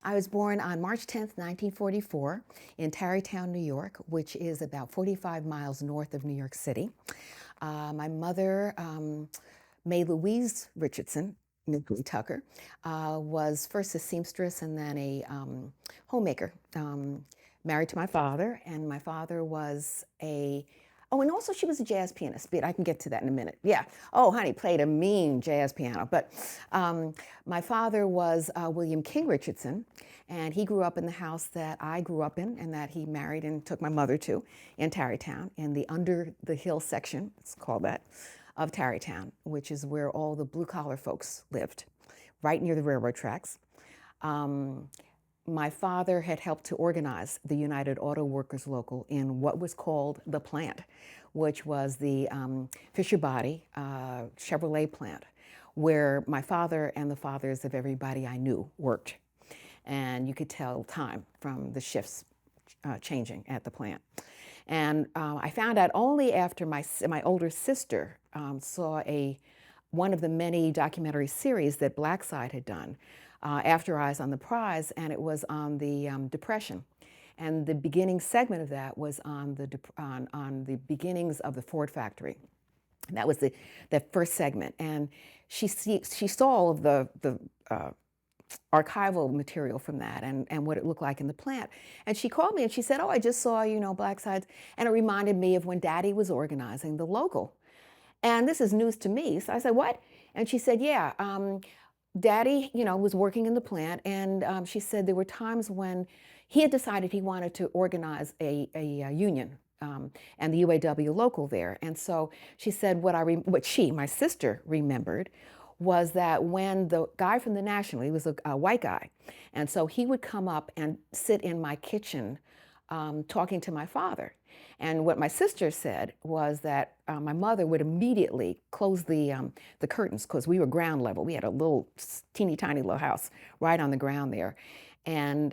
I was born on March 10th, 1944, in Tarrytown, New York, which is about 45 miles north of New York City. My mother, May Louise Richardson, Miss Tucker, was first a seamstress and then a homemaker. Married to my father, and my father was oh, and also she was a jazz pianist, but I can get to that in a minute. Yeah. Oh, honey, played a mean jazz piano. But my father was William King Richardson, and he grew up in the house that I grew up in and that he married and took my mother to in Tarrytown, in the Under the Hill section, it's called that, of Tarrytown, which is where all the blue-collar folks lived, right near the railroad tracks. My father had helped to organize the United Auto Workers Local in what was called the plant, which was the Fisher Body Chevrolet plant, where my father and the fathers of everybody I knew worked. And you could tell time from the shifts changing at the plant. And I found out only after my older sister saw one of the many documentary series that Blackside had done, After Eyes on the Prize, and it was on the Depression. And the beginning segment of that was on the beginnings of the Ford factory. And that was that first segment. And she saw all of the archival material from that and what it looked like in the plant. And she called me and she said, oh, I just saw, Black Sides. And it reminded me of when Daddy was organizing the local. And this is news to me. So I said, what? And she said, yeah, Daddy, was working in the plant. And she said there were times when he had decided he wanted to organize a union. And the UAW local there. And so she said my sister remembered was that when the guy from the National, he was a white guy, and so he would come up and sit in my kitchen talking to my father. And what my sister said was that my mother would immediately close the curtains, because we were ground level. We had a little teeny tiny little house right on the ground there. And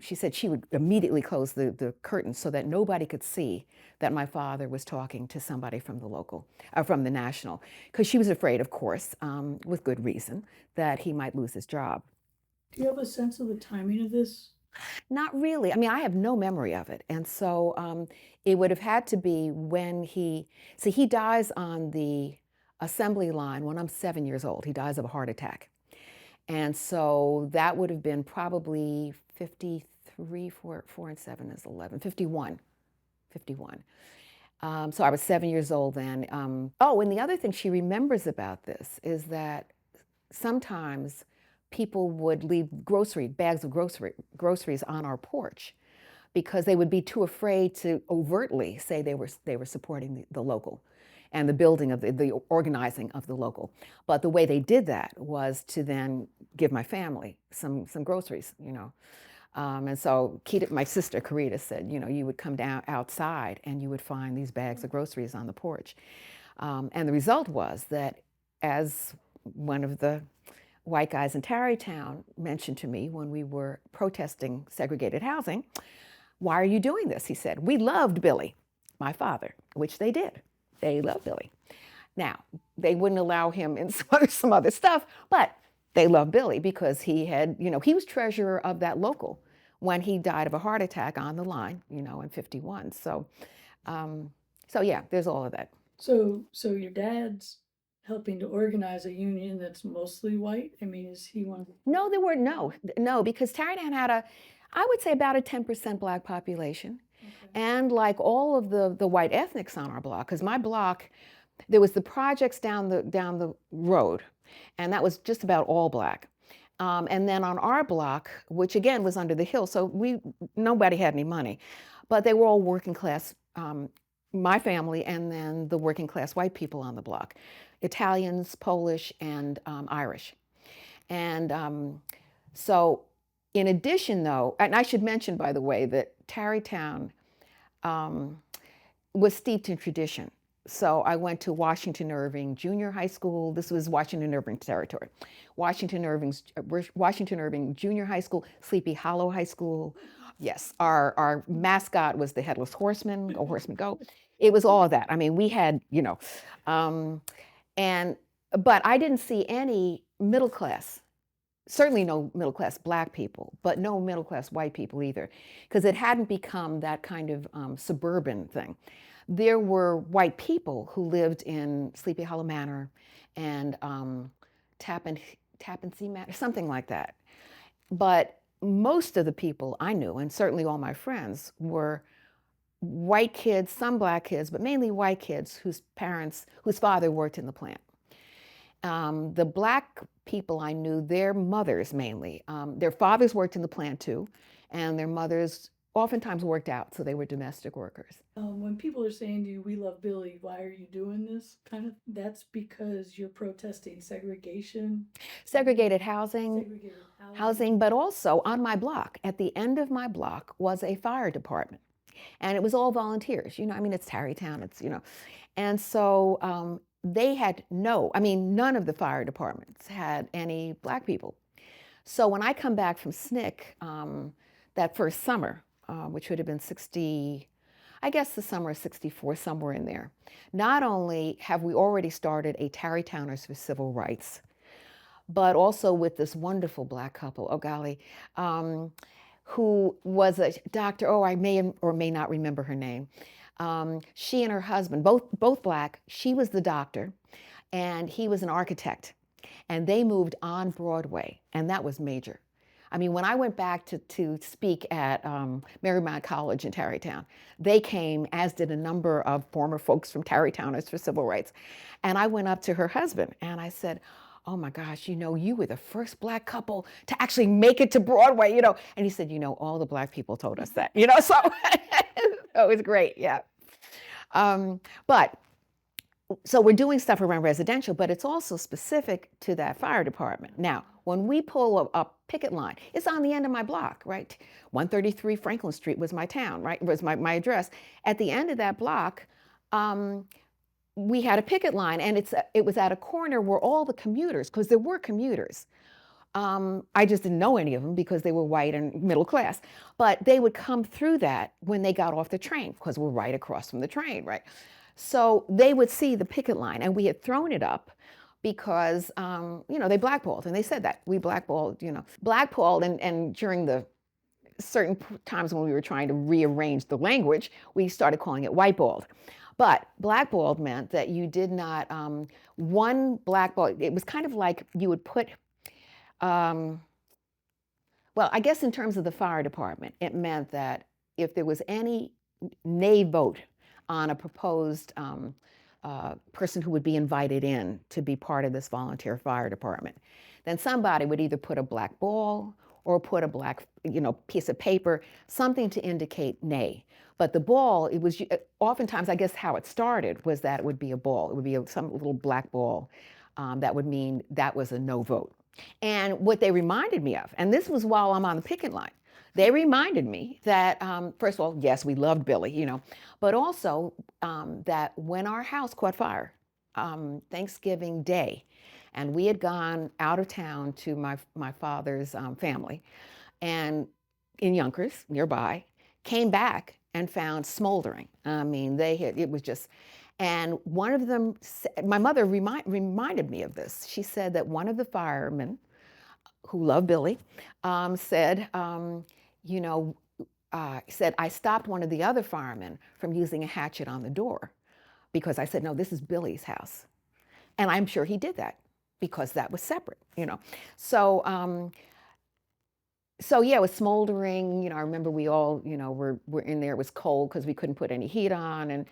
she said she would immediately close the curtains so that nobody could see that my father was talking to somebody from the local, from the National, because she was afraid, of course, with good reason, that he might lose his job. Do you have a sense of the timing of this? Not really. I mean, I have no memory of it. And so it would have had to be when he dies on the assembly line when I'm 7 years old. He dies of a heart attack. And so that would have been probably 53, 4 and 7 is 11, 51, 51. So I was 7 years old then. Oh, and the other thing she remembers about this is that sometimes people would leave bags of groceries on our porch because they would be too afraid to overtly say they were supporting the local and the building of the organizing of the local. But the way they did that was to then give my family some groceries, And so my sister Karita said, you would come down outside and you would find these bags of groceries on the porch. And the result was that, as one of the white guys in Tarrytown mentioned to me when we were protesting segregated housing, why are you doing this? He said, we loved Billy, my father, which they did. They loved Billy. Now, they wouldn't allow him in some other stuff, but they loved Billy because he was treasurer of that local when he died of a heart attack on the line, in 51. So yeah, there's all of that. So your dad's helping to organize a union that's mostly white? I mean, is he one? No, there were no, because Tarrytown had I would say about a 10% Black population. Okay. And like all of the white ethnics on our block, because my block, there was the projects down the road, and that was just about all Black. And then on our block, which again was under the hill, so nobody had any money, but they were all working class, my family, and then the working class white people on the block, Italians, Polish, and Irish. And so in addition, though, and I should mention, by the way, that Tarrytown was steeped in tradition. So I went to Washington Irving Junior High School. This was Washington Irving territory. Washington Irving Junior High School, Sleepy Hollow High School. Yes, our mascot was the Headless Horseman, Go Horseman Go. It was all of that. I mean, we had, but I didn't see any middle class certainly no middle class black people, but no middle class white people either, because it hadn't become that kind of suburban thing. There were white people who lived in Sleepy Hollow Manor and Tappan, Tappan Sea Manor, something like that. But most of the people I knew, and certainly all my friends, were white kids, some black kids, but mainly white kids whose father worked in the plant. The black people I knew, their mothers mainly, their fathers worked in the plant too, and their mothers oftentimes worked out, so they were domestic workers. When people are saying to you, "We love Billy, why are you doing this?" Kind of, that's because you're protesting segregation, Segregated housing, segregated housing. housing, but also on my block, at the end of my block was a fire department. And it was all volunteers. I mean, it's Tarrytown, and so they had none of the fire departments had any black people. So when I come back from SNCC that first summer, which would have been 60, I guess the summer of 64, somewhere in there, not only have we already started a Tarrytowners for Civil Rights, but also with this wonderful black couple, oh golly, who was a doctor. Oh, I may or may not remember her name. She and her husband, both black. She was the doctor, and he was an architect. And they moved on Broadway, and that was major. I mean, when I went back to speak at Marymount College in Tarrytown, they came, as did a number of former folks from Tarrytowners for Civil Rights. And I went up to her husband and I said, "Oh my gosh, you were the first black couple to actually make it to Broadway. And he said, all the black people told us that. So it was great, yeah. But so we're doing stuff around residential, but it's also specific to that fire department. Now, when we pull a picket line, it's on the end of my block, right? 133 Franklin Street was my town, right? Was my address. At the end of that block, we had a picket line, and it was at a corner where all the commuters, because there were commuters. I just didn't know any of them because they were white and middle class. But they would come through that when they got off the train, because we're right across from the train, right? So they would see the picket line, and we had thrown it up because, they blackballed, and they said that we blackballed, and during the certain times when we were trying to rearrange the language, we started calling it whiteballed. But blackballed meant that you did not, one blackball, it was kind of like you would put, um, well, I guess in terms of the fire department, it meant that if there was any nay vote on a proposed person who would be invited in to be part of this volunteer fire department, then somebody would either put a black ball or put a black, piece of paper, something to indicate nay. But the ball, it was oftentimes, I guess, how it started was that it would be a ball. It would be some little black ball that would mean that was a no vote. And what they reminded me of, and this was while I'm on the picket line, they reminded me that, first of all, yes, we loved Billy, but also that when our house caught fire, Thanksgiving Day, and we had gone out of town to my father's family, and in Yonkers, nearby, came back and found smoldering. I mean, it was just, and one of them, my mother reminded me of this. She said that one of the firemen who loved Billy said, you know, said, I stopped one of the other firemen from using a hatchet on the door because I said, no, this is Billy's house. And I'm sure he did that because that was separate. So, so yeah, it was smoldering. I remember we all, were in there. It was cold because we couldn't put any heat on, and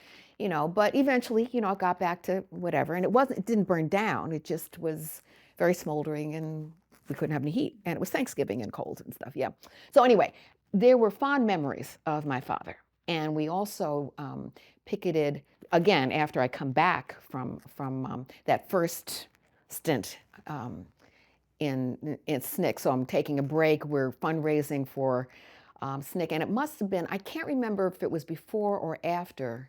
but eventually, it got back to whatever. And it didn't burn down. It just was very smoldering, and we couldn't have any heat. And it was Thanksgiving and cold and stuff. Yeah. So anyway, there were fond memories of my father, and we also picketed again after I come back from that first stint. In SNCC. So I'm taking a break. We're fundraising for SNCC. And it must have been, I can't remember if it was before or after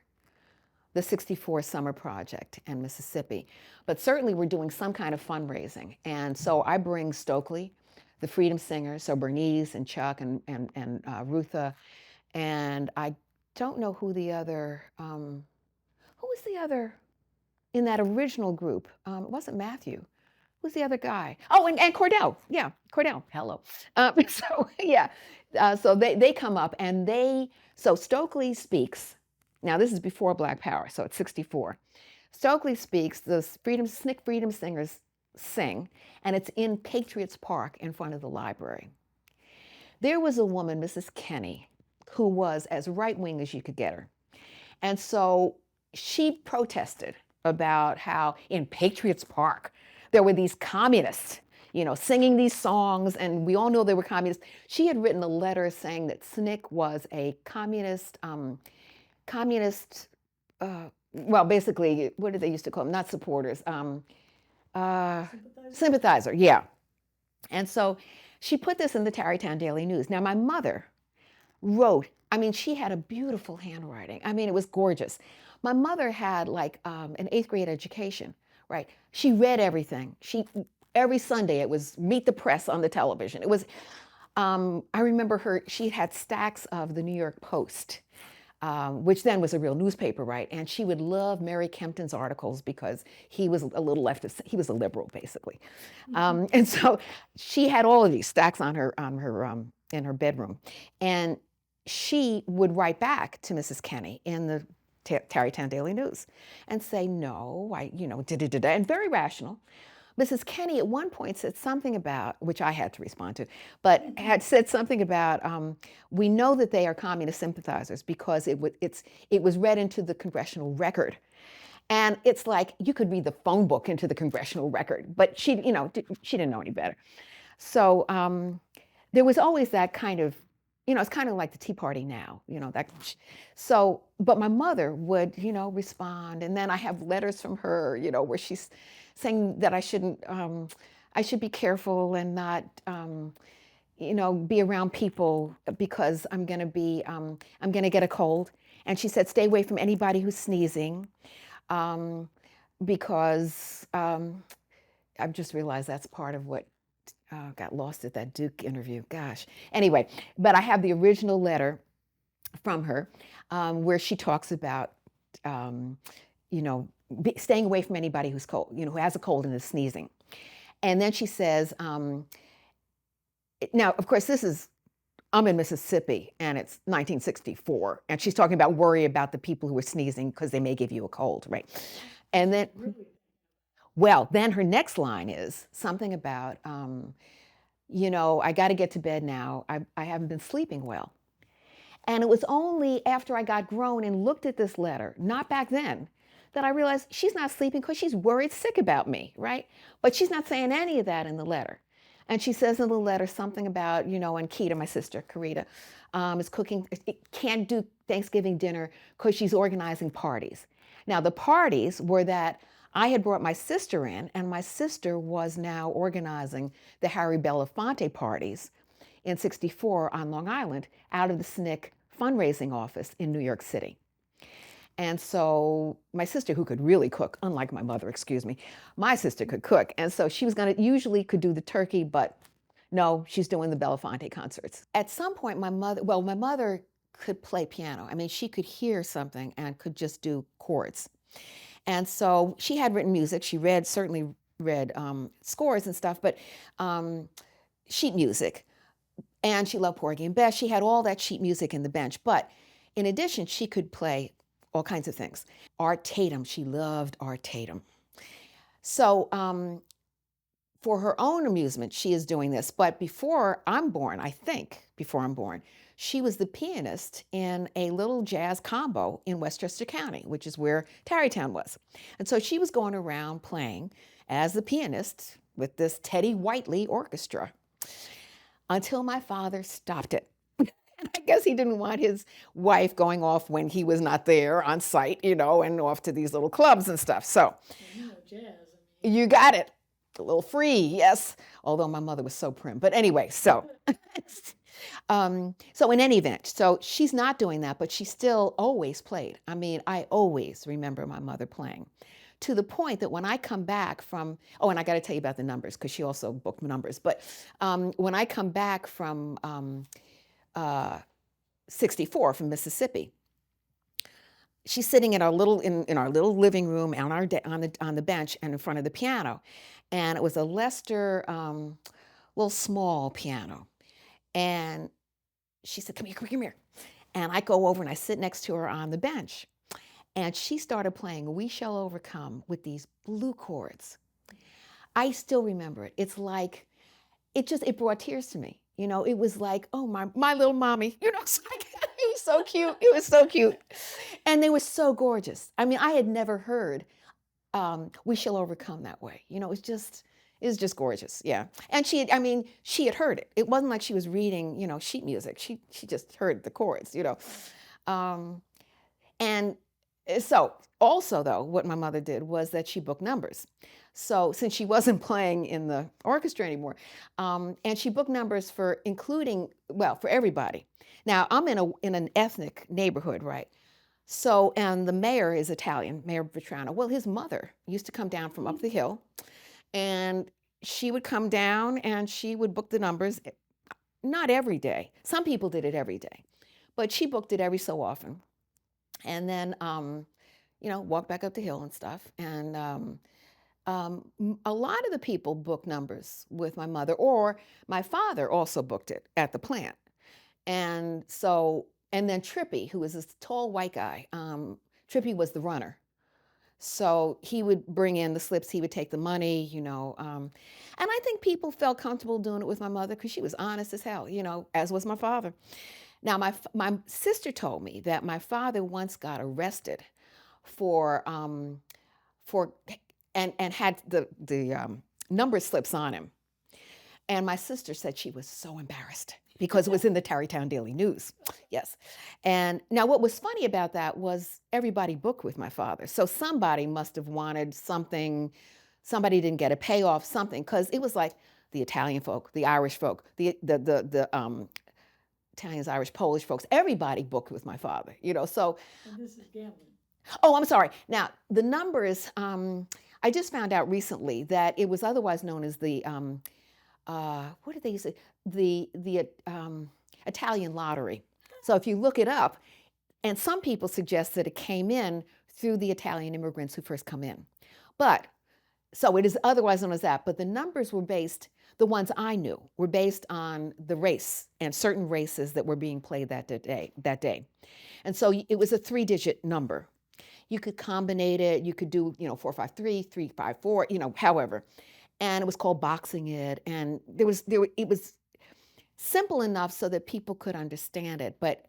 the 64 Summer Project in Mississippi. But certainly we're doing some kind of fundraising. And so I bring Stokely, the Freedom Singers, so Bernice and Chuck and Rutha. And I don't know who was the other in that original group? It wasn't Matthew. who's the other guy? Oh, and Cordell. Yeah, Cordell. Hello. So yeah, so they come up and so Stokely speaks. Now this is before Black Power, so it's 64. Stokely speaks. The SNCC Freedom Singers sing, and it's in Patriots Park in front of the library. There was a woman, Mrs. Kenny, who was as right wing as you could get her. And so she protested about how in Patriots Park there were these communists, singing these songs, and we all know they were communists. She had written a letter saying that SNCC was a communist, well, basically, what did they used to call them? Not supporters, sympathizer, yeah. And so she put this in the Tarrytown Daily News. Now, my mother wrote, I mean, she had a beautiful handwriting. I mean, it was gorgeous. My mother had like an 8th grade education, right? She read everything. Every Sunday it was Meet the Press on the television. It was, I remember she had stacks of the New York Post, which then was a real newspaper, right? And she would love Mary Kempton's articles because he was a little leftist. He was a liberal, basically. And so she had all of these stacks in her bedroom. And she would write back to Mrs. Kenny in the Tarrytown Daily News and say, no, and very rational. Mrs. Kenny at one point said something about, which I had to respond to, but had said something about, we know that they are communist sympathizers because it was read into the congressional record. And it's like, you could read the phone book into the congressional record, but she didn't know any better. So there was always that kind of, it's kind of like the Tea Party now, but my mother would, respond. And then I have letters from her, where she's saying that I should be careful and not, be around people because I'm going to get a cold. And she said, stay away from anybody who's sneezing, because I've just realized that's part of what got lost at that Duke interview. Gosh. Anyway, but I have the original letter from her where she talks about, staying away from anybody who's cold, who has a cold and is sneezing. And then she says, now, of course, I'm in Mississippi and it's 1964. And she's talking about worry about the people who are sneezing because they may give you a cold, right? And then, well, then her next line is something about, I got to get to bed now. I haven't been sleeping well. And it was only after I got grown and looked at this letter, not back then, that I realized she's not sleeping because she's worried sick about me, right? But she's not saying any of that in the letter. And she says in the letter something about, and Keita, my sister, Karita, is cooking, can't do Thanksgiving dinner because she's organizing parties. Now, the parties were that I had brought my sister in, and my sister was now organizing the Harry Belafonte parties in 64 on Long Island out of the SNCC fundraising office in New York City. And so my sister, who could really cook, unlike my mother, my sister could cook. And so she was usually could do the turkey, but no, she's doing the Belafonte concerts. At some point, my mother could play piano. I mean, she could hear something and could just do chords. And so she had written music. She certainly read scores and stuff, but sheet music. And she loved Porgy and Bess. She had all that sheet music in the bench. But in addition, she could play all kinds of things. Art Tatum, she loved Art Tatum. So for her own amusement, she is doing this. But before I'm born, she was the pianist in a little jazz combo in Westchester County, which is where Tarrytown was. And so she was going around playing as the pianist with this Teddy Whiteley orchestra until my father stopped it. I guess he didn't want his wife going off when he was not there on site, and off to these little clubs and stuff. So, jazz. You got it. A little free, yes. Although my mother was so prim. But anyway, so in any event, so she's not doing that, but she still always played. I mean, I always remember my mother playing, to the point that when I come back from, and I got to tell you about the numbers because she also booked numbers. But when I come back from 64 from Mississippi, she's sitting in our little in our little living room on our on the bench and in front of the piano, and it was a Lester little small piano, and she said, "Come here, come here, come here." And I go over and I sit next to her on the bench, and she started playing "We Shall Overcome" with these blue chords. I still remember it. It's like it brought tears to me. It was like, oh my little mommy. It's like, it was so cute. It was so cute, and they were so gorgeous. I mean, I had never heard "We Shall Overcome" that way. It was just gorgeous. Yeah, and I mean, she had heard it. It wasn't like she was reading, sheet music. She just heard the chords. Um, and so, also, though, what my mother did was that she booked numbers. So, since she wasn't playing in the orchestra anymore, and she booked numbers for including, well, for everybody. Now, I'm in an ethnic neighborhood, right? So, and the mayor is Italian, Mayor Vetrano. Well, his mother used to come down from up the hill, and she would come down and she would book the numbers, not every day. Some people did it every day, but she booked it every so often. And then, walk back up the hill and stuff. And a lot of the people booked numbers with my mother, or my father also booked it at the plant. And so, and then Trippy, who was this tall white guy, Trippy was the runner. So he would bring in the slips, he would take the money. And I think people felt comfortable doing it with my mother because she was honest as hell, as was my father. Now, my sister told me that my father once got arrested for for and had the number slips on him. And my sister said she was so embarrassed because it was in the Tarrytown Daily News. Yes. And now what was funny about that was everybody booked with my father. So somebody must have wanted something, somebody didn't get a payoff, something, because it was like the Italian folk, the Irish folk, the Italians, Irish, Polish folks, everybody booked with my father. So, And this is gambling. oh, I'm sorry. Now, the numbers, I just found out recently that it was otherwise known as the what did they say? The Italian lottery. So if you look it up, and some people suggest that it came in through the Italian immigrants who first come in. But so it is otherwise known as that. But the numbers were based, the ones I knew, were based on the race and certain races that were being played that day. And so it was a 3-digit number. You could combine it. You could do 453, 354, however. And it was called boxing it, and it was simple enough so that people could understand it, but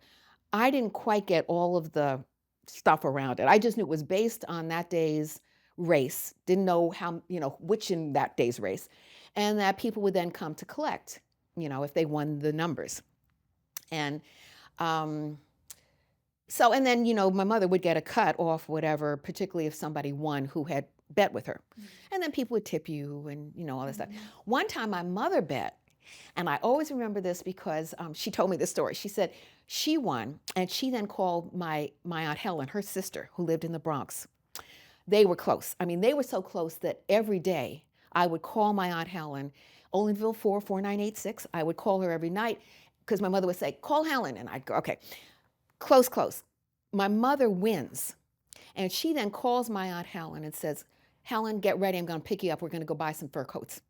I didn't quite get all of the stuff around it. I just knew it was based on that day's race, didn't know how, which in that day's race, and that people would then come to collect, if they won the numbers. And um, so, and then, my mother would get a cut off whatever, particularly if somebody won who had bet with her. And then people would tip you and, all this stuff. One time my mother bet, and I always remember this because she told me this story. She said she won, and she then called my Aunt Helen, her sister, who lived in the Bronx. They were close. I mean, they were so close that every day I would call my Aunt Helen, Olinville 44986. I would call her every night because my mother would say, "Call Helen," and I'd go, "Okay." Close. My mother wins. And she then calls my Aunt Helen and says, "Helen, get ready. I'm going to pick you up. We're going to go buy some fur coats."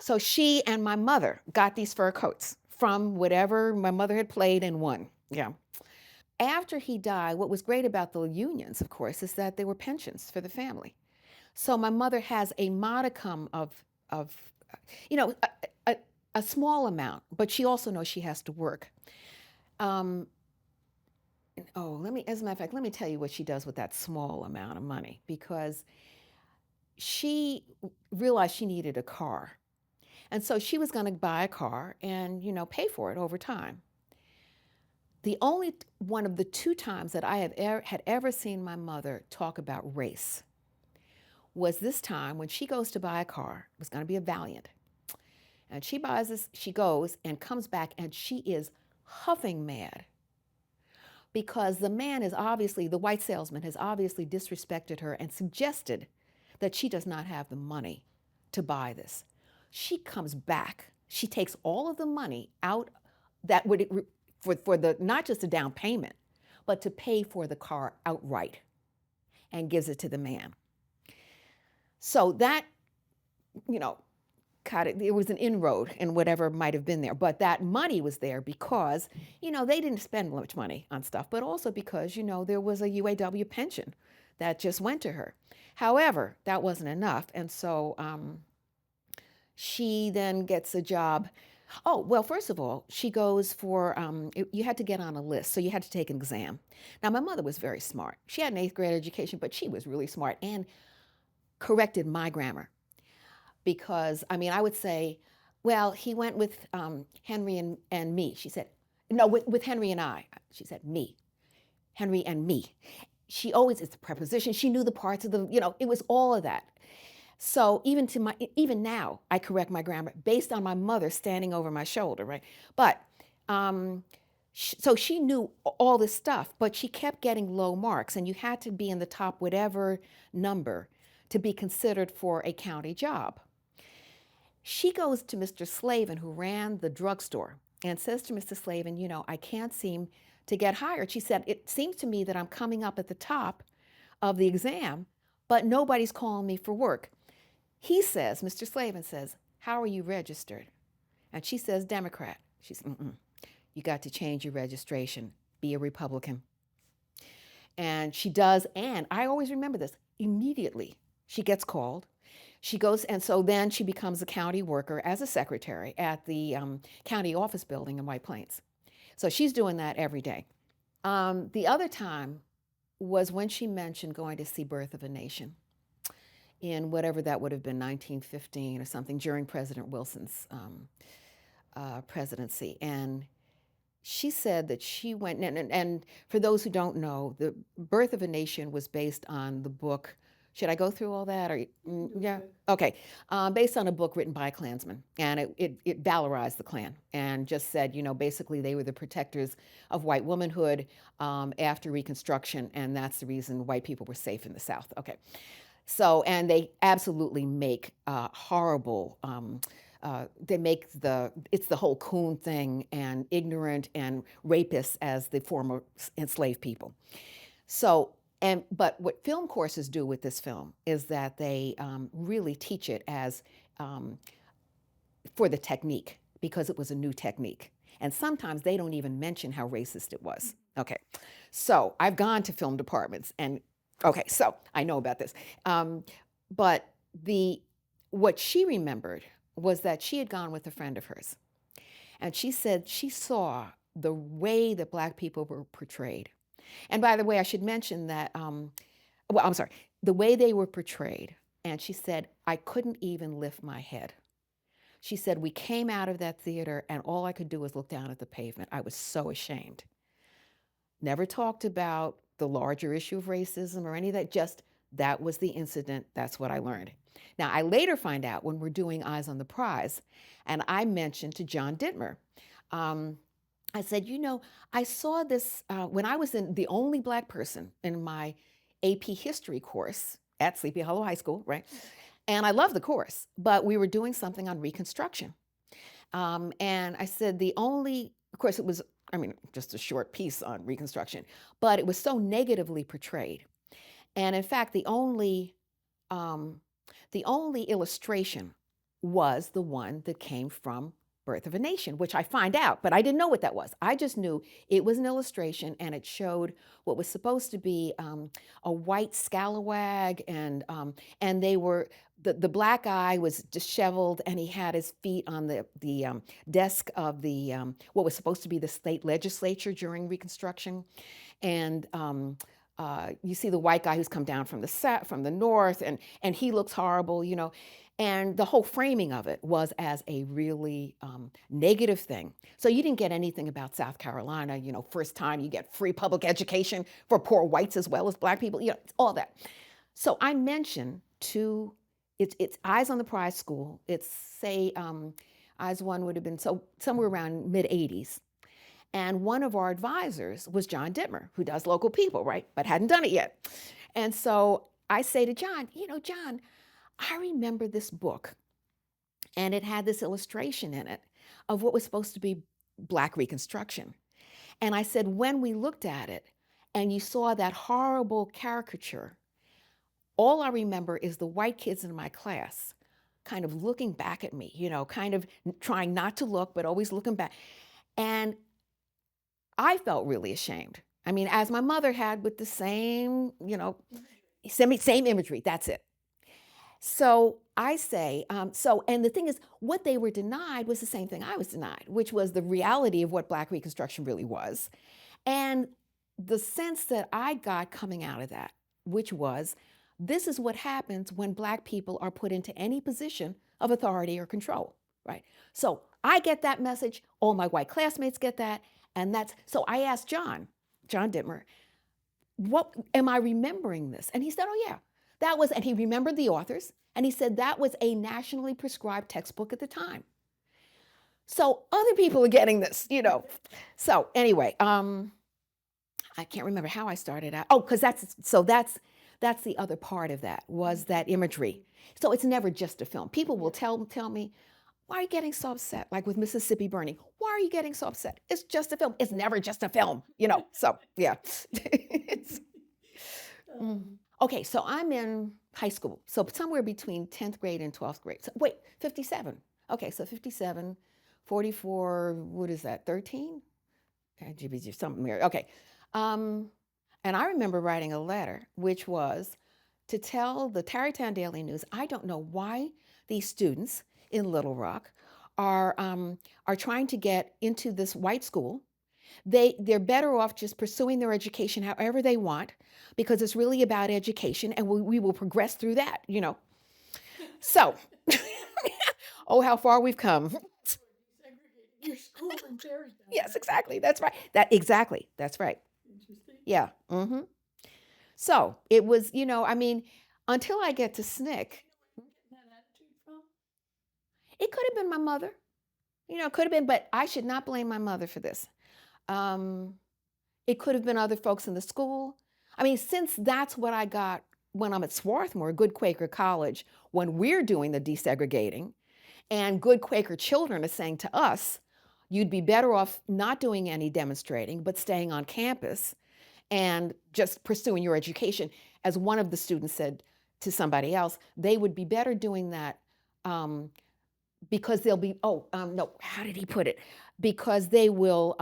So she and my mother got these fur coats from whatever my mother had played and won. Yeah. After he died, what was great about the unions, of course, is that they were pensions for the family. So my mother has a modicum of you know, a, a, a small amount, but she also knows she has to work. Um, as a matter of fact, let me tell you what she does with that small amount of money, because she realized she needed a car. And so she was going to buy a car and, pay for it over time. The only one of the 2 times that I had ever seen my mother talk about race was this time when she goes to buy a car. It was going to be a Valiant. And she buys this, she goes and comes back, and she is huffing mad because the white salesman has obviously disrespected her and suggested that she does not have the money to buy this. She comes back. She takes all of the money out that would for the not just a down payment, but to pay for the car outright and gives it to the man. So that, you know, it was an inroad in whatever might have been there. But that money was there because, they didn't spend much money on stuff, but also because, there was a UAW pension that just went to her. However, that wasn't enough. And so she then gets a job. Oh, well, first of all, she goes for, you had to get on a list, so you had to take an exam. Now, my mother was very smart. She had an 8th grade education, but she was really smart and corrected my grammar. Because, I would say, well, he went with Henry and me. She said, no, with Henry and I. She said, me. Henry and me. She always, it's a preposition. She knew the parts of it was all of that. So even now, I correct my grammar based on my mother standing over my shoulder, right? But, so she knew all this stuff, but she kept getting low marks, and you had to be in the top whatever number to be considered for a county job. She goes to Mr. Slavin, who ran the drugstore, and says to Mr. Slavin, I can't seem to get hired. She said, it seems to me that I'm coming up at the top of the exam, but nobody's calling me for work. He says, Mr. Slavin says, how are you registered? And she says, Democrat. She says, you got to change your registration, be a Republican. And she does, and I always remember this, immediately she gets called. She goes, and so then she becomes a county worker as a secretary at the county office building in White Plains. So she's doing that every day. The other time was when she mentioned going to see Birth of a Nation in whatever that would have been, 1915 or something, during President Wilson's presidency. And she said that she went, and for those who don't know, the Birth of a Nation was based on the book. Should I go through all that? Or yeah, okay. Based on a book written by a Klansman, and it valorized the Klan and just said, basically they were the protectors of white womanhood after Reconstruction, and that's the reason white people were safe in the South. Okay, so and they absolutely make horrible. They make it's the whole coon thing and ignorant and rapists as the former enslaved people. So. But what film courses do with this film is that they really teach it as for the technique, because it was a new technique. And sometimes they don't even mention how racist it was. Okay, so I've gone to film departments, and okay, so I know about this. But what she remembered was that she had gone with a friend of hers, and she said she saw the way that Black people were portrayed. And by the way, I should mention that, the way they were portrayed. And she said, I couldn't even lift my head. She said, we came out of that theater and all I could do was look down at the pavement. I was so ashamed. Never talked about the larger issue of racism or any of that, just that was the incident. That's what I learned. Now, I later find out when we're doing Eyes on the Prize, and I mentioned to John Dittmer, I said, I saw this when I was the only Black person in my AP history course at Sleepy Hollow High School, right? And I loved the course, but we were doing something on Reconstruction. And I said of course it was, just a short piece on Reconstruction, but it was so negatively portrayed. And in fact, the only illustration was the one that came from Birth of a Nation, which I find out, but I didn't know what that was. I just knew it was an illustration, and it showed what was supposed to be a white scalawag, and they were the Black guy was disheveled, and he had his feet on the desk of the what was supposed to be the state legislature during Reconstruction, and you see the white guy who's come down from the north, and he looks horrible, And the whole framing of it was as a really negative thing. So you didn't get anything about South Carolina, first time you get free public education for poor whites as well as Black people, it's all that. So I mentioned it's Eyes on the Prize School. It's, say, Eyes One would have been somewhere around mid-'80s. And one of our advisors was John Dittmer, who does Local People, right? But hadn't done it yet. And so I say to John, John, I remember this book, and it had this illustration in it of what was supposed to be Black Reconstruction. And I said, when we looked at it, and you saw that horrible caricature, all I remember is the white kids in my class kind of looking back at me, kind of trying not to look, but always looking back. And I felt really ashamed. I mean, as my mother had with the same, same imagery. That's it. So I say, and the thing is, what they were denied was the same thing I was denied, which was the reality of what Black Reconstruction really was. And the sense that I got coming out of that, which was, this is what happens when Black people are put into any position of authority or control, right? So I get that message, all my white classmates get that, so I asked John Dittmer, what am I remembering this? And he said, oh yeah, and he remembered the authors, and he said that was a nationally prescribed textbook at the time. So other people are getting this. So anyway, I can't remember how I started out. Oh, because that's the other part of that, was that imagery. So it's never just a film. People will tell me, why are you getting so upset? Like with Mississippi Burning, why are you getting so upset? It's just a film. It's never just a film. So yeah. Okay, so I'm in high school. So somewhere between 10th grade and 12th grade. So wait, 57. Okay, so 57, 44, what is that, 13? Something weird. Okay. And I remember writing a letter, which was to tell the Tarrytown Daily News, I don't know why these students in Little Rock are trying to get into this white school. They're better off just pursuing their education however they want, because it's really about education, and we will progress through that. So, oh, how far we've come. Your school in Tarrytown. Yes, exactly. That's right. That's right. Interesting. Yeah. Mm-hmm. So it was, I mean, until I get to SNCC, That attitude from? it could have been my mother. It could have been, but I should not blame my mother for this. It could have been other folks in the school. I mean, since that's what I got when I'm at Swarthmore, good Quaker college, when we're doing the desegregating, and good Quaker children are saying to us, you'd be better off not doing any demonstrating, but staying on campus and just pursuing your education. As one of the students said to somebody else, they would be better doing that because they'll be, no, how did he put it? Because they will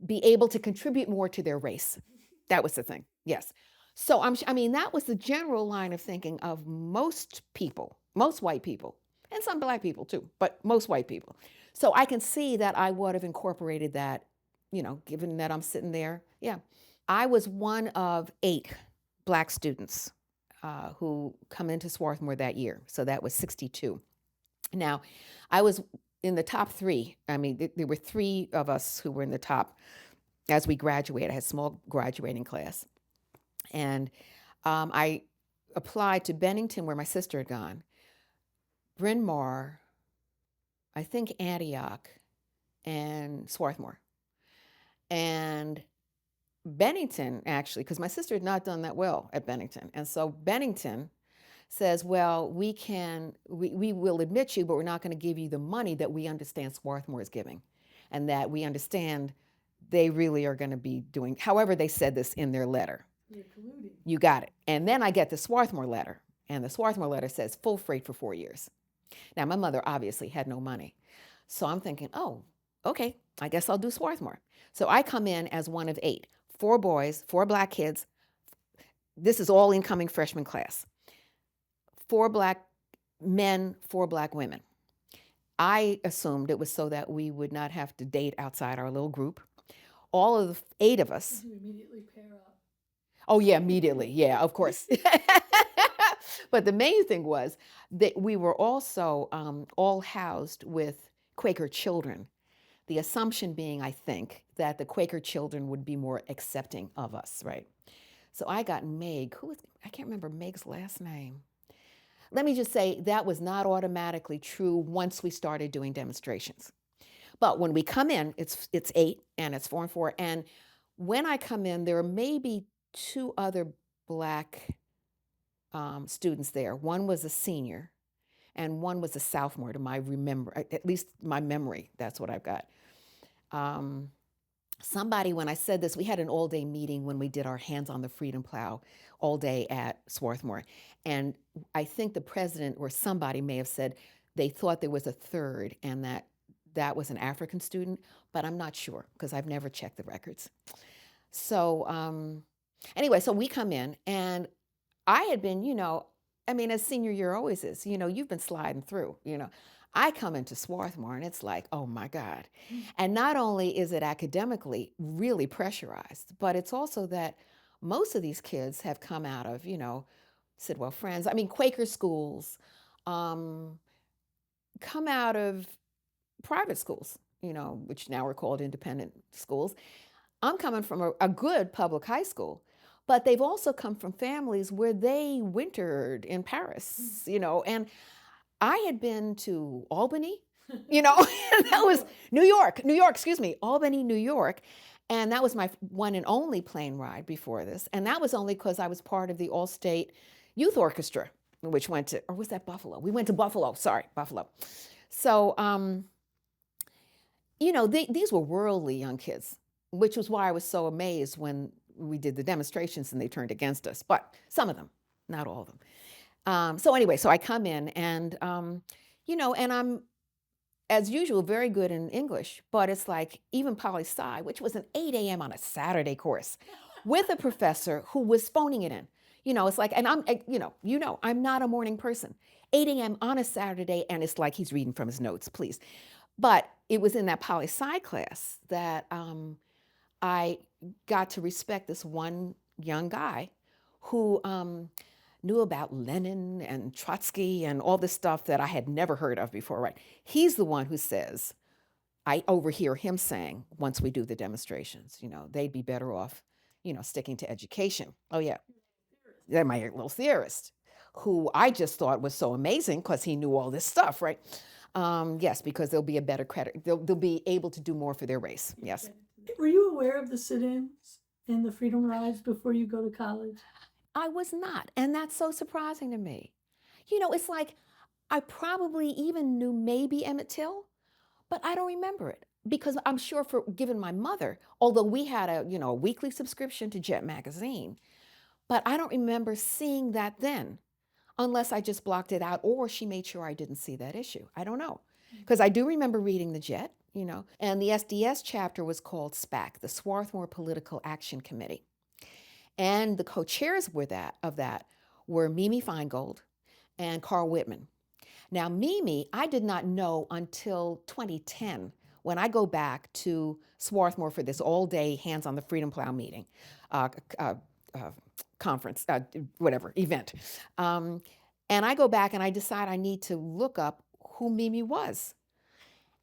be able to contribute more to their race. That was the thing, yes. So I mean, that was the general line of thinking of most people, most white people, and some Black people too, but most white people. So I can see that I would have incorporated that, given that I'm sitting there. Yeah. I was one of 8 Black students who come into Swarthmore that year. So that was 62. Now, I was in the top 3. I mean, there were 3 of us who were in the top as we graduated. I had a small graduating class. And I applied to Bennington, where my sister had gone, Bryn Mawr, I think Antioch, and Swarthmore. And Bennington, actually, because my sister had not done that well at Bennington. And so Bennington says, well, we will admit you, but we're not going to give you the money that we understand Swarthmore is giving, and that we understand they really are going to be doing, however they said this in their letter. You're colluding. You got it. And then I get the Swarthmore letter, and the Swarthmore letter says full freight for 4 years. Now, my mother obviously had no money. So I'm thinking, oh, okay, I guess I'll do Swarthmore. So I come in as one of 8, 4 boys, 4 Black kids. This is all incoming freshman class. 4 Black men, 4 Black women. I assumed it was so that we would not have to date outside our little group. All of the 8 of us. Did you immediately pair up? Oh yeah, immediately. Yeah, of course. But the main thing was that we were also all housed with Quaker children. The assumption being, I think, that the Quaker children would be more accepting of us, right? So I got Meg. I can't remember Meg's last name. Let me just say that was not automatically true once we started doing demonstrations. But when we come in, it's 8 and it's 4 and 4. And when I come in, there are maybe 2 other Black students there. One was a senior and one was a sophomore, at least my memory. That's what I've got. somebody, when I said this, we had an all-day meeting when we did our Hands on the Freedom Plow all day at Swarthmore. And I think the president or somebody may have said they thought there was a third and that was an African student, but I'm not sure because I've never checked the records. So anyway, so we come in and I had been, I mean, as senior year always is, you've been sliding through. I come into Swarthmore and it's like, oh my God. And not only is it academically really pressurized, but it's also that most of these kids have come out of, Sidwell Friends, I mean, Quaker schools, um, come out of private schools, which now are called independent schools. I'm coming from a good public high school, but they've also come from families where they wintered in Paris, and I had been to Albany, and that was New York, excuse me, Albany, New York. And that was my one and only plane ride before this. And that was only because I was part of the All-State Youth Orchestra, which went to, or was that Buffalo? We went to Buffalo, sorry, Buffalo. So, these were worldly young kids, which was why I was so amazed when we did the demonstrations and they turned against us. But some of them, not all of them. So anyway, so I come in and, and I'm, as usual, very good in English, but it's like even poli-sci, which was an 8 a.m. on a Saturday course, with a professor who was phoning it in. It's like, and I'm not a morning person. 8 a.m. on a Saturday, and it's like he's reading from his notes, please. But it was in that poli-sci class that I got to respect this one young guy who knew about Lenin and Trotsky and all this stuff that I had never heard of before, right? He's the one who says, I overhear him saying, once we do the demonstrations, they'd be better off, sticking to education. Oh, yeah. They're my little theorist, who I just thought was so amazing because he knew all this stuff, right? Yes, because they'll be a better credit. They'll be able to do more for their race. Yes. Were you aware of the sit-ins and the freedom rides before you go to college? I was not. And that's so surprising to me. It's like I probably even knew maybe Emmett Till, but I don't remember it because I'm sure for given my mother, although we had a weekly subscription to Jet magazine, but I don't remember seeing that then unless I just blocked it out or she made sure I didn't see that issue. I don't know. Because I do remember reading the Jet, and the SDS chapter was called SPAC, the Swarthmore Political Action Committee. And the co-chairs of that were Mimi Feingold and Carl Whitman. Now, Mimi, I did not know until 2010 when I go back to Swarthmore for this all-day Hands on the Freedom Plow meeting, conference, whatever, event. And I go back and I decide I need to look up who Mimi was.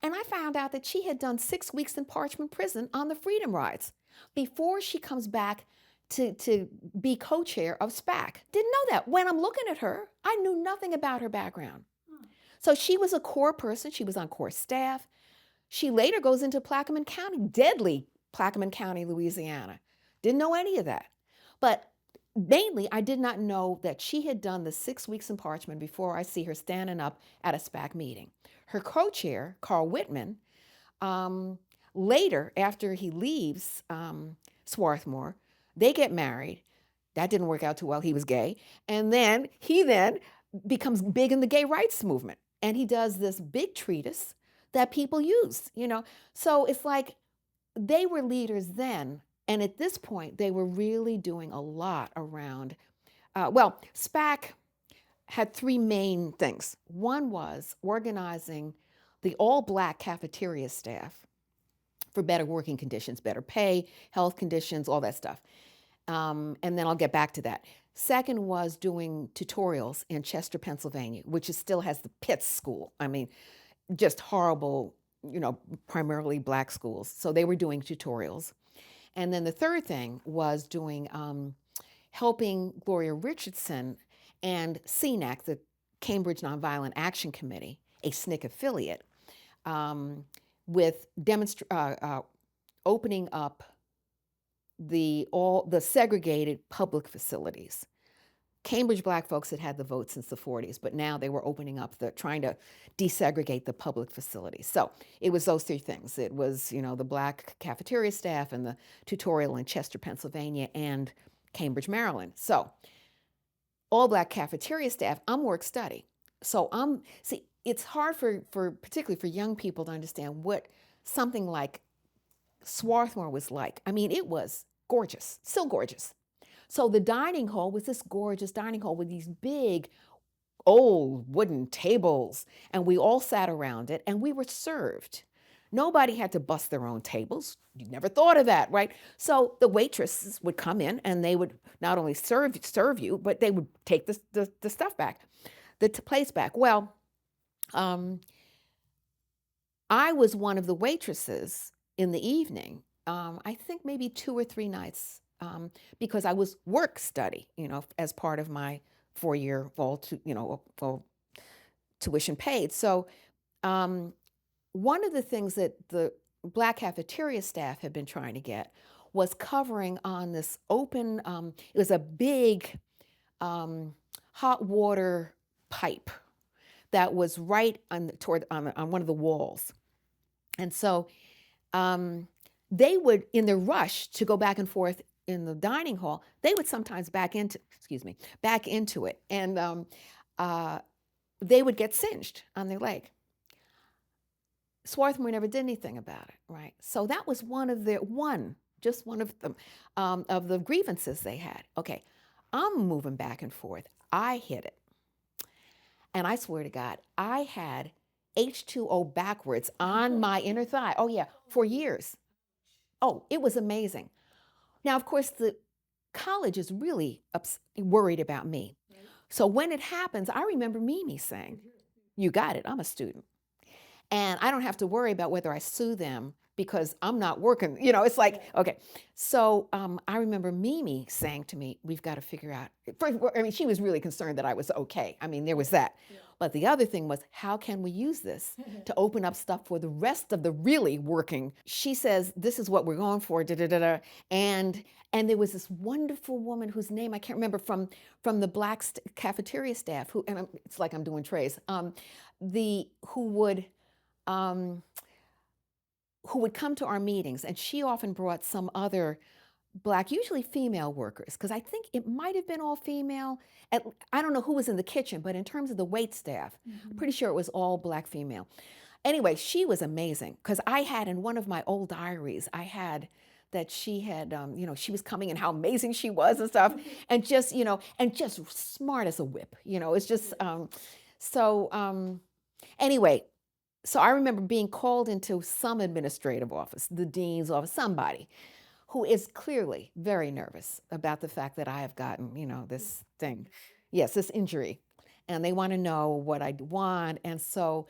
And I found out that she had done 6 weeks in Parchment Prison on the Freedom Rides before she comes back to be co-chair of SPAC. Didn't know that. When I'm looking at her, I knew nothing about her background. So she was a core person. She was on core staff. She later goes into Plaquemine County, deadly Plaquemine County, Louisiana. Didn't know any of that. But mainly, I did not know that she had done the 6 weeks in Parchment before I see her standing up at a SPAC meeting. Her co-chair, Carl Whitman, later, after he leaves Swarthmore, they get married. That didn't work out too well. He was gay. And then he becomes big in the gay rights movement. And he does this big treatise that people use, So it's like they were leaders then. And at this point, they were really doing a lot around, SPAC had 3 main things. One was organizing the all-Black cafeteria staff for better working conditions, better pay, health conditions, all that stuff. And then I'll get back to that. Second was doing tutorials in Chester, Pennsylvania, which still has the Pitts School. I mean, just horrible, primarily Black schools. So they were doing tutorials. And then the third thing was doing, helping Gloria Richardson and CNAC, the Cambridge Nonviolent Action Committee, a SNCC affiliate, with opening up all the segregated public facilities Cambridge black folks had had the vote since the 40s, but now they were opening up trying to desegregate the public facilities. So it was those three things. It was, the black cafeteria staff and the tutorial in Chester, Pennsylvania, and Cambridge, Maryland. So all black cafeteria staff, I'm work study. So it's hard for particularly for young people to understand what something like Swarthmore was like. I mean, it was gorgeous, still gorgeous. So the dining hall was this gorgeous dining hall with these big old wooden tables, and we all sat around it and we were served. Nobody had to bust their own tables. You never thought of that, right? So the waitresses would come in and they would not only serve you, but they would take the stuff back, the plates back. Well, I was one of the waitresses in the evening. I think maybe 2 or 3 nights, because I was work study, as part of my 4-year full tuition paid. So one of the things that the black cafeteria staff had been trying to get was covering on this open. It was a big hot water pipe that was right on one of the walls. And so they would, in the rush to go back and forth in the dining hall, they would sometimes back into it, and they would get singed on their leg. Swarthmore never did anything about it, right? So that was just one of the grievances they had. Okay, I'm moving back and forth. I hit it. And I swear to God, I had H2O backwards on my inner thigh. Oh, yeah, for years. Oh, it was amazing. Now, of course, the college is really worried about me. So when it happens, I remember Mimi saying, "You got it, I'm a student. And I don't have to worry about whether I sue them because I'm not working." It's like, okay. So I remember Mimi saying to me, "We've got to figure out." She was really concerned that I was okay. There was that. Yeah. But the other thing was, how can we use this to open up stuff for the rest of the really working? She says, "This is what we're going for." Da, da, da, da. And there was this wonderful woman whose name I can't remember from the black cafeteria staff it's like I'm doing trays. Who would come to our meetings, and she often brought some other black, usually female workers, because I think it might have been all female. I don't know who was in the kitchen, but in terms of the wait staff, I'm pretty sure it was all black female. Anyway, she was amazing, because I had in one of my old diaries, I had that she had, she was coming and how amazing she was and stuff, and just smart as a whip. It's just, anyway, so I remember being called into some administrative office, the dean's office, somebody who is clearly very nervous about the fact that I have gotten, this thing. Yes, this injury. And they want to know what I want. And so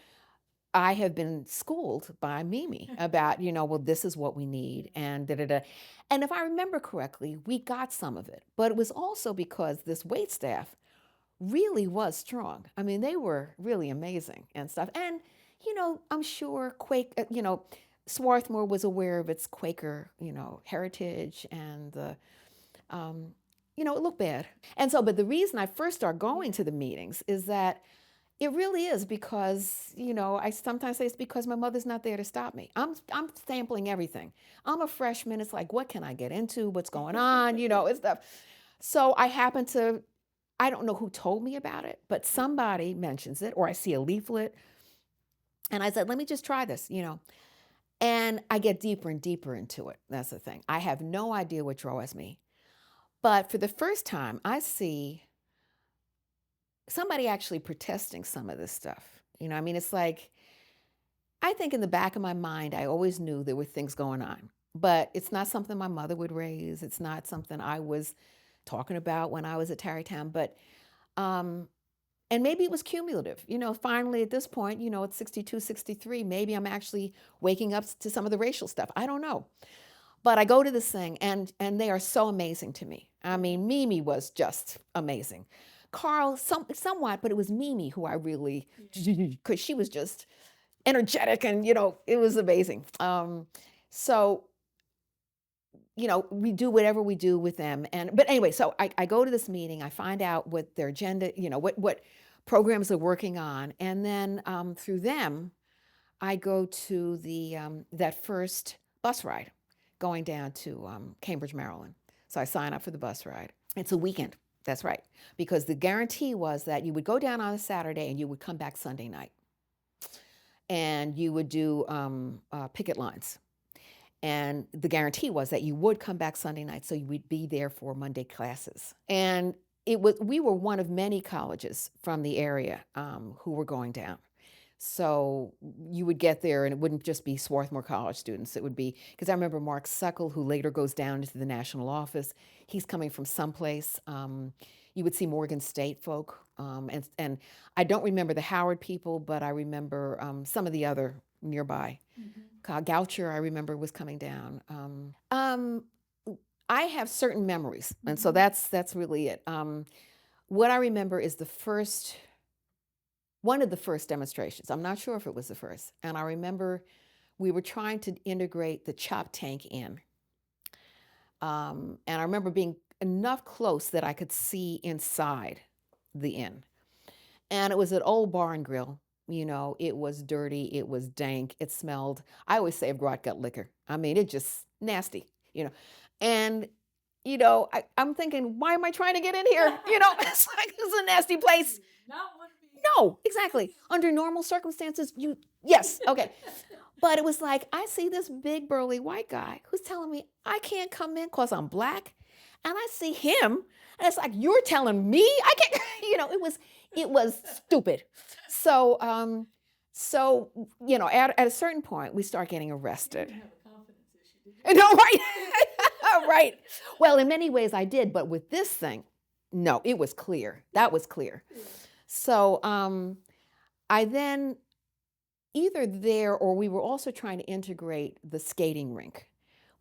I have been schooled by Mimi about, well, this is what we need, and da da da. And if I remember correctly, we got some of it. But it was also because this wait staff really was strong. They were really amazing and stuff. And I'm sure Swarthmore was aware of its Quaker, heritage, and it looked bad. And so, but the reason I first started going to the meetings is that it really is because, I sometimes say it's because my mother's not there to stop me. I'm sampling everything. I'm a freshman. It's like, what can I get into? What's going on? It's stuff. So I don't know who told me about it, but somebody mentions it, or I see a leaflet. And I said, let me just try this, And I get deeper and deeper into it. That's the thing. I have no idea what draws me. But for the first time, I see somebody actually protesting some of this stuff. It's like, I think in the back of my mind, I always knew there were things going on. But it's not something my mother would raise. It's not something I was talking about when I was at Tarrytown. But and maybe it was cumulative. Finally at this point, at 62, 63, maybe I'm actually waking up to some of the racial stuff. I don't know. But I go to this thing, and they are so amazing to me. Mimi was just amazing. Carl, somewhat, but it was Mimi who I really, because she was just energetic, and, it was amazing. So we do whatever we do with them. But anyway, so I go to this meeting, I find out what their agenda, what programs they're working on, and then through them, I go to that first bus ride going down to Cambridge, Maryland. So I sign up for the bus ride. It's a weekend. That's right. Because the guarantee was that you would go down on a Saturday and you would come back Sunday night. And you would do picket lines. And the guarantee was that you would come back Sunday night, so you would be there for Monday classes. And we were one of many colleges from the area who were going down. So you would get there, and it wouldn't just be Swarthmore College students. It would be, because I remember Mark Suckle, who later goes down into the national office. He's coming from someplace. You would see Morgan State folk, and I don't remember the Howard people, but I remember some of the other nearby. Goucher, I remember, was coming down. I have certain memories, and so that's really it. What I remember is one of the first demonstrations. I'm not sure if it was the first. And I remember we were trying to integrate the chop tank in. And I remember being enough close that I could see inside the inn. And it was an old bar and grill. It was dirty, it was dank, it smelled, I always say, of rot gut liquor. I mean, it just nasty. And, I'm thinking, why am I trying to get in here? It's like, this is a nasty place. Not want to be. No, exactly. Under normal circumstances, yes, okay. But it was like, I see this big burly white guy who's telling me I can't come in because I'm black. And I see him, and it's like, you're telling me I can't, it was stupid. So, at a certain point, we start getting arrested. You didn't have a confidence issue, did you? No, right. Right. Well, in many ways I did, but with this thing, no, it was clear. That was clear. Yeah. So I then, either there or we were also trying to integrate the skating rink,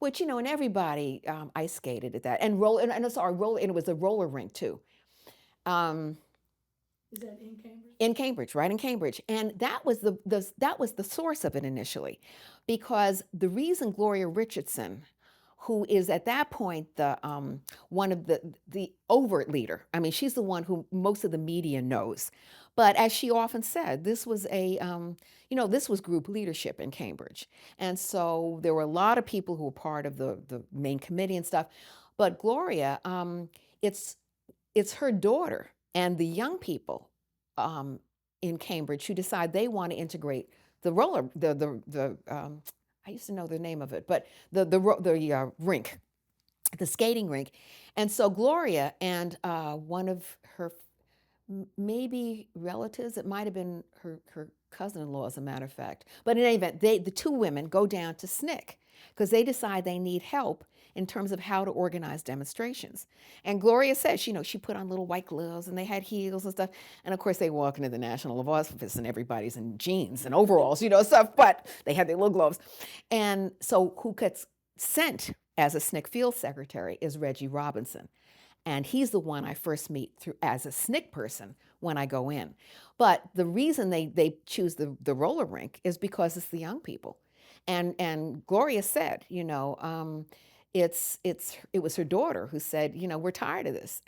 which, and everybody ice skated at that. And and it was a roller rink too. Is that in Cambridge? In Cambridge, right in Cambridge. And that was the source of it initially, because the reason Gloria Richardson, who is at that point the one of the overt leader. I mean, she's the one who most of the media knows. But as she often said, this was this was group leadership in Cambridge. And so there were a lot of people who were part of the main committee and stuff. But Gloria, it's her daughter and the young people in Cambridge who decide they want to integrate the roller, I used to know the name of it, but the rink, the skating rink. And so Gloria and one of her maybe relatives, it might have been her cousin-in-law, as a matter of fact. But in any event, the two women go down to SNCC because they decide they need help in terms of how to organize demonstrations. And Gloria says, she put on little white gloves and they had heels and stuff. And of course, they walk into the National Office and everybody's in jeans and overalls, stuff, but they had their little gloves. And so who gets sent as a SNCC field secretary is Reggie Robinson. And he's the one I first meet through as a SNCC person when I go in. But the reason they choose the roller rink is because it's the young people. And Gloria said, it was her daughter who said, we're tired of this.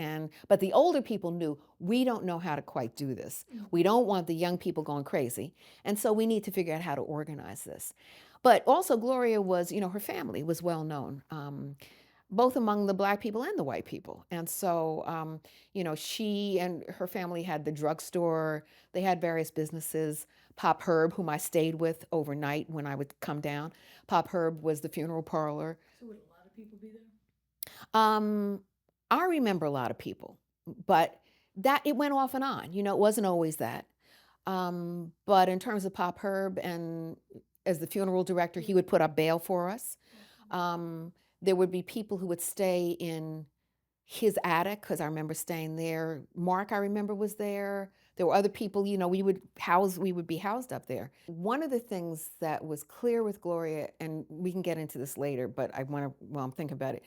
But the older people knew, we don't know how to quite do this. We don't want the young people going crazy. And so we need to figure out how to organize this. But also Gloria was, her family was well known, both among the black people and the white people. And so, she and her family had the drugstore. They had various businesses. Pop Herb, whom I stayed with overnight when I would come down. Pop Herb was the funeral parlor. So would a lot of people be there? I remember a lot of people, but that it went off and on. It wasn't always that. But in terms of Pop Herb, and as the funeral director, he would put up bail for us. There would be people who would stay in his attic, because I remember staying there. Mark, I remember, was there. There were other people, we would be housed up there. One of the things that was clear with Gloria, and we can get into this later, but while I'm thinking about it,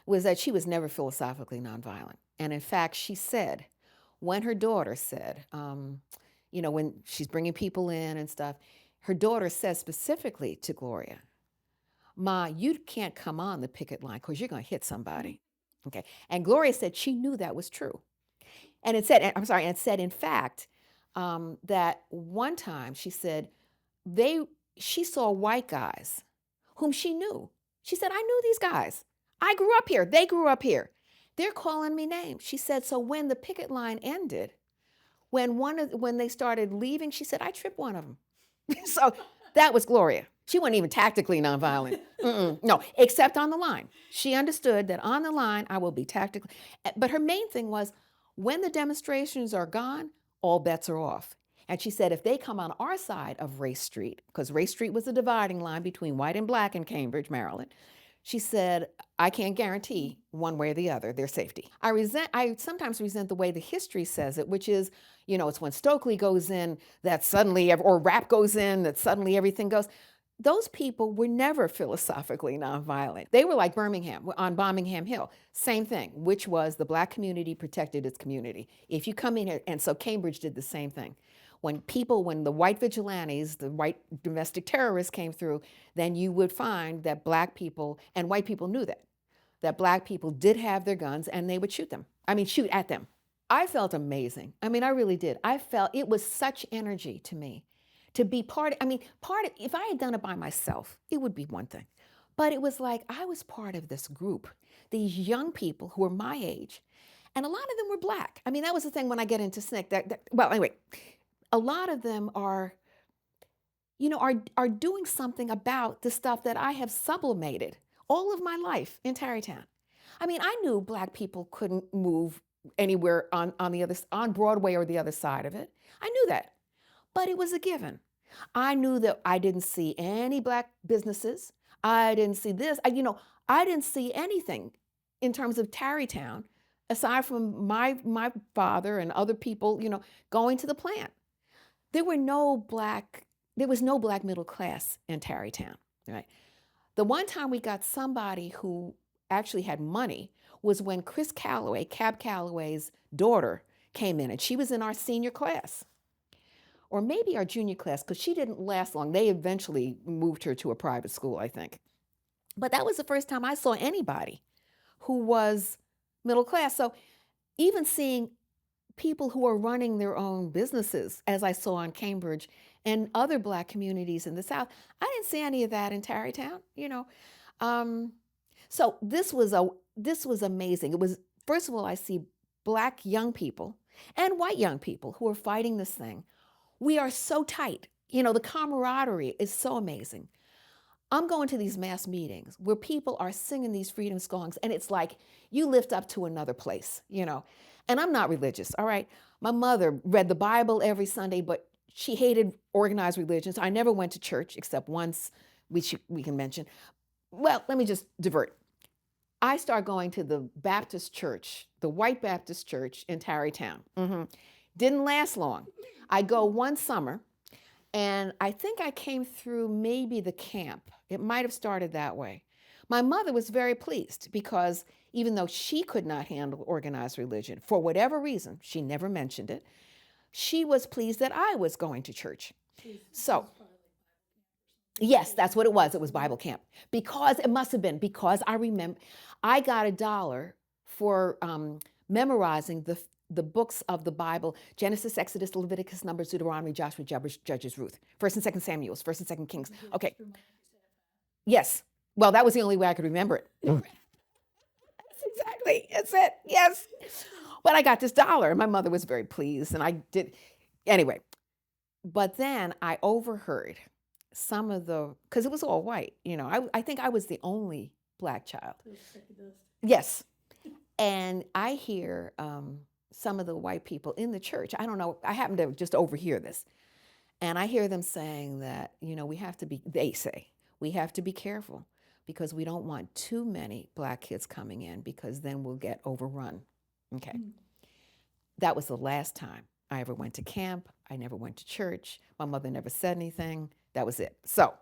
was that she was never philosophically nonviolent. And in fact, she said, when her daughter said, when she's bringing people in and stuff, her daughter said specifically to Gloria, Ma, you can't come on the picket line because you're going to hit somebody. Okay. And Gloria said she knew that was true. And it said, I'm sorry, and it said, in fact, that one time she said she saw white guys whom she knew. She said, I knew these guys. I grew up here. They grew up here. They're calling me names. She said, so when the picket line ended, when they started leaving, she said, I tripped one of them. So that was Gloria. She wasn't even tactically nonviolent. No, except on the line. She understood that on the line, I will be tactically. But her main thing was, when the demonstrations are gone, all bets are off. And she said, if they come on our side of Race Street, because Race Street was the dividing line between white and black in Cambridge, Maryland, she said, I can't guarantee one way or the other their safety. I sometimes resent the way the history says it, which is, it's when Stokely goes in that suddenly, or Rapp goes in that suddenly everything goes. Those people were never philosophically nonviolent. They were like Birmingham on Birmingham Hill. Same thing, which was the black community protected its community. If you come in here, and so Cambridge did the same thing. When the white vigilantes, the white domestic terrorists came through, then you would find that black people, and white people knew that black people did have their guns and they would shoot at them. I felt amazing. I really did. I felt it was such energy to me to be if I had done it by myself, it would be one thing. But it was like I was part of this group, these young people who were my age, and a lot of them were black. That was the thing when I get into SNCC. Well, anyway, a lot of them are doing something about the stuff that I have sublimated all of my life in Tarrytown. I knew black people couldn't move anywhere on Broadway or the other side of it. I knew that, but it was a given. I knew that I didn't see any black businesses. I didn't see this. I didn't see anything in terms of Tarrytown aside from my father and other people, going to the plant. There was no black middle class in Tarrytown, right? The one time we got somebody who actually had money was when Chris Calloway, Cab Calloway's daughter, came in, and she was in our senior class, or maybe our junior class, because she didn't last long. They eventually moved her to a private school, I think. But that was the first time I saw anybody who was middle class. So even seeing people who are running their own businesses, as I saw in Cambridge and other black communities in the South, I didn't see any of that in Tarrytown, So this was amazing. It was, first of all, I see black young people and white young people who are fighting this thing. We are so tight. The camaraderie is so amazing. I'm going to these mass meetings where people are singing these freedom songs, and it's like you lift up to another place, And I'm not religious, all right? My mother read the Bible every Sunday, but she hated organized religion. So I never went to church except once, which we can mention. Well, let me just divert. I start going to the Baptist church, the white Baptist church in Tarrytown. Didn't last long. I go one summer, and I think I came through maybe the camp. It might have started that way. My mother was very pleased because even though she could not handle organized religion, for whatever reason, she never mentioned it, she was pleased that I was going to church. So, yes, that's what it was. It was Bible camp. It must have been because I remember I got $1 for memorizing the books of the Bible: Genesis, Exodus, Leviticus, Numbers, Deuteronomy, Joshua, Judges, Ruth, 1st and 2nd Samuel, 1st and 2nd Kings. Okay. Yes. Well, that was the only way I could remember it. Exactly. That's it. Yes. But I got this $1, and my mother was very pleased, and I did. Anyway, but then I overheard some of because it was all white, I think I was the only black child. Yes. And I hear some of the white people in the church, I don't know, I happen to just overhear this. And I hear them saying that, they say, we have to be careful because we don't want too many black kids coming in because then we'll get overrun. Okay. That was the last time I ever went to camp. I never went to church. My mother never said anything. That was it. So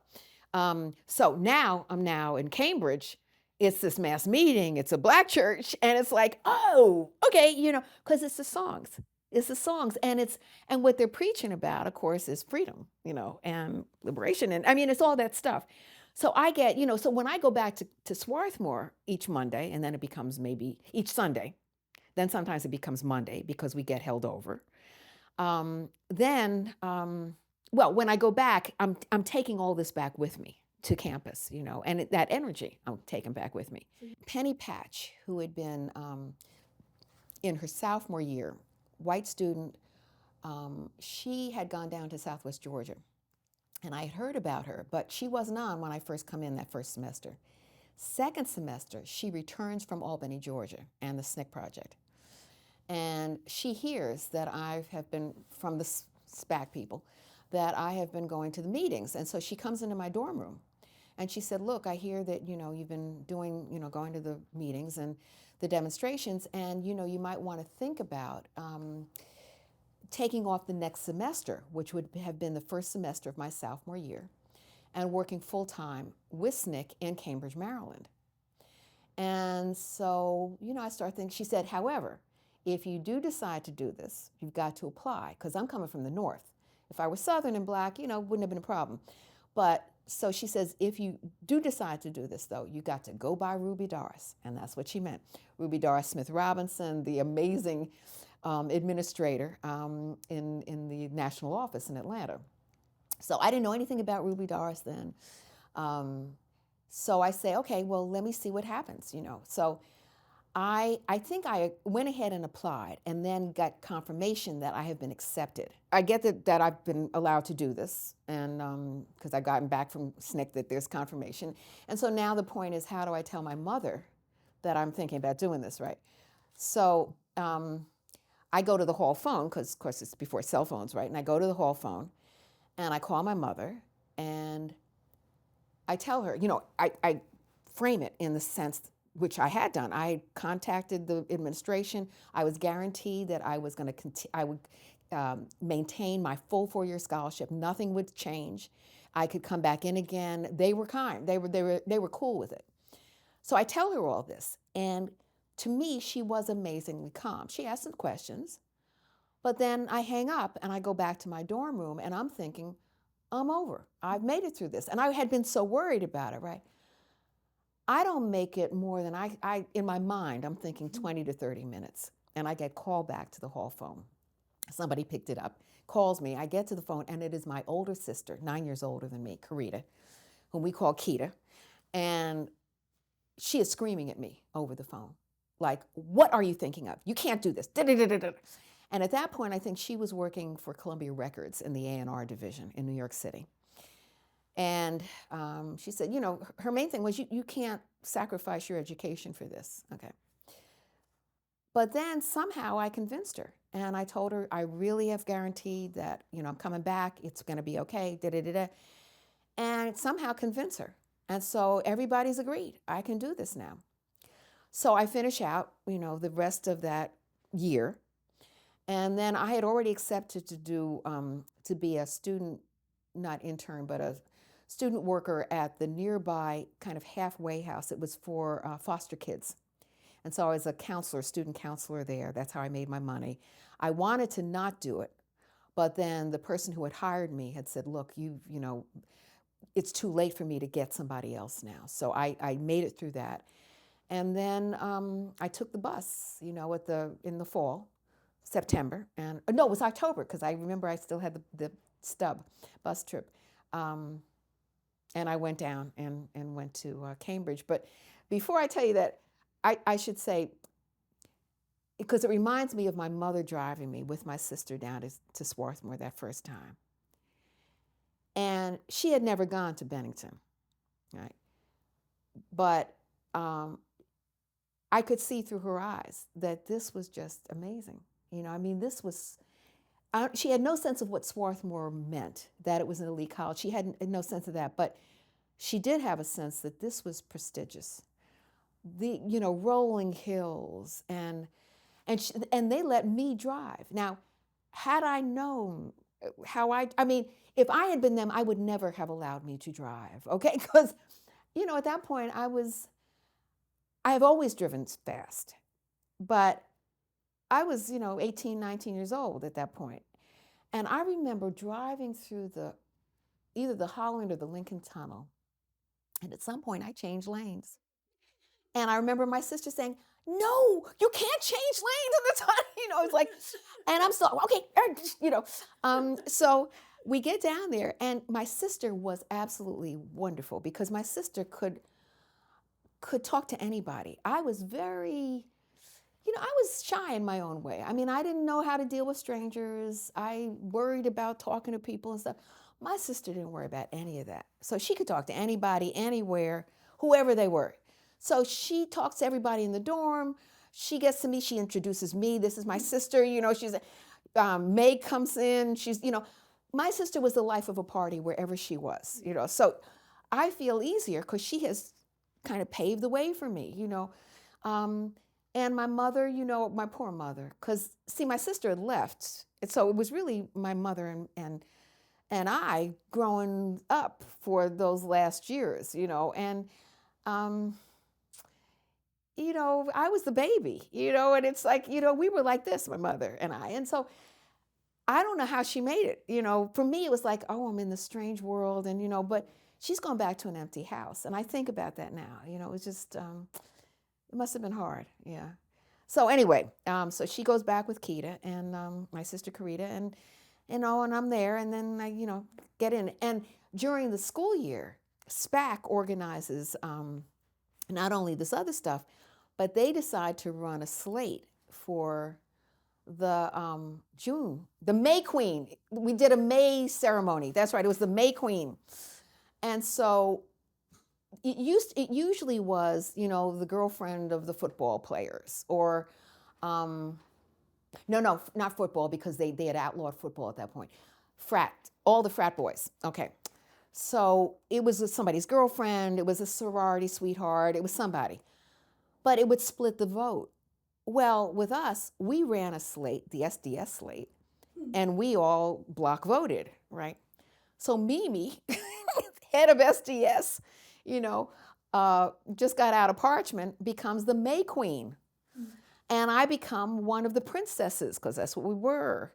now I'm now in Cambridge. It's this mass meeting. It's a black church. And it's like, oh, okay, because it's the songs. It's the songs. And what they're preaching about, of course, is freedom, and liberation. And it's all that stuff. So I get, so when I go back to Swarthmore each Monday, and then it becomes maybe each Sunday, then sometimes it becomes Monday because we get held over. Then, well, when I go back, I'm taking all this back with me to campus, and that energy I'm taking back with me. Penny Patch, who had been in her sophomore year, white student, she had gone down to Southwest Georgia, and I had heard about her, but she wasn't on when I first come in that first semester. Second semester, she returns from Albany, Georgia, and the SNCC project. And she hears that I have been, from the SPAC people, that I have been going to the meetings. And so she comes into my dorm room and she said, look, I hear that, you've been doing, going to the meetings and the demonstrations, and, you might want to think about taking off the next semester, which would have been the first semester of my sophomore year, and working full-time with SNCC in Cambridge, Maryland. And so, I started thinking, she said, however, if you do decide to do this, you've got to apply, because I'm coming from the North. If I were Southern and Black, wouldn't have been a problem. But so she says, if you do decide to do this, though, you got to go by Ruby Doris. And that's what she meant. Ruby Doris Smith Robinson, the amazing administrator in the national office in Atlanta. So I didn't know anything about Ruby Doris then. So I say, okay, well, let me see what happens, So I think I went ahead and applied, and then got confirmation that I have been accepted. I get that I've been allowed to do this, and because I've gotten back from SNCC that there's confirmation. And so now the point is, how do I tell my mother that I'm thinking about doing this, right? So I go to the hall phone, because of course it's before cell phones, right? And I go to the hall phone, and I call my mother, and I tell her, I frame it in the sense which I had done. I contacted the administration. I was guaranteed that I was going to I would maintain my full 4-year scholarship. Nothing would change. I could come back in again. They were kind. They were cool with it. So I tell her all this, and to me, she was amazingly calm. She asked some questions, but then I hang up and I go back to my dorm room, and I'm thinking, I'm over. I've made it through this. And I had been so worried about it, right? I don't make it more than I in my mind, I'm thinking 20 to 30 minutes. And I get called back to the hall phone. Somebody picked it up, calls me. I get to the phone, and it is my older sister, 9 years older than me, Karita, whom we call Keita. And she is screaming at me over the phone, like, what are you thinking of? You can't do this. And at that point, I think she was working for Columbia Records in the A&R division in New York City. And she said, her main thing was, you can't sacrifice your education for this, okay? But then somehow I convinced her, and I told her I really have guaranteed that, I'm coming back, it's gonna be okay, and somehow convince her. And so everybody's agreed, I can do this now. So I finish out, the rest of that year, and then I had already accepted to be a student, not intern, but a student worker at the nearby kind of halfway house. It was for foster kids. And so I was a counselor, student counselor there. That's how I made my money. I wanted to not do it, but then the person who had hired me had said, look, it's too late for me to get somebody else now. So I made it through that. And then I took the bus, in the fall, September, and no, it was October, because I remember I still had the stub bus trip. And I went down and went to Cambridge. But before I tell you that, I should say, because it reminds me of my mother driving me with my sister down to Swarthmore that first time. And she had never gone to Bennington, right? But I could see through her eyes that this was just amazing. This was, she had no sense of what Swarthmore meant, that it was an elite college. She had no sense of that, but she did have a sense that this was prestigious. The, rolling hills, and they let me drive. Now, had I known how if I had been them, I would never have allowed me to drive, okay? Because, at that point, I have always driven fast, but I was, 18, 19 years old at that point. And I remember driving through either the Holland or the Lincoln Tunnel And at some point, I changed lanes. And I remember my sister saying, "No, you can't change lanes at the time." It's like, and I'm so, okay, So we get down there, and my sister was absolutely wonderful because my sister could talk to anybody. I was very, I was shy in my own way. I mean, I didn't know how to deal with strangers. I worried about talking to people and stuff. My sister didn't worry about any of that. So she could talk to anybody, anywhere, whoever they were. So she talks to everybody in the dorm. She gets to me. She introduces me. This is my sister. She's May comes in. My sister was the life of a party wherever she was. So I feel easier because she has kind of paved the way for me. And my mother, my poor mother, because see, my sister had left, and so it was really my mother and I growing up for those last years, and um, I was the baby, and it's like, we were like this, my mother and I, and so I don't know how she made it. For me, it was like, oh, I'm in this strange world, and but she's gone back to an empty house, and I think about that now. It was just. It must have been hard, yeah. So anyway, so she goes back with Keita and my sister Karita, and and I'm there, and then I get in. And during the school year, SPAC organizes not only this other stuff, but they decide to run a slate for the the May Queen. We did a May ceremony. That's right. It was the May Queen, and so it usually was, the girlfriend of the football players, or no, not football, because they had outlawed football at that point. All the frat boys. Okay. So it was somebody's girlfriend, it was a sorority sweetheart, it was somebody. But it would split the vote. Well, with us, we ran a slate, the SDS slate, and we all block voted, right? So Mimi, head of SDS, just got out of Parchment, becomes the May Queen. And I become one of the princesses, because that's what we were.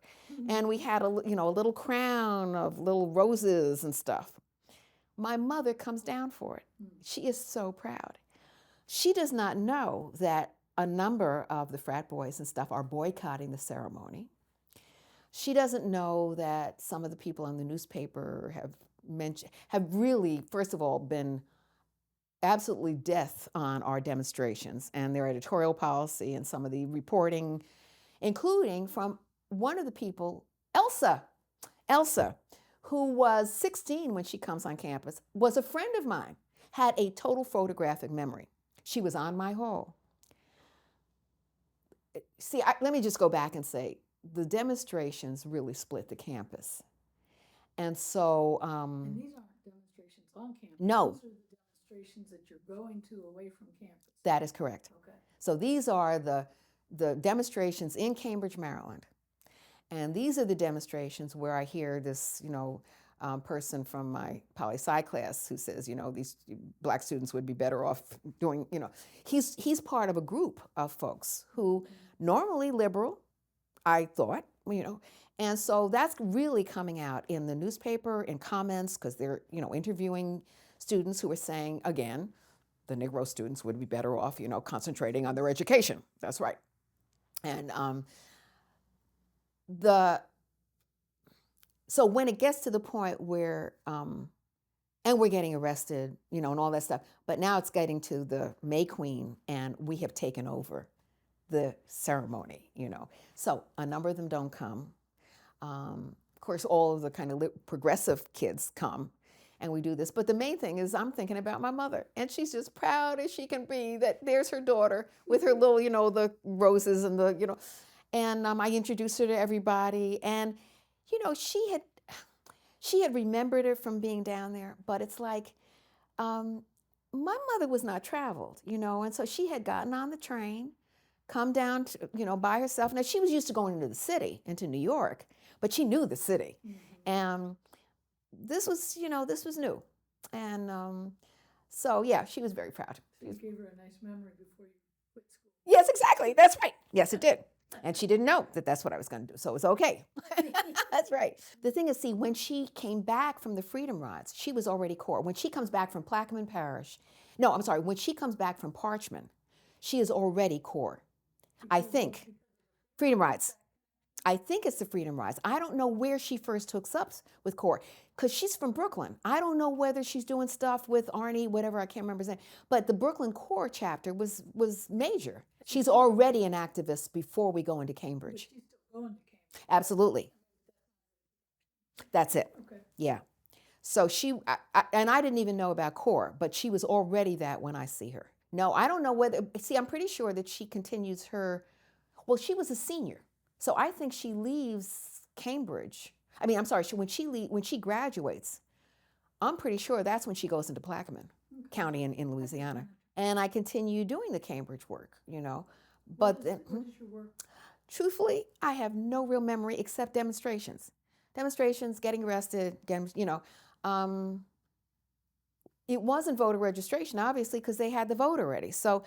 And we had a little crown of little roses and stuff. My mother comes down for it. She is so proud. She does not know that a number of the frat boys and stuff are boycotting the ceremony. She doesn't know that some of the people in the newspaper have really, first of all, been absolutely death on our demonstrations and their editorial policy and some of the reporting, including from one of the people, Elsa, who was 16 when she comes on campus, was a friend of mine, had a total photographic memory. She was on my hall. See, let me just go back and say, the demonstrations really split the campus. And so... and these aren't demonstrations on campus. No. These are the demonstrations that you're going to away from campus. That is correct. Okay. So these are the demonstrations in Cambridge, Maryland. And these are the demonstrations where I hear this, person from my poli-sci class who says, these black students would be better off doing, he's part of a group of folks who normally liberal, I thought, and so that's really coming out in the newspaper, in comments, because they're, interviewing students who are saying, again, the Negro students would be better off, concentrating on their education. That's right. And so when it gets to the point where, and we're getting arrested, and all that stuff, but now it's getting to the May Queen, and we have taken over the ceremony, So a number of them don't come. Of course, all of the kind of progressive kids come, and we do this. But the main thing is I'm thinking about my mother, and she's just proud as she can be that there's her daughter with her little, the roses and the, and I introduced her to everybody. And, she had remembered her from being down there, but it's like, my mother was not traveled, and so she had gotten on the train, come down to, by herself. Now, she was used to going into the city, into New York, but she knew the city. And this was new. And so, yeah, she was very proud. So you gave her a nice memory before you quit school. Yes, exactly. That's right. Yes, it did. And she didn't know that that's what I was going to do. So it was okay. That's right. The thing is, see, when she came back from the Freedom Rides, she was already core. When she comes back from Plaquemine Parish, no, I'm sorry, when she comes back from Parchman, she is already core. I think. Freedom Rides. I think it's the Freedom Rides. I don't know where she first hooks up with core because she's from Brooklyn. I don't know whether she's doing stuff with Arnie, whatever, I can't remember his name. But the Brooklyn core chapter was major. She's already an activist before we go into But Cambridge. she's still going to Cambridge. Absolutely. That's it. Okay. Yeah. So and I didn't even know about core, but she was already that when I see her. No, I don't know whether, see, I'm pretty sure that she continues her, well, she was a senior. So I think she leaves Cambridge. I mean, I'm sorry, when she graduates, I'm pretty sure that's when she goes into Plaquemine County in Louisiana. And I continue doing the Cambridge work, you know. But then, What is your work? truthfully, I have no real memory except demonstrations. Demonstrations, getting arrested, you know. It wasn't voter registration, obviously, because they had the vote already. So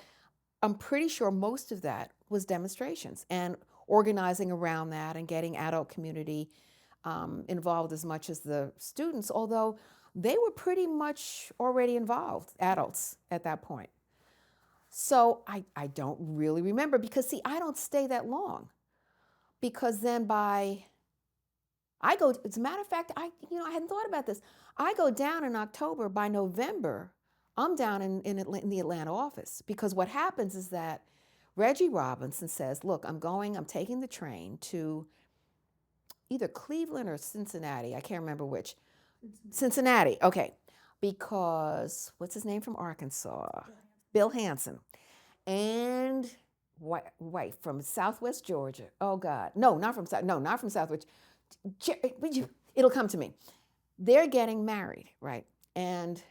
I'm pretty sure most of that was demonstrations and organizing around that and getting adult community involved as much as the students, although they were pretty much already involved, adults at that point. So I don't really remember because, see, I don't stay that long because then I go, as a matter of fact, I hadn't thought about this. I go down in October. By November, I'm down in the Atlanta office because what happens is that Reggie Robinson says, look, I'm taking the train to either Cleveland or Cincinnati. I can't remember which. Cincinnati, okay. Because, what's his name from Arkansas? Bill Hanson. And white from Southwest Georgia. Oh God, not from Southwest. It'll come to me. They're getting married, right? And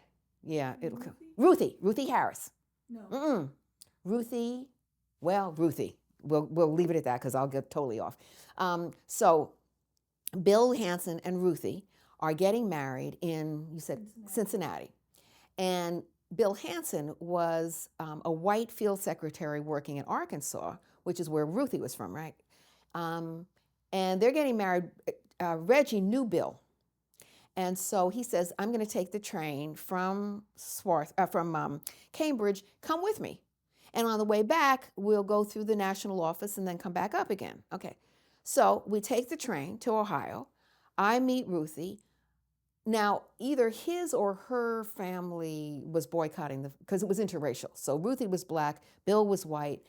yeah, it'll come. Ruthie Harris. No. Ruthie. We'll leave it at that because I'll get totally off. So Bill Hanson and Ruthie are getting married in, you said, Cincinnati. And Bill Hanson was a white field secretary working in Arkansas, which is where Ruthie was from, right? And they're getting married. Reggie knew Bill. And so he says, I'm going to take the train from Cambridge, come with me. And on the way back, we'll go through the national office and then come back up again. Okay. So we take the train to Ohio. I meet Ruthie. Now, either his or her family was boycotting because it was interracial. So Ruthie was black, Bill was white.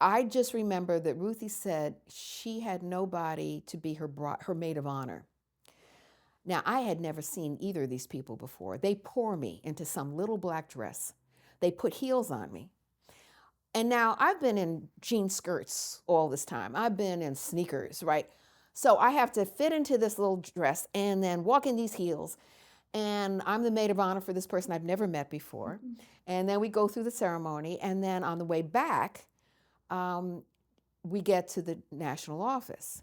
I just remember that Ruthie said she had nobody to be her maid of honor. Now, I had never seen either of these people before. They pour me into some little black dress. They put heels on me. And now I've been in jean skirts all this time. I've been in sneakers, right? So I have to fit into this little dress and then walk in these heels. And I'm the maid of honor for this person I've never met before. Mm-hmm. And then we go through the ceremony. And then on the way back, we get to the national office.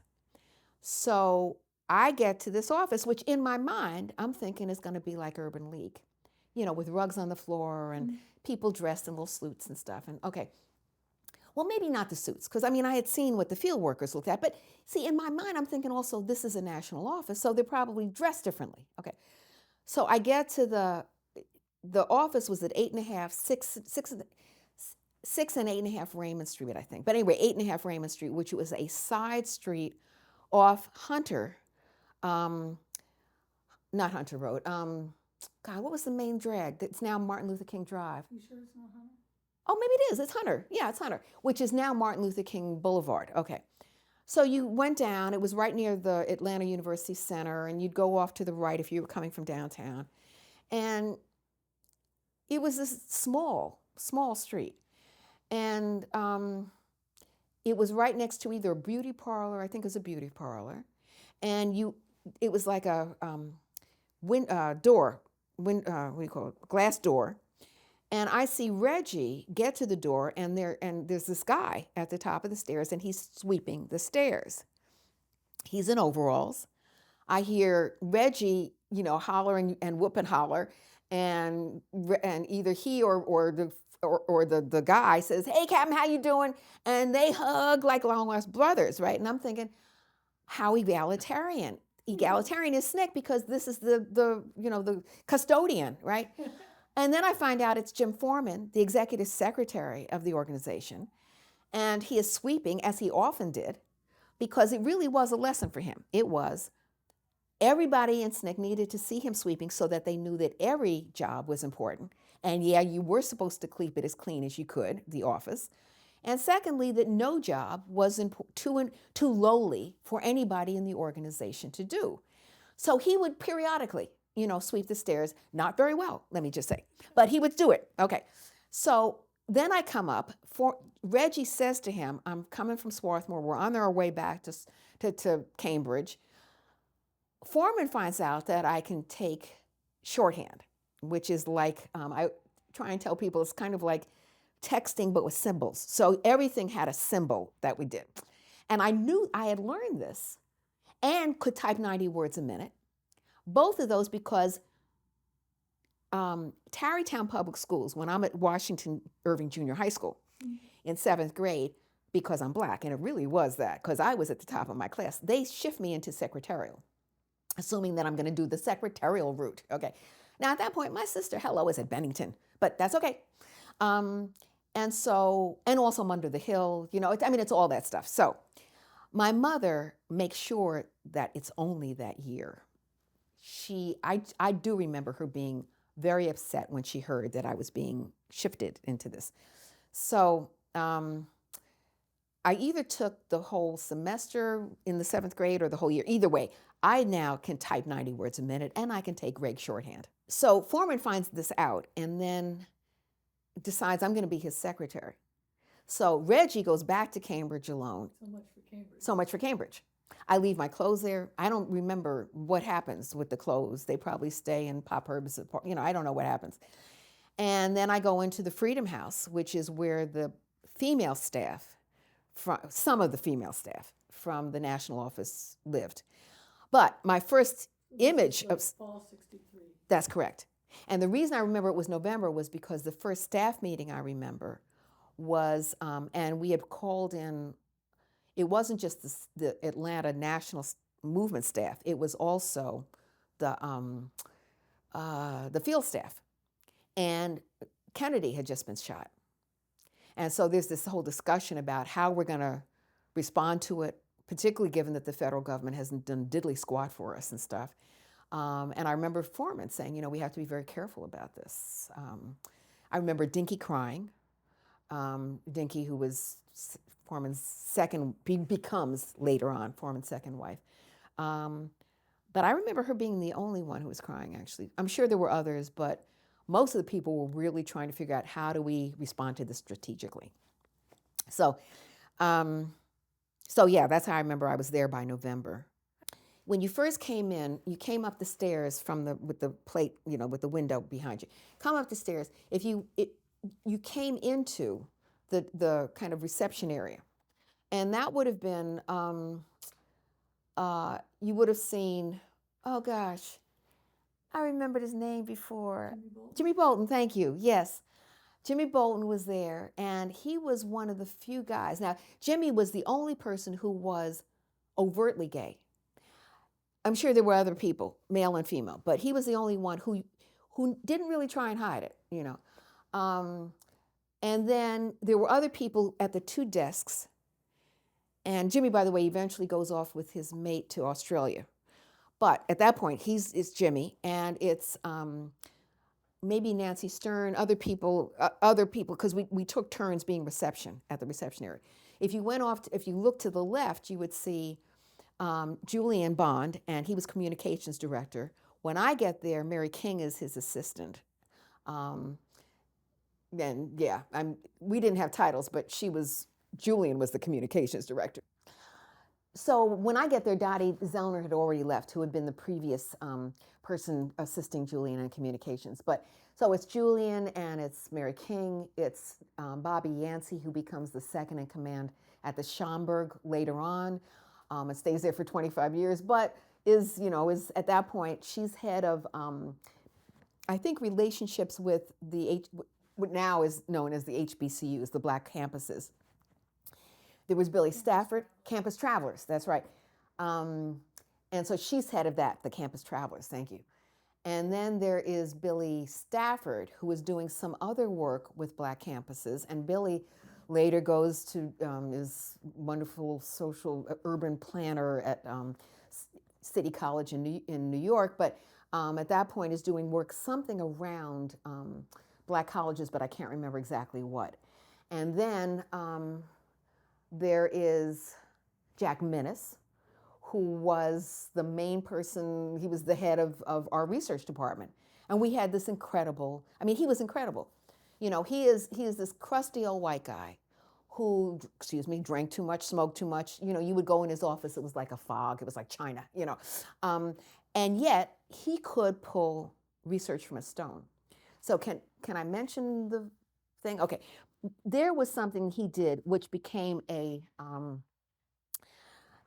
So I get to this office, which in my mind, I'm thinking is going to be like Urban League, you know, with rugs on the floor and people dressed in little suits and stuff. And okay, well, maybe not the suits, because I mean, I had seen what the field workers looked at. But see, in my mind, I'm thinking also this is a national office, so they're probably dressed differently. Okay, so I get to the office was at 6 and 8.5 Raymond Street, I think. But anyway, 8.5 Raymond Street, which was a side street off Hunter, not Hunter Road. God, what was the main drag? That's now Martin Luther King Drive. You sure it's not Hunter? Oh, maybe it is. It's Hunter. Yeah, it's Hunter, which is now Martin Luther King Boulevard. Okay. So you went down. It was right near the Atlanta University Center, and you'd go off to the right if you were coming from downtown. And it was this small street. And it was right next to either a beauty parlor, I think it was a beauty parlor, and it was like a glass door. And I see Reggie get to the door, and there's this guy at the top of the stairs, and he's sweeping the stairs. He's in overalls. I hear Reggie, hollering and whoop and holler, and either he or the or the guy says, "Hey, Captain, how you doing?" And they hug like long lost brothers, right? And I'm thinking, how egalitarian. Egalitarian is SNCC because this is the custodian, right? And then I find out it's Jim Foreman, the executive secretary of the organization, and he is sweeping, as he often did, because it really was a lesson for him. It was everybody in SNCC needed to see him sweeping so that they knew that every job was important. And yeah, you were supposed to keep it as clean as you could, the office. And secondly, that no job was too lowly for anybody in the organization to do. So he would periodically, sweep the stairs, not very well, let me just say, but he would do it. Okay. So then I come up, Reggie says to him, I'm coming from Swarthmore, we're on our way back to Cambridge. Foreman finds out that I can take shorthand, which is like, I try and tell people it's kind of like texting but with symbols. So everything had a symbol that we did. And I knew I had learned this and could type 90 words a minute. Both of those because Tarrytown Public Schools, when I'm at Washington Irving Junior High School in 7th grade, because I'm black, and it really was that, because I was at the top of my class, they shift me into secretarial, assuming that I'm going to do the secretarial route. Okay. Now, at that point, my sister, hello, is at Bennington, but that's okay. And also I'm under the hill, it's all that stuff. So my mother makes sure that it's only that year. I do remember her being very upset when she heard that I was being shifted into this. So I either took the whole semester in the 7th grade or the whole year. Either way, I now can type 90 words a minute and I can take reg shorthand. So Foreman finds this out and then decides I'm going to be his secretary. So Reggie goes back to Cambridge alone. So much for Cambridge. I leave my clothes there. I don't remember what happens with the clothes. They probably stay in Pop Herb's apartment. I don't know what happens. And then I go into the Freedom House, which is where the female staff, some of the female staff from the national office lived. But my first image of fall 63. That's correct. And the reason I remember it was November was because the first staff meeting I remember was, and we had called in, it wasn't just the Atlanta National Movement staff, it was also the field staff. And Kennedy had just been shot. And so there's this whole discussion about how we're going to respond to it, particularly given that the federal government hasn't done diddly squat for us and stuff. And I remember Foreman saying, we have to be very careful about this. I remember Dinky crying. Dinky, who was Foreman's becomes later on Foreman's second wife. But I remember her being the only one who was crying, actually. I'm sure there were others, but most of the people were really trying to figure out how do we respond to this strategically. So yeah, that's how I remember I was there by November. When you first came in, you came up the stairs with the plate, with the window behind you. Come up the stairs. You came into the kind of reception area, and that would have been you would have seen. Oh gosh, I remembered his name before. Jimmy Bolton. Thank you. Yes. Jimmy Bolton was there, and he was one of the few guys. Now, Jimmy was the only person who was overtly gay. I'm sure there were other people, male and female, but he was the only one who didn't really try and hide it, And then there were other people at the 2 desks. And Jimmy, by the way, eventually goes off with his mate to Australia. But at that point, it's Jimmy, and it's maybe Nancy Stern, other people, because we took turns being at the reception area. If you looked to the left, you would see Julian Bond, and he was communications director. When I get there, Mary King is his assistant. And yeah, we didn't have titles, but Julian was the communications director. So when I get there, Dottie Zellner had already left, who had been the previous person assisting Julian in communications. So it's Julian, and it's Mary King, it's Bobby Yancey, who becomes the second in command at the Schomburg later on. And stays there for 25 years, but is at that point, she's head of, I think, relationships with what now is known as the HBCUs, the black campuses. There was Billy Stafford, Campus Travelers, that's right. Um, and so she's head of that, the Campus Travelers, thank you. And then there is Billy Stafford, who is doing some other work with black campuses. And Billy later goes to, is wonderful social urban planner at City College in New York, but at that point is doing work something around black colleges, but I can't remember exactly what. And then there is Jack Minnis, who was the main person, he was the head of our research department. And we had this incredible, I mean, he was incredible. You know, he is this crusty old white guy who, excuse me, drank too much, smoked too much. You know, you would go in his office, it was like a fog, it was like China, you know. And yet, he could pull research from a stone. So can I mention the thing? Okay, there was something he did which became a,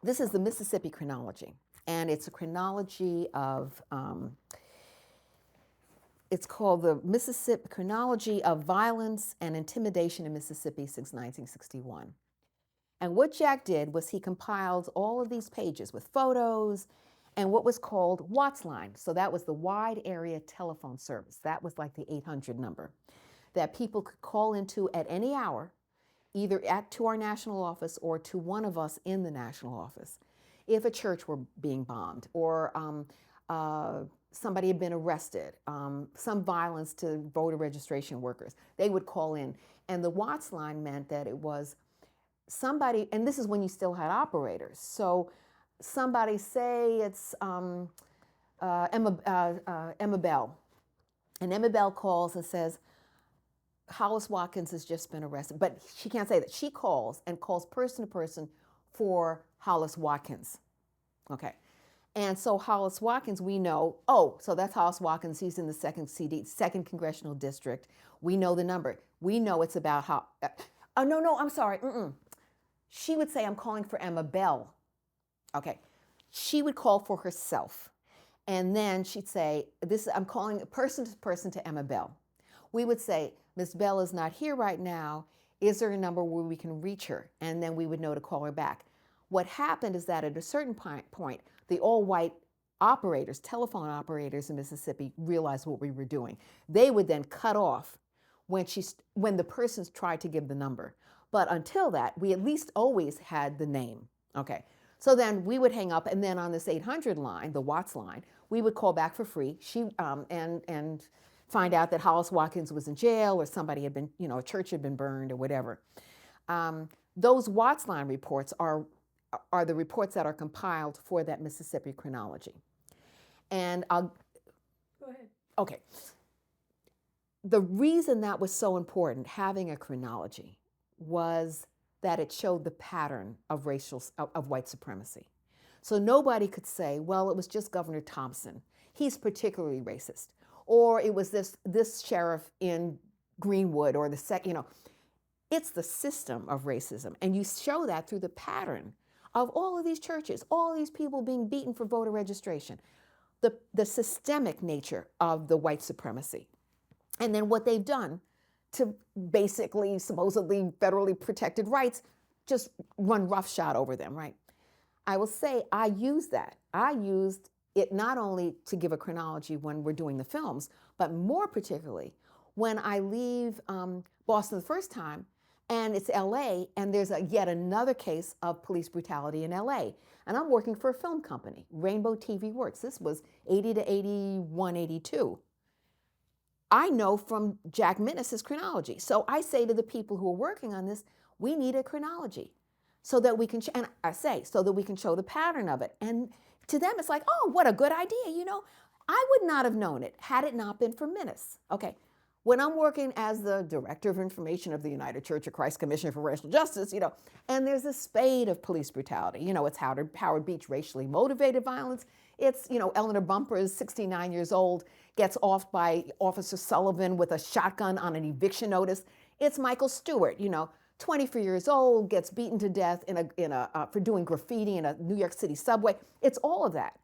this is the Mississippi chronology. And it's a chronology of, it's called the Mississippi Chronology of Violence and Intimidation in Mississippi since 1961. And what Jack did was he compiled all of these pages with photos and what was called Watts line. So that was the wide area telephone service. That was like the 800 number that people could call into at any hour, either to our national office or to one of us in the national office, if a church were being bombed or somebody had been arrested, some violence to voter registration workers. They would call in. And the Watts line meant that it was somebody, and this is when you still had operators. So somebody, say it's Emma Bell, and Emma Bell calls and says, Hollis Watkins has just been arrested. But she can't say that. She calls and calls person to person for Hollis Watkins. Okay. And so Hollis Watkins, we know, oh, so that's Hollis Watkins. He's in the second congressional district. We know the number. We know it's about how, oh, no, I'm sorry. She would say, I'm calling for Emma Bell. Okay. She would call for herself. And then she'd say, I'm calling person to person to Emma Bell. We would say, Miss Bell is not here right now. Is there a number where we can reach her? And then we would know to call her back. What happened is that at a certain point, the all-white operators, telephone operators in Mississippi, realized what we were doing. They would then cut off when the persons tried to give the number. But until that, we at least always had the name. Okay. So then we would hang up, and then on this 800 line, the Watts line, we would call back for free. And find out that Hollis Watkins was in jail or somebody had been, a church had been burned or whatever. Those Watts line reports are the reports that are compiled for that Mississippi chronology. And I'll go ahead. Okay. The reason that was so important, having a chronology, was that it showed the pattern of white supremacy. So nobody could say, well, it was just Governor Thompson. He's particularly racist. Or it was this sheriff in Greenwood, or it's the system of racism. And you show that through the pattern of all of these churches, all these people being beaten for voter registration, the systemic nature of the white supremacy. And then what they've done to basically, supposedly federally protected rights, just run roughshod over them, right? I will say I used that. I used it not only to give a chronology when we're doing the films, but more particularly when I leave Boston the first time and it's LA and there's yet another case of police brutality in LA. And I'm working for a film company, Rainbow TV Works. This was 80 to 81, 82. I know from Jack Minnis's chronology. So I say to the people who are working on this, we need a chronology so that we can, and I say, so that we can show the pattern of it. And to them, it's like, oh, what a good idea, I would not have known it had it not been for Minnis. Okay, when I'm working as the Director of Information of the United Church of Christ Commission for Racial Justice, and there's a spate of police brutality. It's Howard Beach racially motivated violence. It's, Eleanor Bumper is 69 years old, gets offed by Officer Sullivan with a shotgun on an eviction notice. It's Michael Stewart, 24 years old, gets beaten to death for doing graffiti in a New York City subway. It's all of that.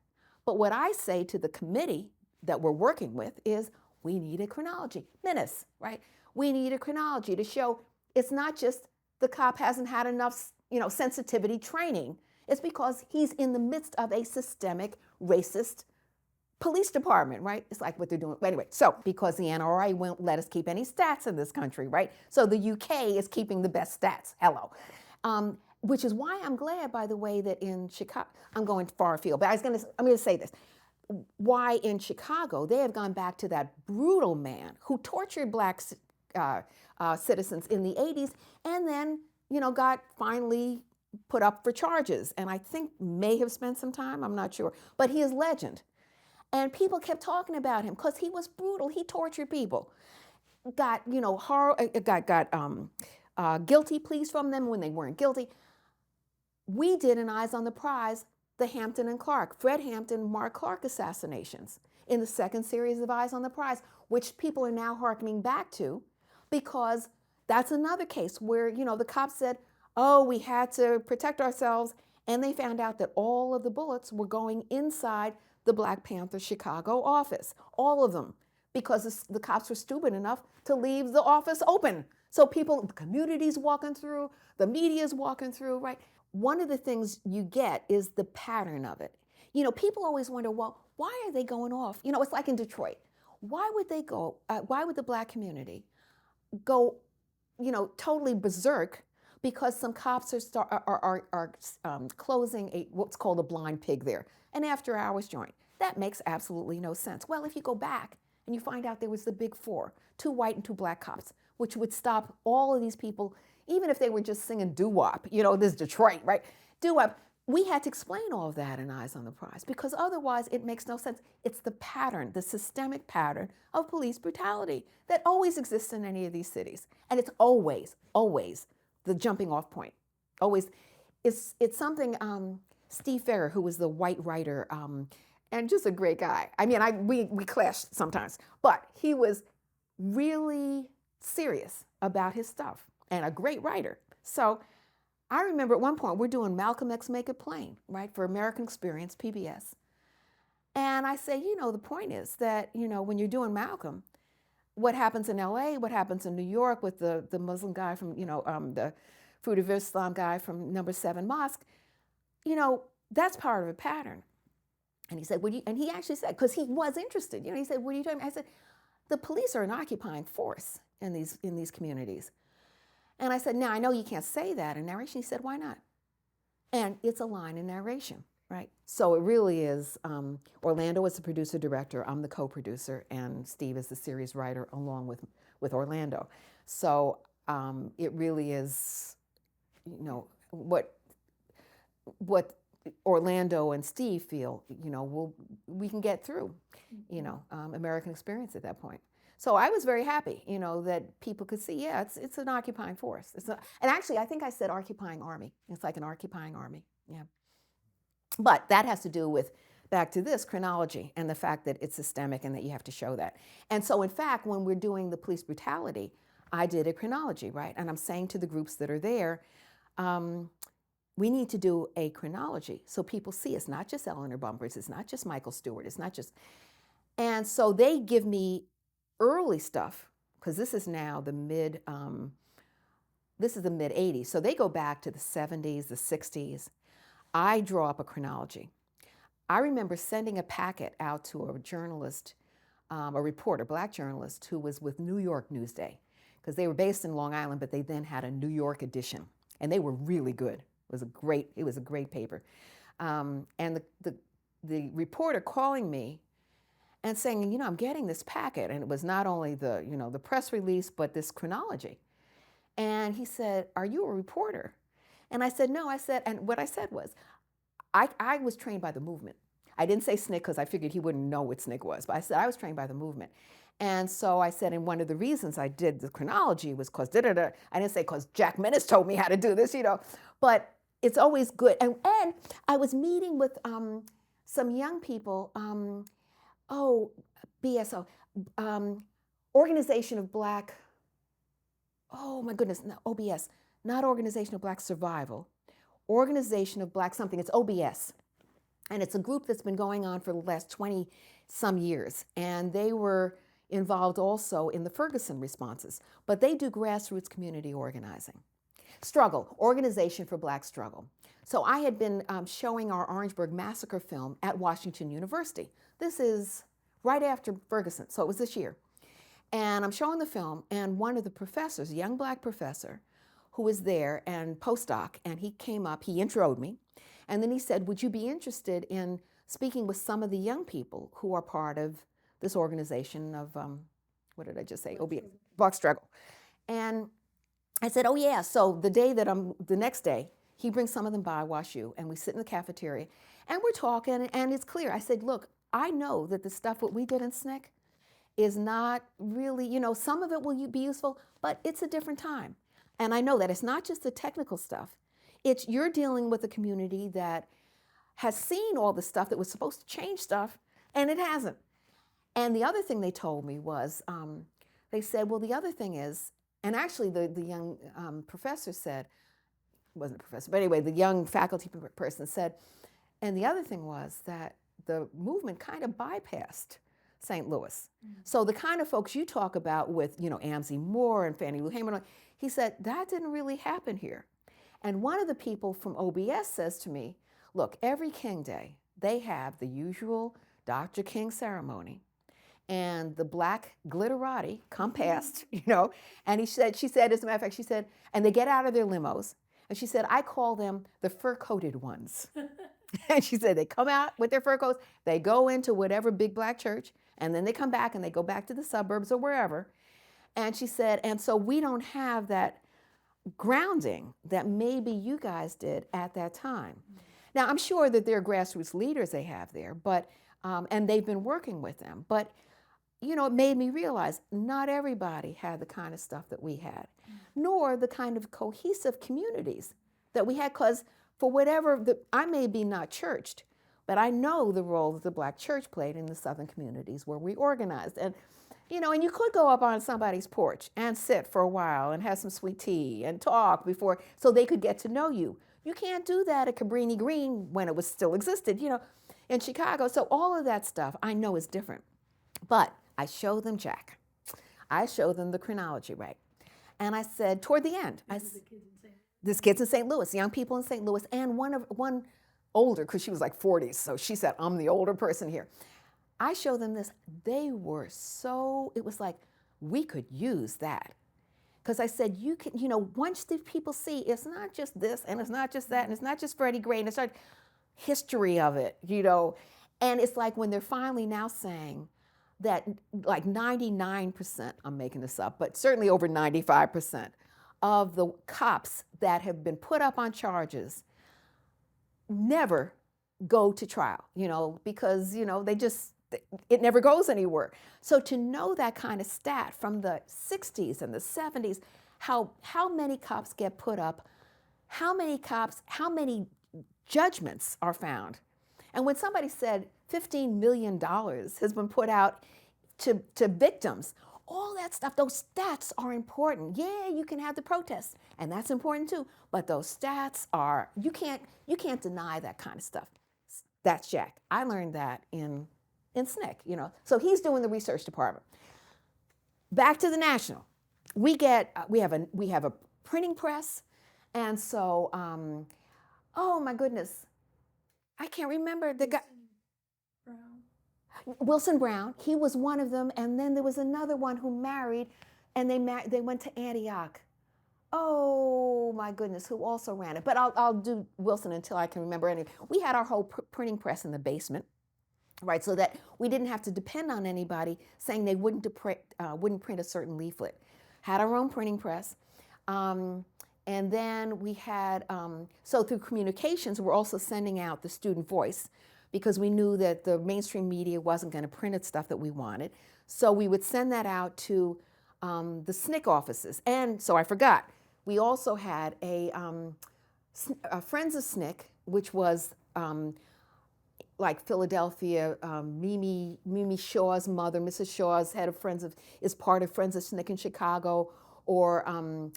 But what I say to the committee that we're working with is, we need a chronology. Minnis, right? We need a chronology to show it's not just the cop hasn't had enough, sensitivity training. It's because he's in the midst of a systemic racist police department, right? It's like what they're doing. Anyway, so because the NRA won't let us keep any stats in this country, right? So the UK is keeping the best stats. Hello. Which is why I'm glad, by the way, that in Chicago, I'm going far afield, but I'm going to say this. Why in Chicago they have gone back to that brutal man who tortured black citizens in the 80s and then, got finally put up for charges. And I think may have spent some time, I'm not sure, but he is legend. And people kept talking about him because he was brutal. He tortured people. Got, guilty pleas from them when they weren't guilty. We did in Eyes on the Prize the Hampton and Clark, Fred Hampton, Mark Clark assassinations in the second series of Eyes on the Prize, which people are now hearkening back to because that's another case where, the cops said, oh, we had to protect ourselves. And they found out that all of the bullets were going inside the Black Panther Chicago office, all of them, because the cops were stupid enough to leave the office open. So people, the community's walking through, the media's walking through, right? One of the things you get is the pattern of it. People always wonder, well, why are they going off? It's like in Detroit. Why would they go, why would the Black community go, totally berserk because some cops are closing what's called a blind pig there, an after-hours joint? That makes absolutely no sense. Well, if you go back and you find out there was the big four, 2 white and 2 black cops, which would stop all of these people, even if they were just singing doo-wop, this is Detroit, right? Doo-wop. We had to explain all of that in Eyes on the Prize because otherwise it makes no sense. It's the pattern, the systemic pattern of police brutality that always exists in any of these cities. And it's always, always the jumping off point. Always. It's something Steve Ferrer, who was the white writer, and just a great guy. I mean, we clashed sometimes, but he was really serious about his stuff and a great writer. So I remember at one point we're doing Malcolm X Make It Plain, right, for American Experience, PBS. And I say, the point is that, when you're doing Malcolm, what happens in LA, what happens in New York with the Muslim guy from, the Fruit of Islam guy from Number 7 Mosque, that's part of a pattern. And he said, and he actually said, because he was interested, he said, what are you talking about? I said, the police are an occupying force in these communities. And I said, now I know you can't say that in narration. He said, why not? And it's a line in narration, right? So it really is, Orlando is the producer director, I'm the co-producer, and Steve is the series writer along with Orlando. So it really is, what Orlando and Steve feel, we can get through, American Experience at that point. So I was very happy, that people could see, yeah, it's an occupying force. And actually, I think I said occupying army. It's like an occupying army, yeah. But that has to do with, back to this, chronology and the fact that it's systemic and that you have to show that. And so, in fact, when we're doing the police brutality, I did a chronology, right? And I'm saying to the groups that are there, we need to do a chronology so people see it's not just Eleanor Bumpers, it's not just Michael Stewart, it's not just... And so they give me early stuff, because this is now the mid 80s. So they go back to the 70s, the 60s. I draw up a chronology. I remember sending a packet out to a journalist, a reporter, black journalist, who was with New York Newsday, because they were based in Long Island, but they then had a New York edition, and they were really good. It was a great paper. And the reporter calling me and saying, I'm getting this packet, and it was not only the press release, but this chronology. And he said, are you a reporter? And I said, no. And what I said was, I was trained by the movement. I didn't say SNCC because I figured he wouldn't know what SNCC was, but I said I was trained by the movement. And so I said, and one of the reasons I did the chronology was because I didn't say because Jack Menace told me how to do this, but it's always good. And I was meeting with some young people, BSO, Organization of Black, oh my goodness, no, OBS, not Organization of Black Survival, Organization of Black something, it's OBS. And it's a group that's been going on for the last 20 some years. And they were involved also in the Ferguson responses, but they do grassroots community organizing. Struggle, Organization for Black Struggle. So I had been showing our Orangeburg Massacre film at Washington University. This is right after Ferguson, so it was this year. And I'm showing the film, and one of the professors, a young black professor, who was there and postdoc, and he came up, he introed me, and then he said, would you be interested in speaking with some of the young people who are part of this organization of, what did I just say? Black Struggle. And I said, oh yeah. So the next day, he brings some of them by WashU, and we sit in the cafeteria, and we're talking, and it's clear. I said, look, I know that the stuff what we did in SNCC is not really, some of it will be useful, but it's a different time. And I know that it's not just the technical stuff. It's you're dealing with a community that has seen all the stuff that was supposed to change stuff, and it hasn't. And the other thing they told me was, they said, well, the other thing is, and actually the young professor said, wasn't a professor, but anyway, the young faculty person said, and the other thing was that the movement kind of bypassed St. Louis. Mm-hmm. So the kind of folks you talk about with, Amzie Moore and Fannie Lou Hamer, he said, that didn't really happen here. And one of the people from OBS says to me, look, every King Day, they have the usual Dr. King ceremony, and the black glitterati come past, and she said, as a matter of fact, she said, and they get out of their limos, and she said, I call them the fur-coated ones. And she said, they come out with their fur coats, they go into whatever big black church, and then they come back and they go back to the suburbs or wherever. And she said, and so we don't have that grounding that maybe you guys did at that time. Mm-hmm. Now, I'm sure that there are grassroots leaders they have there, but and they've been working with them. But, it made me realize not everybody had the kind of stuff that we had, nor the kind of cohesive communities that we had, because for whatever, I may be not churched, but I know the role that the black church played in the southern communities where we organized. And, and you could go up on somebody's porch and sit for a while and have some sweet tea and talk before, so they could get to know you. You can't do that at Cabrini Green when it was still existed, in Chicago. So all of that stuff I know is different. But I show them Jack. I show them the chronology, right? And I said, toward the end, this kids in St. Louis, young people in St. Louis, and one older, because she was like 40s, so she said, I'm the older person here. I show them this. They were it was like, we could use that. Because I said, you can, once the people see, it's not just this, and it's not just that, and it's not just Freddie Gray, and it's not history of it, And it's like when they're finally now saying that like 99%, I'm making this up, but certainly over 95% of the cops that have been put up on charges never go to trial, because, it never goes anywhere. So to know that kind of stat from the 60s and the 70s, how many cops get put up, how many judgments are found. And when somebody said $15 million has been put out to victims, all that stuff, those stats are important. Yeah, you can have the protests, and that's important too, but those stats are, you can't deny that kind of stuff. That's Jack. I learned that in SNCC, So he's doing the research department. Back to the National. We have a printing press, and so, oh my goodness, I can't remember the guy. Wilson Brown, he was one of them, and then there was another one who married, and they went to Antioch. Oh my goodness, who also ran it. But I'll do Wilson until I can remember any. We had our whole printing press in the basement, right, so that we didn't have to depend on anybody saying they wouldn't print a certain leaflet. Had our own printing press. And then we had, so through communications, we're also sending out the student voice, because we knew that the mainstream media wasn't going to print it stuff that we wanted. So we would send that out to the SNCC offices. And so I forgot, we also had a Friends of SNCC, which was like Philadelphia, Mimi Shaw's mother, Mrs. Shaw's head of is part of Friends of SNCC in Chicago, or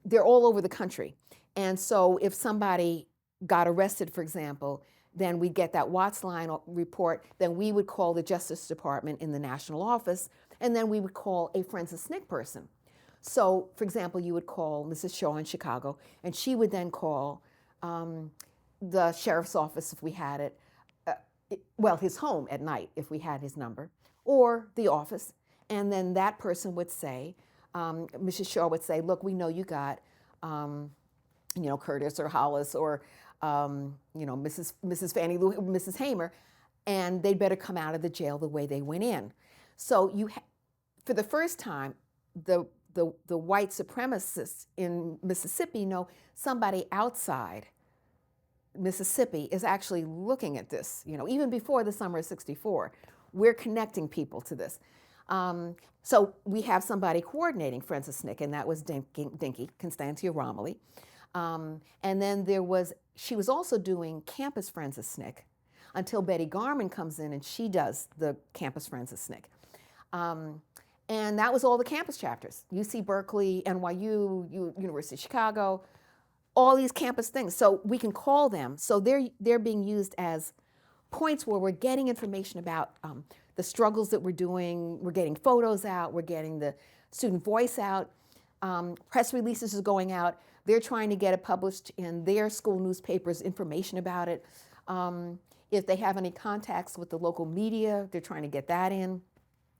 they're all over the country. And so if somebody got arrested, for example, then we'd get that Watts line report. Then we would call the Justice Department in the national office, and then we would call a forensic SNCC person. So, for example, you would call Mrs. Shaw in Chicago, and she would then call the sheriff's office if we had it, well, his home at night if we had his number, or the office. And then that person would say, Mrs. Shaw would say, look, we know you got, Curtis or Hollis or, Mrs. Fannie Lou, Mrs. Hamer, and they'd better come out of the jail the way they went in. So for the first time, the white supremacists in Mississippi know somebody outside Mississippi is actually looking at this. Even before the summer of '64, we're connecting people to this. So we have somebody coordinating forensic SNCC, and that was Dinky, Constantia Romilly. And then she was also doing campus forensic SNCC until Betty Garman comes in and she does the campus forensic SNCC. And that was all the campus chapters, UC Berkeley, NYU, University of Chicago, all these campus things. So we can call them. So they're being used as points where we're getting information about the struggles that we're doing. We're getting photos out. We're getting the student voice out. Press releases are going out. They're trying to get it published in their school newspapers, information about it. If they have any contacts with the local media, they're trying to get that in.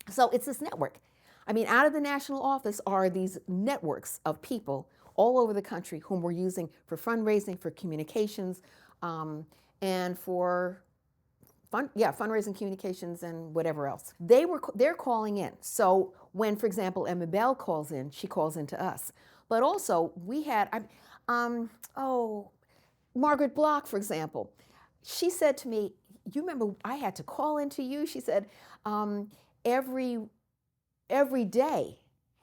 So it's this network. Out of the national office are these networks of people all over the country whom we're using for fundraising, for communications, and for fundraising, communications, and whatever else. They're calling in. So when, for example, Emma Bell calls in, she calls into us. But also we had, Margaret Block, for example. She said to me, you remember I had to call into you? She said, every day,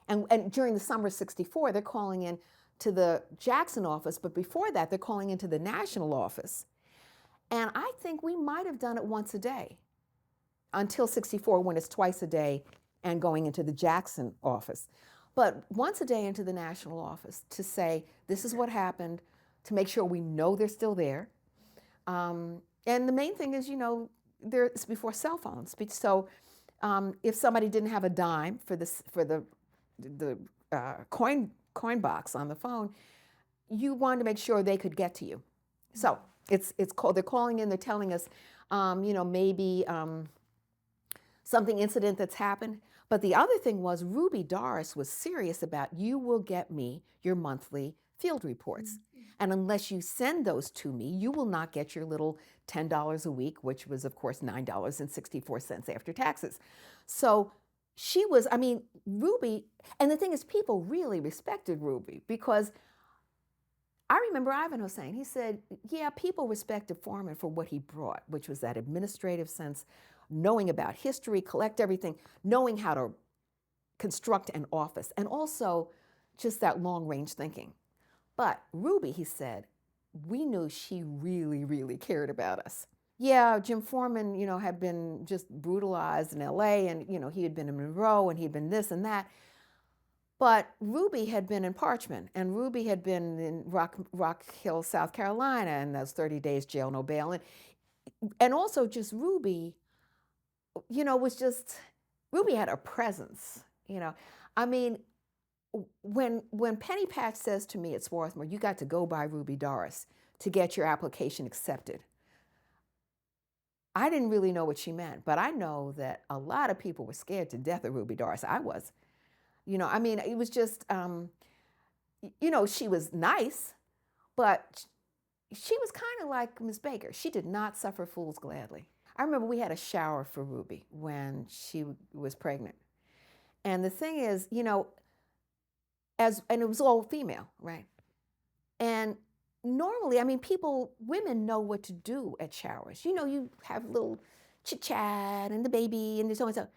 and during the summer of '64, they're calling in to the Jackson office, but before that, they're calling into the national office. And I think we might have done it once a day until '64, when it's twice a day and going into the Jackson office. But once a day into the national office to say, this is what happened, to make sure we know they're still there. And the main thing is, it's before cell phones. So if somebody didn't have a dime for the coin box on the phone, you wanted to make sure they could get to you. So they're calling in, they're telling us, maybe something incident that's happened. But the other thing was Ruby Doris was serious about, you will get me your monthly field reports. Mm-hmm. And unless you send those to me, you will not get your little $10 a week, which was, of course, $9.64 after taxes. So she was, Ruby, and the thing is, people really respected Ruby because I remember Ivanhoe saying, he said, yeah, people respected Foreman for what he brought, which was that administrative sense, knowing about history, collect everything, knowing how to construct an office, and also just that long-range thinking. But Ruby, he said, we knew she really, really cared about us. Yeah, Jim Foreman, had been just brutalized in LA, and, he had been in Monroe, and he'd been this and that. But Ruby had been in Parchman, and Ruby had been in Rock Hill, South Carolina, and those 30 days jail, no bail. And also just Ruby, Ruby had a presence, When Penny Patch says to me at Swarthmore, you got to go by Ruby Doris to get your application accepted, I didn't really know what she meant, but I know that a lot of people were scared to death of Ruby Doris. I was. It was just, she was nice, but she was kind of like Miss Baker. She did not suffer fools gladly. I remember we had a shower for Ruby when she was pregnant. And the thing is, and it was all female, right? And normally, women know what to do at showers. You have a little chit-chat and the baby and so and so.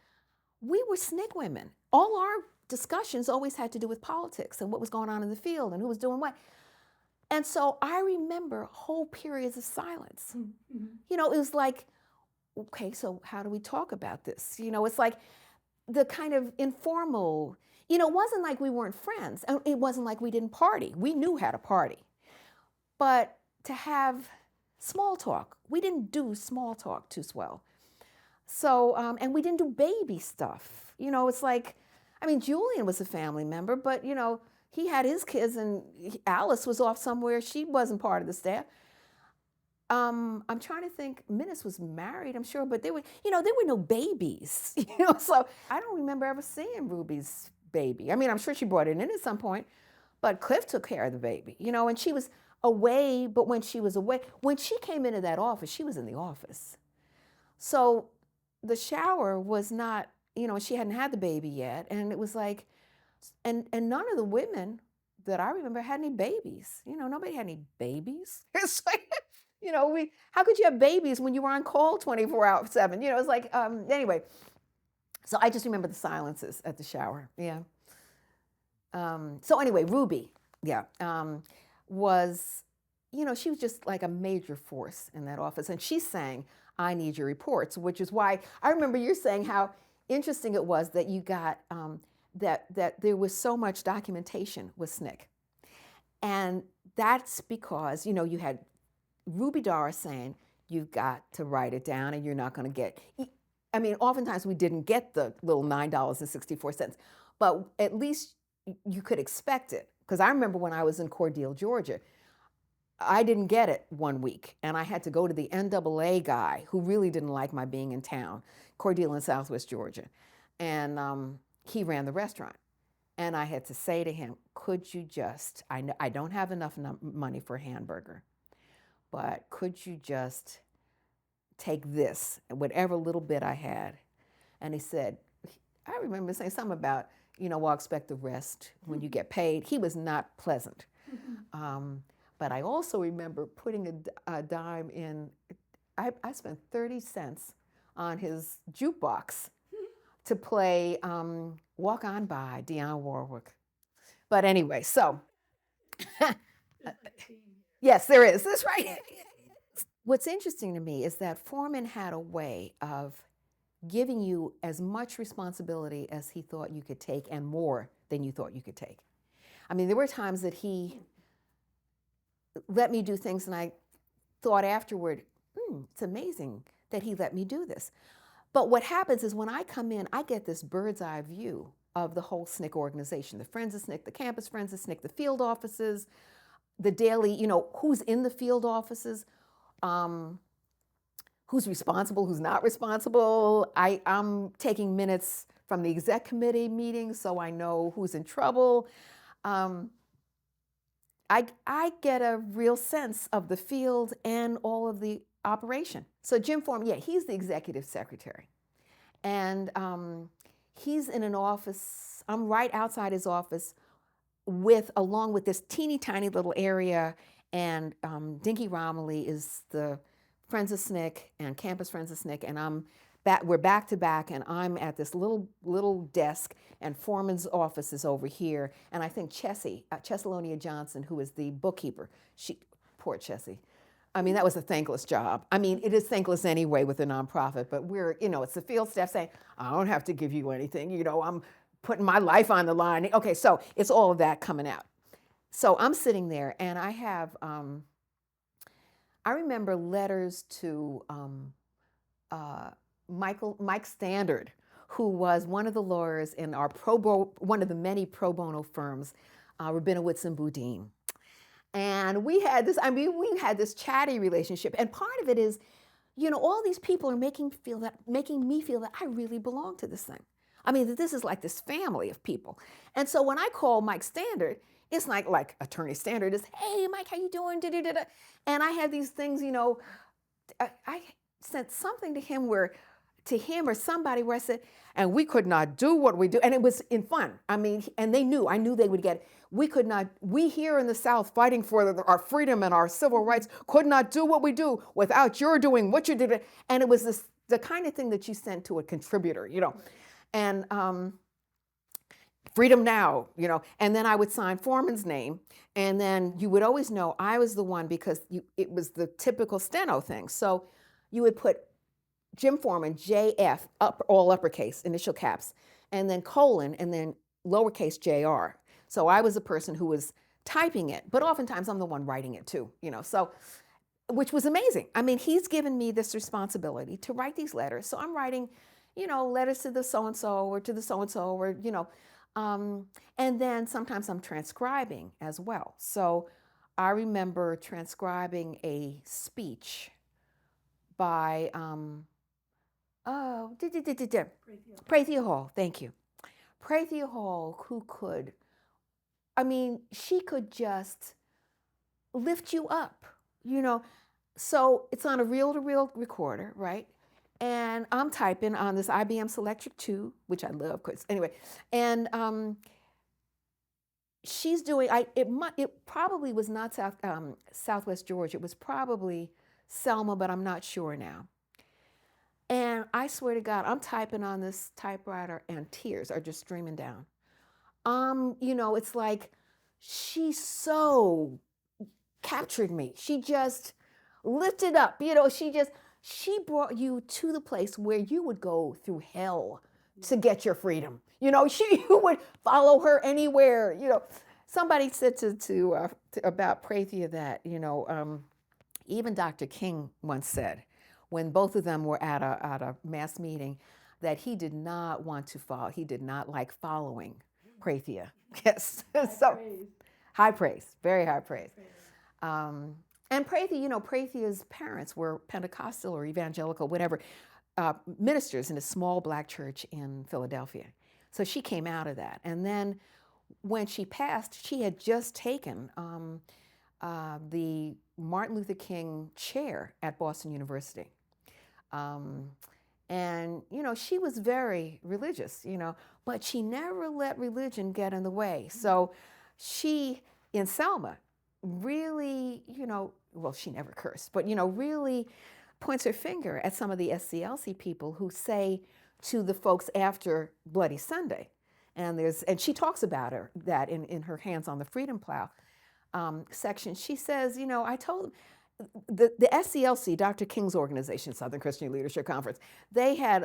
We were SNCC women. All our discussions always had to do with politics and what was going on in the field and who was doing what. And so I remember whole periods of silence. Mm-hmm. It was like, okay, so how do we talk about this? It's like the kind of informal, it wasn't like we weren't friends. It wasn't like we didn't party. We knew how to party. But to have small talk. We didn't do small talk too swell. So, and we didn't do baby stuff. It's like, I mean, Julian was a family member, but, he had his kids and Alice was off somewhere. She wasn't part of the staff. I'm trying to think, Minnis was married, I'm sure, but there were no babies, so I don't remember ever seeing Ruby's baby. I mean, I'm sure she brought it in at some point, but Cliff took care of the baby, and she was away, but when she was away, when she came into that office, she was in the office. So the shower was not, she hadn't had the baby yet, and it was like, and none of the women that I remember had any babies. Nobody had any babies. It's like, how could you have babies when you were on call 24 hours 7? It's like, anyway. So I just remember the silences at the shower. Yeah. So anyway, Ruby, yeah, was, she was just like a major force in that office. And she sang, "I Need Your Reports," which is why I remember you saying how interesting it was that you got, that there was so much documentation with SNCC. And that's because, you had Ruby Dara saying, you've got to write it down and you're not going to get, I mean, oftentimes we didn't get the little $9.64, but at least you could expect it. Because I remember when I was in Cordele, Georgia, I didn't get it one week, and I had to go to the NAA guy who really didn't like my being in town, Cordele in Southwest Georgia, and he ran the restaurant. And I had to say to him, could you just, I don't have enough money for a hamburger, but could you just take this, whatever little bit I had? And he said, I remember saying something about, we'll expect the rest when you get paid. He was not pleasant. But I also remember putting a dime in, I spent 30 cents on his jukebox to play Walk On By, Dionne Warwick. But anyway, so, yes, there is, that's right. What's interesting to me is that Foreman had a way of giving you as much responsibility as he thought you could take and more than you thought you could take. I mean, there were times that he let me do things and I thought afterward, it's amazing that he let me do this. But what happens is when I come in, I get this bird's eye view of the whole SNCC organization, the Friends of SNCC, the campus Friends of SNCC, the field offices, the daily, who's in the field offices, who's responsible, who's not responsible. I'm taking minutes from the exec committee meetings so I know who's in trouble. I get a real sense of the field and all of the operation. So Jim Foreman, yeah, he's the executive secretary. And he's in an office, I'm right outside his office along with this teeny tiny little area, and Dinky Romilly is the Friends of SNCC and Campus Friends of SNCC, and we're back to back, and I'm at this little desk, and Foreman's office is over here, and I think Chessalonia Johnson, who is the bookkeeper, poor Chessie. I mean, that was a thankless job. I mean, it is thankless anyway with a nonprofit, but it's the field staff saying, I don't have to give you anything, I'm putting my life on the line. Okay, so it's all of that coming out. So I'm sitting there, and I have, I remember letters to Mike Standard, who was one of the lawyers in our one of the many pro bono firms, Rabinowitz and Boudin. And we had this chatty relationship. And part of it is, all these people are making me feel that I really belong to this thing. I mean, that this is like this family of people. And so when I call Mike Standard, it's like Attorney Standard is, hey, Mike, how you doing? Da-da-da-da. And I had these things, I sent something to him or somebody where I said, and we could not do what we do. And it was in fun. I mean, and I knew they would get it. We here in the South fighting for our freedom and our civil rights could not do what we do without your doing what you did. And it was the kind of thing that you sent to a contributor, And Freedom Now, and then I would sign Foreman's name, and then you would always know I was the one because it was the typical steno thing. So you would put Jim Foreman, JF, all uppercase, initial caps, and then colon, and then lowercase JR. So I was the person who was typing it, but oftentimes I'm the one writing it too, So which was amazing. I mean, he's given me this responsibility to write these letters. So I'm writing, letters to the so-and-so or to the so-and-so or, and then sometimes I'm transcribing as well. So I remember transcribing a speech by, Prathia Hall. Thank you. Prathia Hall, who could, she could just lift you up, So it's on a reel-to-reel recorder, right? And I'm typing on this IBM Selectric 2, which I love, because anyway, and she's doing. It probably was not Southwest Georgia. It was probably Selma, but I'm not sure now. And I swear to God, I'm typing on this typewriter, and tears are just streaming down. It's like she so captured me. She just lifted up, she brought you to the place where you would go through hell to get your freedom. You would follow her anywhere. Somebody said about Prathia that, even Dr. King once said, when both of them were at a mass meeting, that he did not want to follow. He did not like following Prathia. Yes. High praise, very high praise. And Prathia's parents were Pentecostal or evangelical, whatever, ministers in a small black church in Philadelphia. So she came out of that. And then when she passed, she had just taken the Martin Luther King chair at Boston University. And, she was very religious, but she never let religion get in the way. So she, in Selma, really, she never cursed, but, really points her finger at some of the SCLC people who say to the folks after Bloody Sunday, and she talks about that in her Hands on the Freedom Plow section. She says, I told them, the SCLC, Dr. King's organization, Southern Christian Leadership Conference, they had,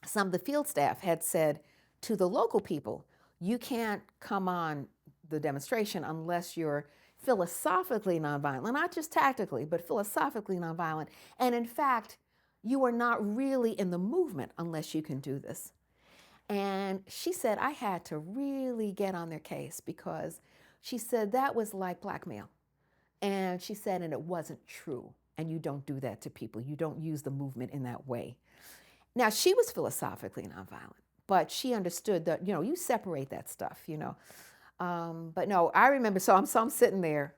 some of the field staff had said to the local people, you can't come on the demonstration unless you're philosophically nonviolent, not just tactically, but philosophically nonviolent. And in fact, you are not really in the movement unless you can do this. And she said, I had to really get on their case because she said that was like blackmail. And she said, and it wasn't true. And you don't do that to people. You don't use the movement in that way. Now, she was philosophically nonviolent, but she understood that, you separate that stuff, But no, I remember, so I'm sitting there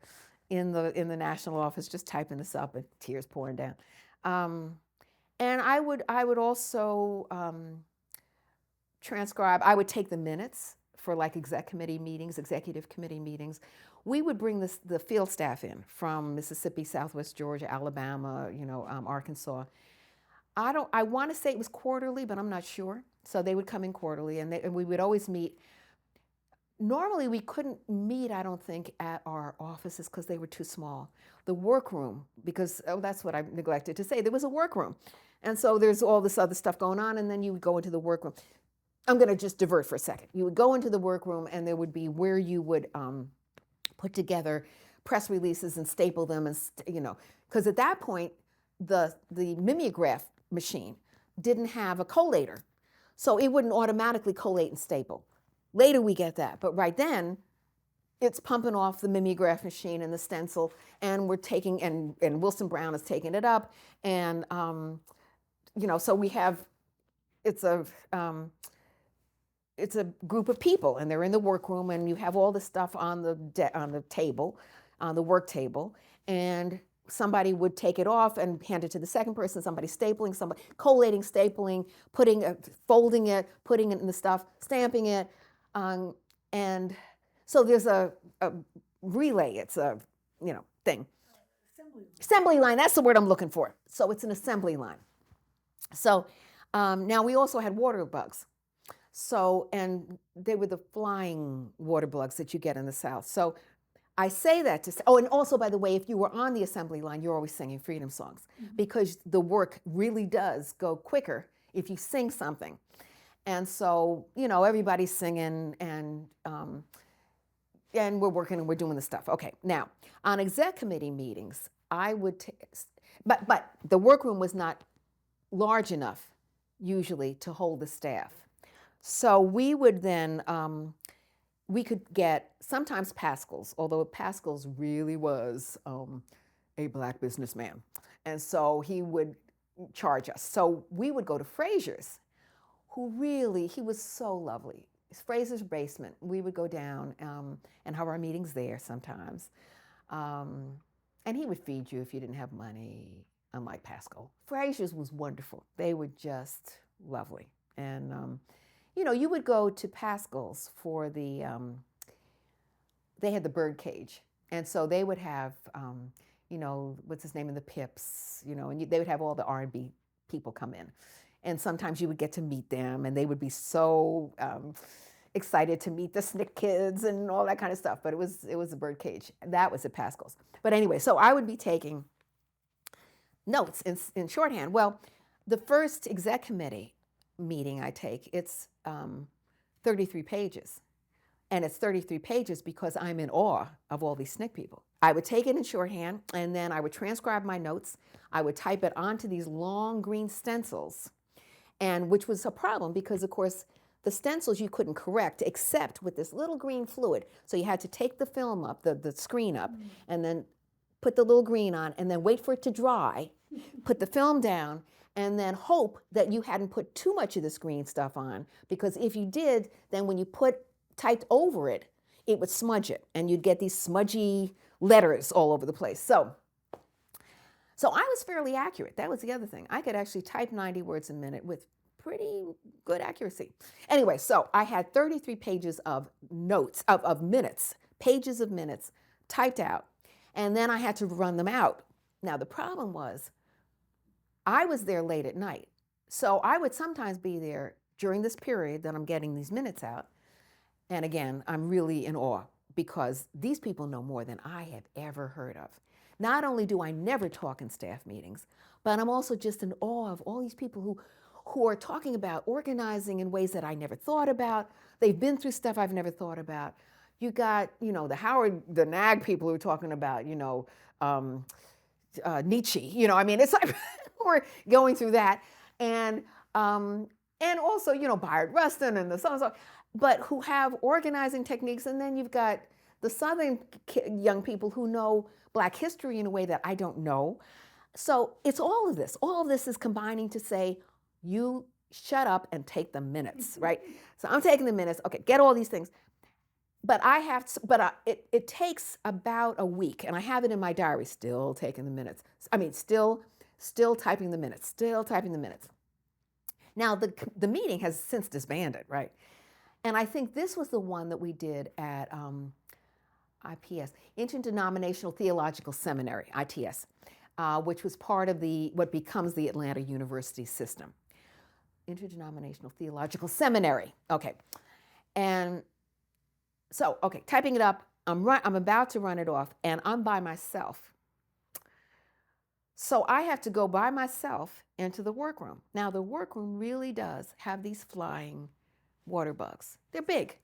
in the national office just typing this up and tears pouring down. And I would also transcribe, I would take the minutes for like executive committee meetings. We would bring the field staff in from Mississippi, Southwest Georgia, Alabama, Arkansas. I want to say it was quarterly, but I'm not sure. So they would come in quarterly, and we would always meet. Normally, we couldn't meet, I don't think, at our offices because they were too small. The workroom, because that's what I neglected to say, there was a workroom. And so there's all this other stuff going on, and then you would go into the workroom. I'm going to just divert for a second. You would go into the workroom, and there would be where you would put together press releases and staple them, and because at that point, the mimeograph machine didn't have a collator, so it wouldn't automatically collate and staple. Later we get that, but right then, it's pumping off the mimeograph machine and the stencil, and we're taking, and Wilson Brown is taking it up, and so we have, it's a group of people, and they're in the workroom, and you have all the stuff on the table, on the work table, and somebody would take it off and hand it to the second person, somebody stapling, somebody collating, stapling, folding it, putting it in the stuff, stamping it, and so there's a relay, it's a, thing. Assembly line, that's the word I'm looking for. So it's an assembly line. So now we also had water bugs. So, and they were the flying water bugs that you get in the South. So I say that to say, and also, by the way, if you were on the assembly line, you're always singing freedom songs, because the work really does go quicker if you sing something. And so, everybody's singing, and and we're working and we're doing the stuff. Okay, now on exec committee meetings, I would, but the workroom was not large enough usually to hold the staff. So we would then, we could get sometimes Pascal's, although Pascal's really was a black businessman. And so he would charge us. So we would go to Frazier's, who really, he was so lovely. Frazier's basement, we would go down and have our meetings there sometimes. And he would feed you if you didn't have money, unlike Pascal. Frazier's was wonderful. They were just lovely. And, you know, you would go to Pascal's for the, they had the bird cage. And so they would have, you know, what's his name in the Pips, you know, and they would have all the R&B people come in. And sometimes you would get to meet them, and they would be so excited to meet the SNCC kids and all that kind of stuff. But it was the bird cage. That was at Pascal's. But anyway, so I would be taking notes in shorthand. Well, the first exec committee meeting I take, it's 33 pages. And it's 33 pages because I'm in awe of all these SNCC people. I would take it in shorthand, and then I would transcribe my notes. I would type it onto these long green stencils, and which was a problem because, of course, the stencils you couldn't correct except with this little green fluid. So you had to take the film up, the screen up, and then put the little green on, and then wait for it to dry, put the film down, and then hope that you hadn't put too much of this green stuff on, because if you did, then when you typed over it, it would smudge it, and you'd get these smudgy letters all over the place. So I was fairly accurate. That was the other thing. I could actually type 90 words a minute with pretty good accuracy. Anyway, so I had 33 pages of notes, of minutes, pages of minutes typed out, and then I had to run them out. Now, the problem was I was there late at night. So I would sometimes be there during this period that I'm getting these minutes out. And again, I'm really in awe because these people know more than I have ever heard of. Not only do I never talk in staff meetings, but I'm also just in awe of all these people who are talking about organizing in ways that I never thought about. They've been through stuff I've never thought about. You got, you know, the NAG people who are talking about, you know, Nietzsche. You know, I mean, it's like we're going through that. And also, you know, Bayard Rustin and the so-and-so, but who have organizing techniques. And then you've got the Southern young people who know Black history in a way that I don't know. So it's all of this. All of this is combining to say, you shut up and take the minutes, right? So I'm taking the minutes. Okay, get all these things. But it takes about a week, and I have it in my diary, still taking the minutes. I mean, still typing the minutes, still typing the minutes. Now, the meeting has since disbanded, right? And I think this was the one that we did at IPS, Interdenominational Theological Seminary, ITS, which was part of what becomes the Atlanta University system. Interdenominational Theological Seminary, okay. And so, okay, typing it up, I'm about to run it off, and I'm by myself. So I have to go by myself into the workroom. Now, the workroom really does have these flying water bugs. They're big.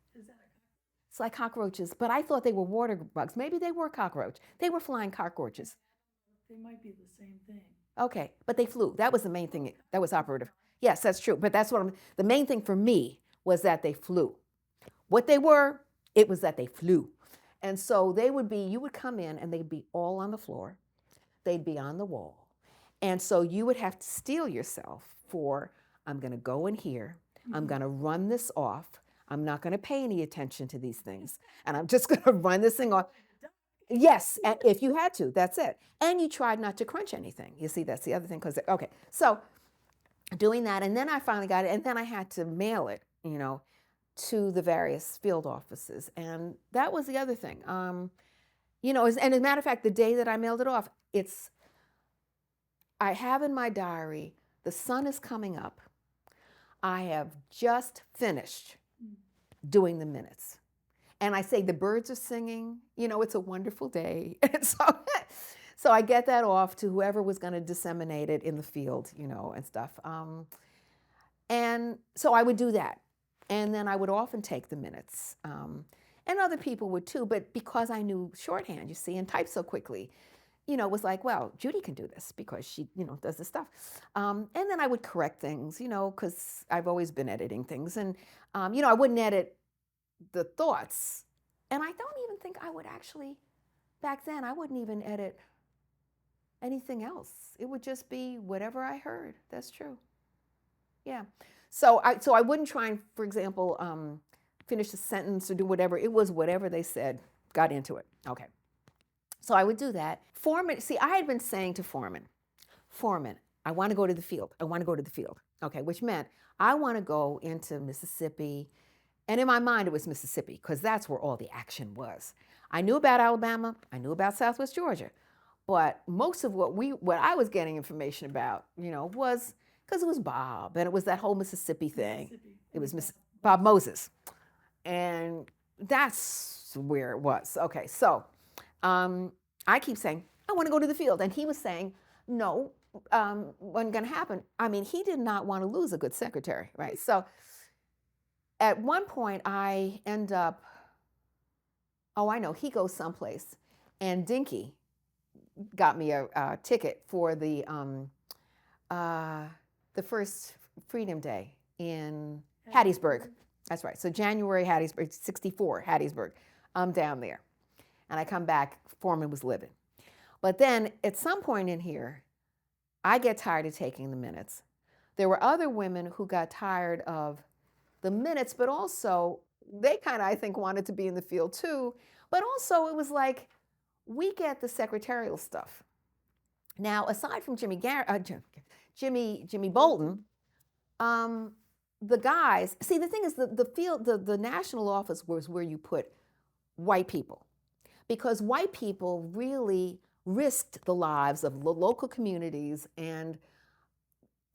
It's like cockroaches, but I thought they were water bugs. Maybe they were cockroach. They were flying cockroaches. They might be the same thing. Okay, but they flew. That was the main thing. That was operative. Yes, that's true. But that's the main thing for me was that they flew. What they were, it was that they flew. And so you would come in and they'd be all on the floor. They'd be on the wall. And so you would have to steel yourself for, I'm going to go in here. I'm going to run this off. I'm not going to pay any attention to these things. And I'm just going to run this thing off. Yes, and if you had to, that's it. And you tried not to crunch anything. You see, that's the other thing. Okay, so doing that, and then I finally got it, and then I had to mail it, you know, to the various field offices. And that was the other thing. You know, and as a matter of fact, the day that I mailed it off, I have in my diary, the sun is coming up. I have just finished doing the minutes. And I say the birds are singing, you know, it's a wonderful day. And so I get that off to whoever was going to disseminate it in the field, you know, and stuff. And so I would do that. And then I would often take the minutes. And other people would too, but because I knew shorthand, you see, and typed so quickly, it was like, well, Judy can do this because she, does this stuff. And then I would correct things, because I've always been editing things. And, I wouldn't edit the thoughts. And I don't even think I would actually, back then, I wouldn't even edit anything else. It would just be whatever I heard. That's true. Yeah. So I wouldn't try and, for example, finish a sentence or do whatever. It was whatever they said, got into it. Okay. So I would do that. Foreman, see, I had been saying to Foreman, I want to go to the field. I want to go to the field. Okay, which meant I want to go into Mississippi. And in my mind, it was Mississippi because that's where all the action was. I knew about Alabama. I knew about Southwest Georgia. But most of what I was getting information about, was because it was Bob and it was that whole Mississippi thing. It was Bob Moses. And that's where it was. Okay, so I keep saying, I want to go to the field. And he was saying, no, wasn't going to happen. I mean, he did not want to lose a good secretary, right? So at one point, I end up, oh, I know, he goes someplace. And Dinky got me a ticket for the first Freedom Day in Hattiesburg. That's right. So January, Hattiesburg, 64, Hattiesburg. I'm down there. And I come back, Foreman was living. But then at some point in here, I get tired of taking the minutes. There were other women who got tired of the minutes, but also they kind of, I think, wanted to be in the field too. But also it was like, we get the secretarial stuff. Now, aside from Jimmy Bolton, the guys, see, the thing is, the field, the national office was where you put white people, because white people really risked the lives of the local communities and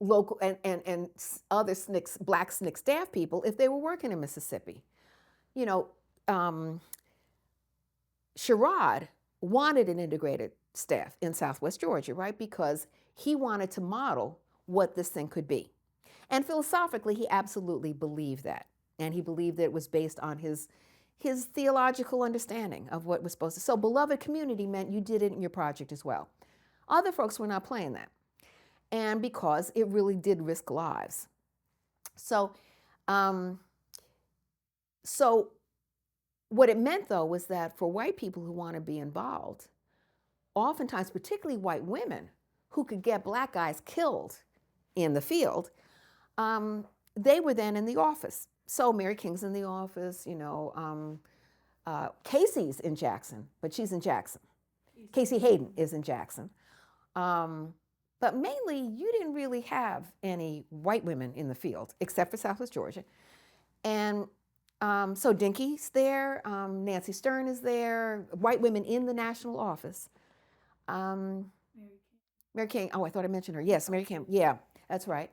local and other SNCC, black SNCC staff people if they were working in Mississippi. Sherrod wanted an integrated staff in Southwest Georgia, right? Because he wanted to model what this thing could be. And philosophically, he absolutely believed that. And he believed that it was based on his theological understanding of what was supposed to. So beloved community meant you did it in your project as well. Other folks were not playing that. And because it really did risk lives. So what it meant, though, was that for white people who want to be involved, oftentimes, particularly white women who could get black guys killed in the field, they were then in the office. So Mary King's in the office, Casey's in Jackson, but she's in Jackson. Casey Hayden is in Jackson. But mainly, you didn't really have any white women in the field, except for Southwest Georgia. And so Dinky's there, Nancy Stern is there, white women in the national office. Mary King, oh, I thought I mentioned her. Yes, Mary King, yeah, that's right.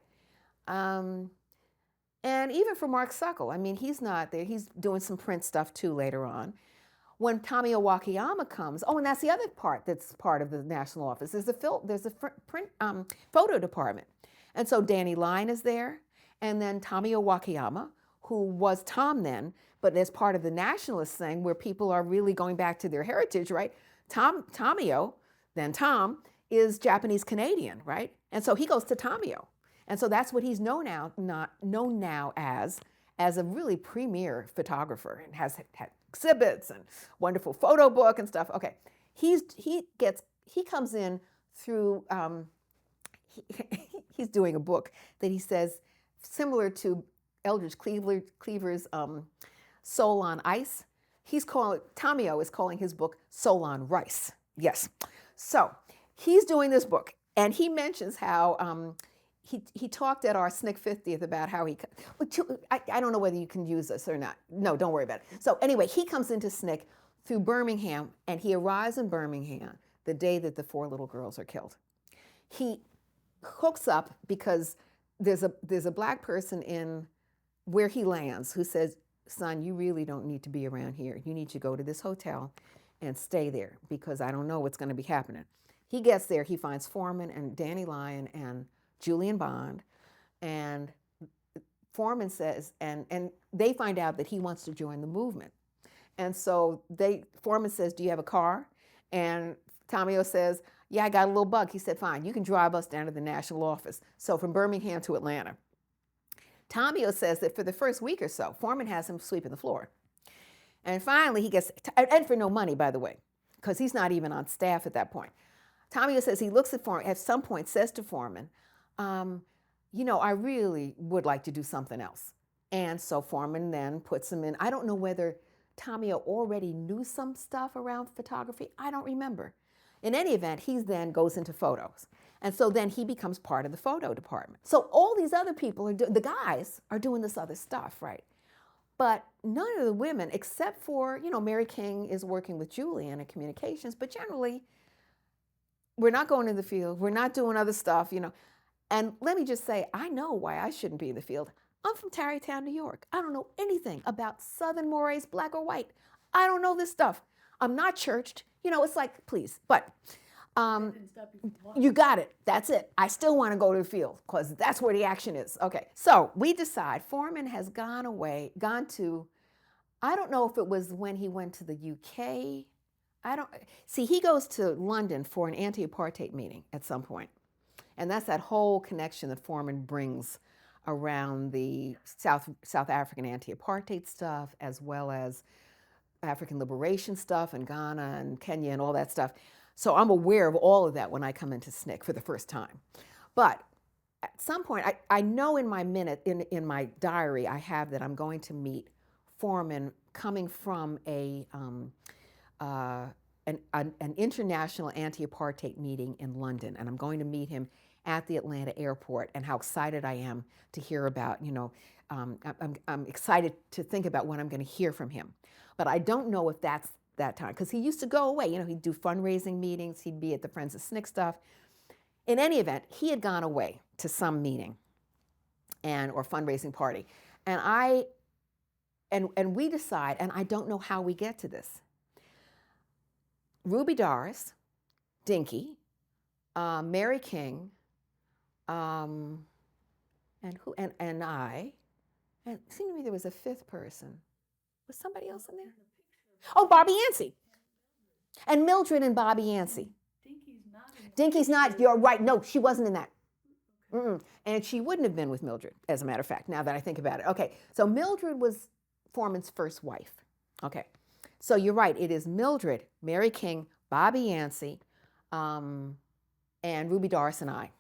And even for Mark Suckle, I mean, he's not there. He's doing some print stuff too later on. When Tommy Owakiyama comes, oh, and that's the other part that's part of the national office. There's a print photo department. And so Danny Lyne is there, and then Tommy Owakiyama, who was Tom then, but as part of the nationalist thing where people are really going back to their heritage, right? Tomio, then Tom, is Japanese Canadian, right? And so he goes to Tomio. And so that's what he's known now as a really premier photographer, and has had exhibits and wonderful photo book and stuff. Okay, he comes in through he's doing a book that he says similar to Eldridge Cleaver's Soul on Ice. Tomio is calling his book Soul on Rice. Yes, so he's doing this book, and he mentions how. He talked at our SNCC 50th about how I don't know whether you can use this or not. No, don't worry about it. So anyway, he comes into SNCC through Birmingham, and he arrives in Birmingham the day that the 4 little girls are killed. He hooks up because there's a black person in where he lands who says, son, you really don't need to be around here. You need to go to this hotel and stay there because I don't know what's going to be happening. He gets there, he finds Foreman and Danny Lyne and Julian Bond, and Foreman says, and they find out that he wants to join the movement. And so Foreman says, do you have a car? And Tomio says, yeah, I got a little bug. He said, fine, you can drive us down to the national office. So from Birmingham to Atlanta. Tomio says that for the first week or so, Foreman has him sweeping the floor. And finally he gets, and for no money, by the way, because he's not even on staff at that point. Tomio says he looks at Foreman, at some point says to Foreman, I really would like to do something else. And so Foreman then puts him in. I don't know whether Tomio already knew some stuff around photography. I don't remember. In any event, he then goes into photos. And so then he becomes part of the photo department. So all these other people, the guys, are doing this other stuff, right? But none of the women, except for, Mary King is working with Julian in communications, but generally, we're not going in the field. We're not doing other stuff, And let me just say, I know why I shouldn't be in the field. I'm from Tarrytown, New York. I don't know anything about Southern mores, black or white. I don't know this stuff. I'm not churched. It's like, please. But you got it. That's it. I still want to go to the field because that's where the action is. Okay. So we decide Foreman has gone to, I don't know if it was when he went to the UK. He goes to London for an anti-apartheid meeting at some point. And that's that whole connection that Foreman brings around the South African anti-apartheid stuff, as well as African liberation stuff in Ghana and Kenya and all that stuff. So I'm aware of all of that when I come into SNCC for the first time. But at some point, I know in my in my diary, I have that I'm going to meet Foreman coming from an international anti-apartheid meeting in London, and I'm going to meet him at the Atlanta airport, and how excited I am to hear about, I'm excited to think about when I'm going to hear from him. But I don't know if that's that time, because he used to go away. He'd do fundraising meetings. He'd be at the Friends of SNCC stuff. In any event, he had gone away to some meeting or fundraising party. And we decide, and I don't know how we get to this. Ruby Doris, Dinky, Mary King, and I, and it seemed to me there was a fifth person. Was somebody else in there? Oh, Bobby Yancey. And Mildred and Bobby Yancey. Dinky's not, you're right. No, she wasn't in that. Mm-mm. And she wouldn't have been with Mildred, as a matter of fact, now that I think about it. Okay, so Mildred was Foreman's first wife. Okay, so you're right. It is Mildred, Mary King, Bobby Yancey, and Ruby Doris and I.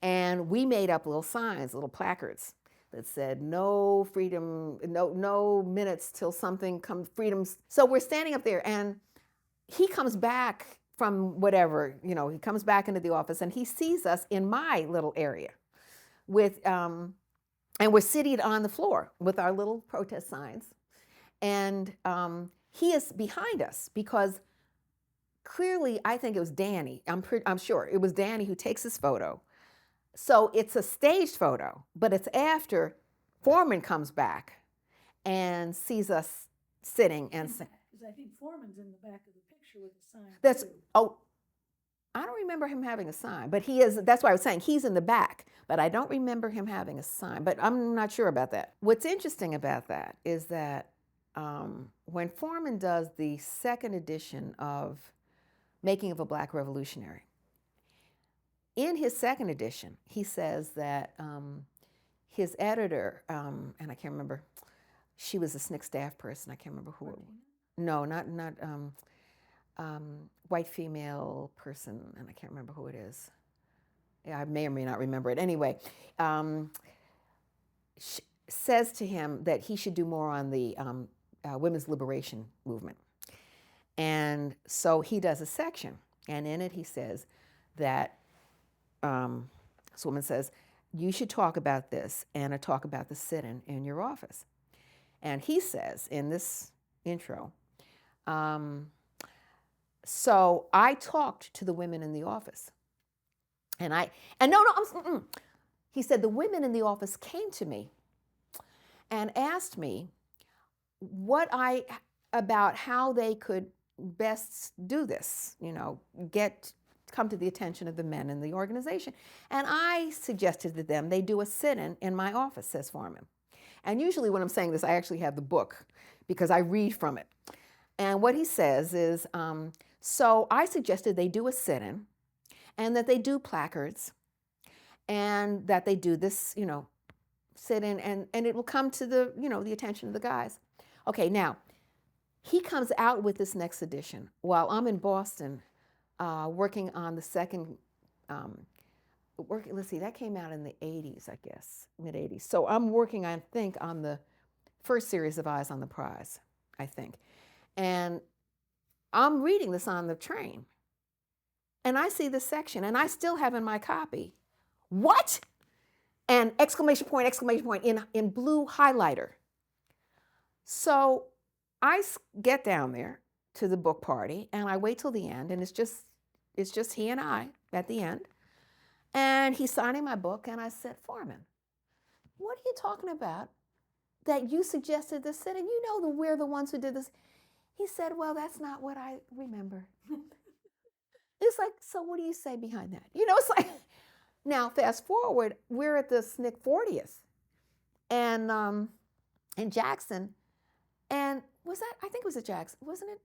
And we made up little signs, little placards that said, no freedom, no minutes till something comes, freedoms. So we're standing up there, and he comes back from whatever, he comes back into the office, and he sees us in my little area and we're seated on the floor with our little protest signs. And he is behind us because clearly, I think it was Danny. I'm sure it was Danny who takes this photo. So it's a staged photo, but it's after Foreman comes back and sees us sitting and because I think Foreman's in the back of the picture with a sign. I don't remember him having a sign, but he is. That's why I was saying he's in the back, but I don't remember him having a sign. But I'm not sure about that. What's interesting about that is that when Foreman does the second edition of Making of a Black Revolutionary, in his second edition, he says that his editor, and I can't remember, she was a SNCC staff person. I can't remember who. No, not white female person, and I can't remember who it is. Yeah, I may or may not remember it. Anyway, says to him that he should do more on the women's liberation movement. And so he does a section, and in it he says that this woman says, you should talk about this and talk about the sit-in in your office. And he says in this intro, so I talked to the women in the office. He said the women in the office came to me and asked me about how they could best do this, come to the attention of the men in the organization. And I suggested to them they do a sit-in in my office, says Foreman. And usually when I'm saying this, I actually have the book because I read from it. And what he says is, so I suggested they do a sit-in and that they do placards and that they do this, sit-in, and it will come to the, the attention of the guys. Okay, now, he comes out with this next edition while I'm in Boston working on the second, let's see, that came out in the 80s, I guess, mid-80s. So I'm working, I think, on the first series of Eyes on the Prize, I think. And I'm reading this on the train. And I see this section, and I still have in my copy, what? And exclamation point in blue highlighter. So I get down there to the book party, and I wait till the end, and it's just he and I at the end. And he's signing my book, and I said, Foreman, what are you talking about that you suggested this sit? And we're the ones who did this. He said, well, that's not what I remember. It's like, so what do you say behind that? It's like, now fast forward, we're at the SNCC 40th and in Jackson. And I think it was at Jackson, wasn't it?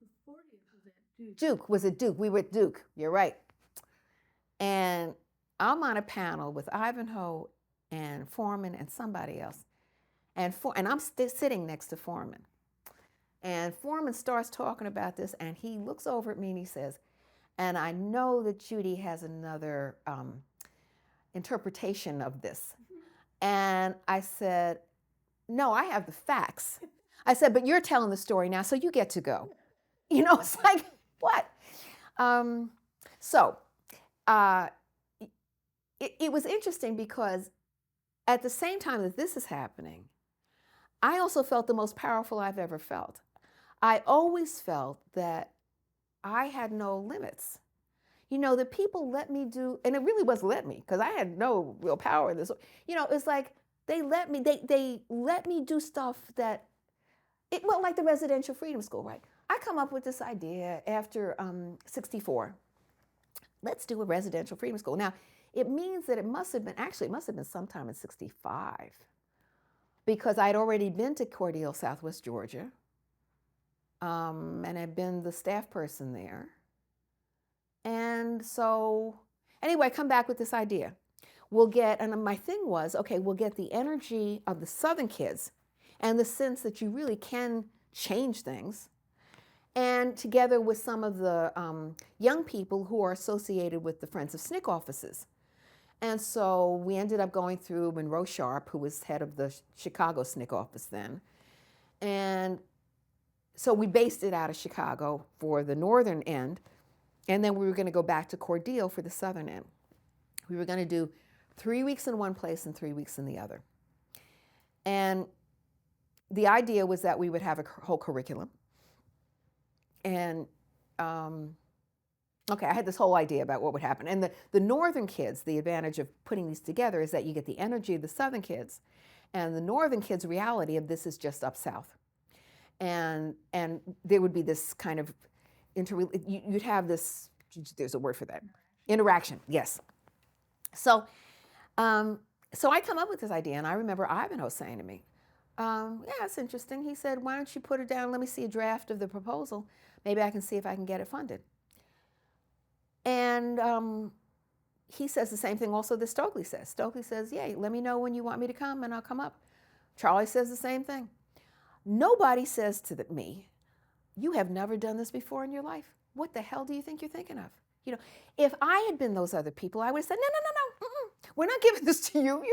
The 40th was at Duke. Duke, was it Duke? We were at Duke, you're right. And I'm on a panel with Ivanhoe and Foreman and somebody else. And I'm sitting next to Foreman. And Foreman starts talking about this, and he looks over at me and he says, and I know that Judy has another interpretation of this. And I said, no, I have the facts. I said, but you're telling the story now, so you get to go. It's like, what? It was interesting because at the same time that this is happening, I also felt the most powerful I've ever felt. I always felt that I had no limits. The people let me do, and it really was let me, because I had no real power in this. It's like they let me do stuff that, like the residential freedom school, right? I come up with this idea after 64. Let's do a residential freedom school. Now, it means that it must have been sometime in 65, because I'd already been to Cordele, Southwest Georgia, and I'd been the staff person there. And so, anyway, I come back with this idea. And my thing was, okay, we'll get the energy of the Southern kids and the sense that you really can change things, and together with some of the young people who are associated with the Friends of SNCC offices. And so we ended up going through Monroe Sharp, who was head of the Chicago SNCC office then. And so we based it out of Chicago for the northern end, and then we were going to go back to Cordele for the southern end. We were going to do 3 weeks in one place and 3 weeks in the other. And the idea was that we would have a whole curriculum. And okay, I had this whole idea about what would happen. And the northern kids, the advantage of putting these together is that you get the energy of the southern kids, and the northern kids' reality of this is just up south. And there would be this kind of you'd have this, there's a word for that, interaction, yes. So I come up with this idea, and I remember Ivanhoe saying to me, yeah, it's interesting. He said, why don't you put it down, let me see a draft of the proposal, maybe I can see if I can get it funded. And he says the same thing also that Stokely says. Stokely says, yeah, let me know when you want me to come, and I'll come up. Charlie says the same thing. Nobody says to me, you have never done this before in your life. What the hell do you think you're thinking of? If I had been those other people, I would have said, no, we're not giving this to you,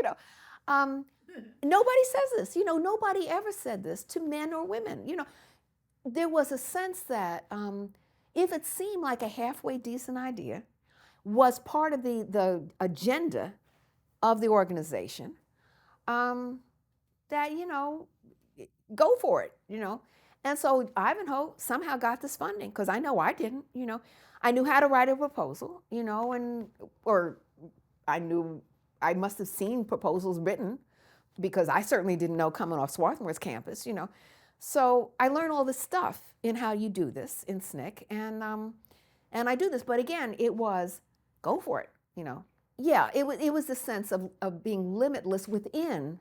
Nobody says this, nobody ever said this to men or women. There was a sense that if it seemed like a halfway decent idea, was part of the agenda of the organization, that, go for it, And so Ivanhoe somehow got this funding, because I know I didn't, I knew how to write a proposal, or I knew I must have seen proposals written, because I certainly didn't know coming off Swarthmore's campus, So I learned all this stuff in how you do this in SNCC, and I do this. But again, it was go for it, Yeah, it was the sense of being limitless within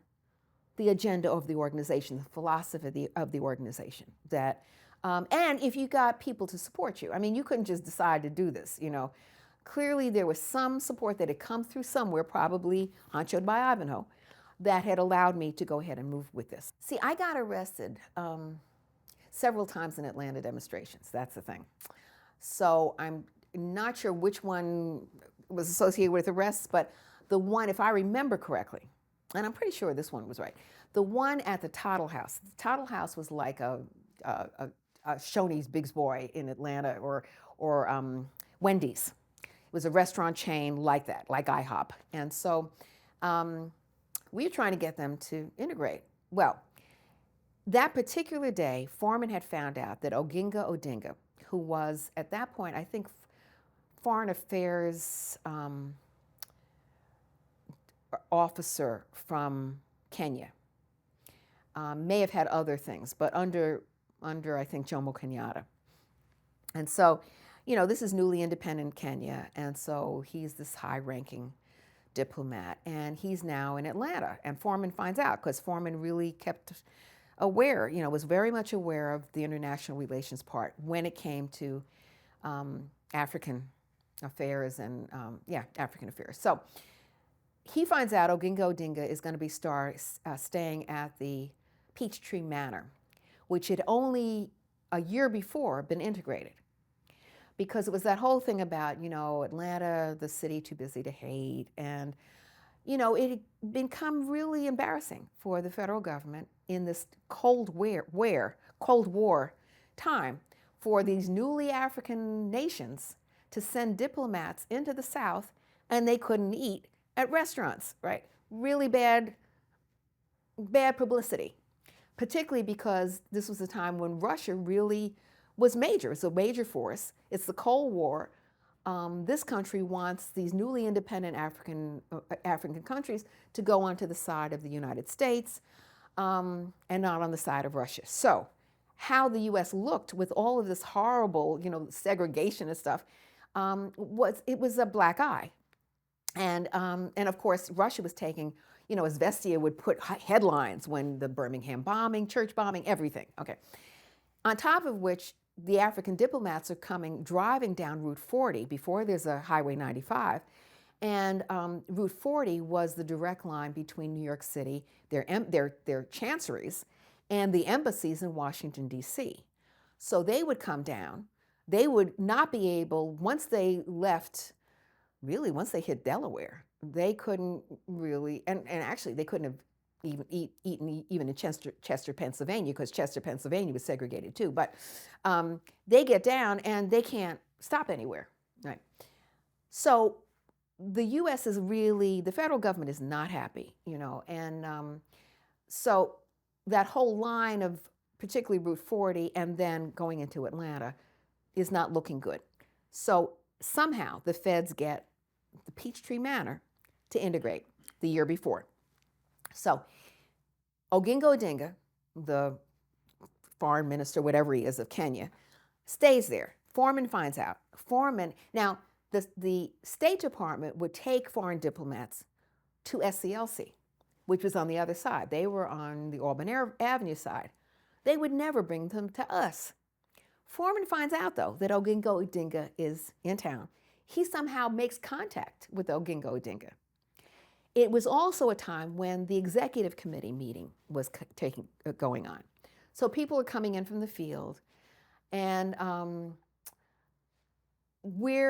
the agenda of the organization, the philosophy of the organization. That, and if you got people to support you, I mean, you couldn't just decide to do this. Clearly there was some support that had come through somewhere, probably honchoed by Ivanhoe, that had allowed me to go ahead and move with this. See, I got arrested several times in Atlanta demonstrations. That's the thing. So I'm not sure which one was associated with arrests, but the one, if I remember correctly, and I'm pretty sure this one was right, the one at the Tottle House. The Tottle House was like a Shoney's Biggs Boy in Atlanta, or Wendy's. It was a restaurant chain like that, like IHOP. And so we were trying to get them to integrate. Well, that particular day, Foreman had found out that Oginga Odinga, who was at that point, I think, foreign affairs officer from Kenya, may have had other things, but under I think Jomo Kenyatta. And so, this is newly independent Kenya, and so he's this high-ranking diplomat, and he's now in Atlanta. And Foreman finds out, because Foreman really kept aware, was very much aware of the international relations part when it came to African affairs and, African affairs. So he finds out Oginga Odinga is going to be staying at the Peachtree Manor, which had only a year before been integrated. Because it was that whole thing about, Atlanta, the city too busy to hate. And, it had become really embarrassing for the federal government in this Cold War time for these newly African nations to send diplomats into the South, and they couldn't eat at restaurants, right? Really bad publicity, particularly because this was a time when Russia really was major. It's a major force. It's the Cold War. This country wants these newly independent African countries to go onto the side of the United States and not on the side of Russia. So how the U.S. looked with all of this horrible, segregation and stuff, was a black eye. And of course, Russia was taking, as Vestia would put headlines when the Birmingham bombing, church bombing, everything. Okay. On top of which, the African diplomats are driving down Route 40 before there's a Highway 95. And Route 40 was the direct line between New York City, their chanceries, and the embassies in Washington, D.C. So they would come down. They would not be able, once they hit Delaware, they couldn't really, and actually they couldn't have eaten even in Chester, Pennsylvania, because Chester, Pennsylvania was segregated too. But they get down and they can't stop anywhere, right? So the U.S. the federal government is not happy, and so that whole line of particularly Route 40 and then going into Atlanta is not looking good. So somehow the feds get the Peachtree Manor to integrate the year before. So Oginga Odinga, the foreign minister, whatever he is, of Kenya, stays there. Foreman finds out. Now the State Department would take foreign diplomats to SCLC, which was on the other side. They were on the Auburn Avenue side. They would never bring them to us. Foreman finds out, though, that Oginga Odinga is in town. He somehow makes contact with Oginga Odinga. It was also a time when the executive committee meeting was going on. So people are coming in from the field, and we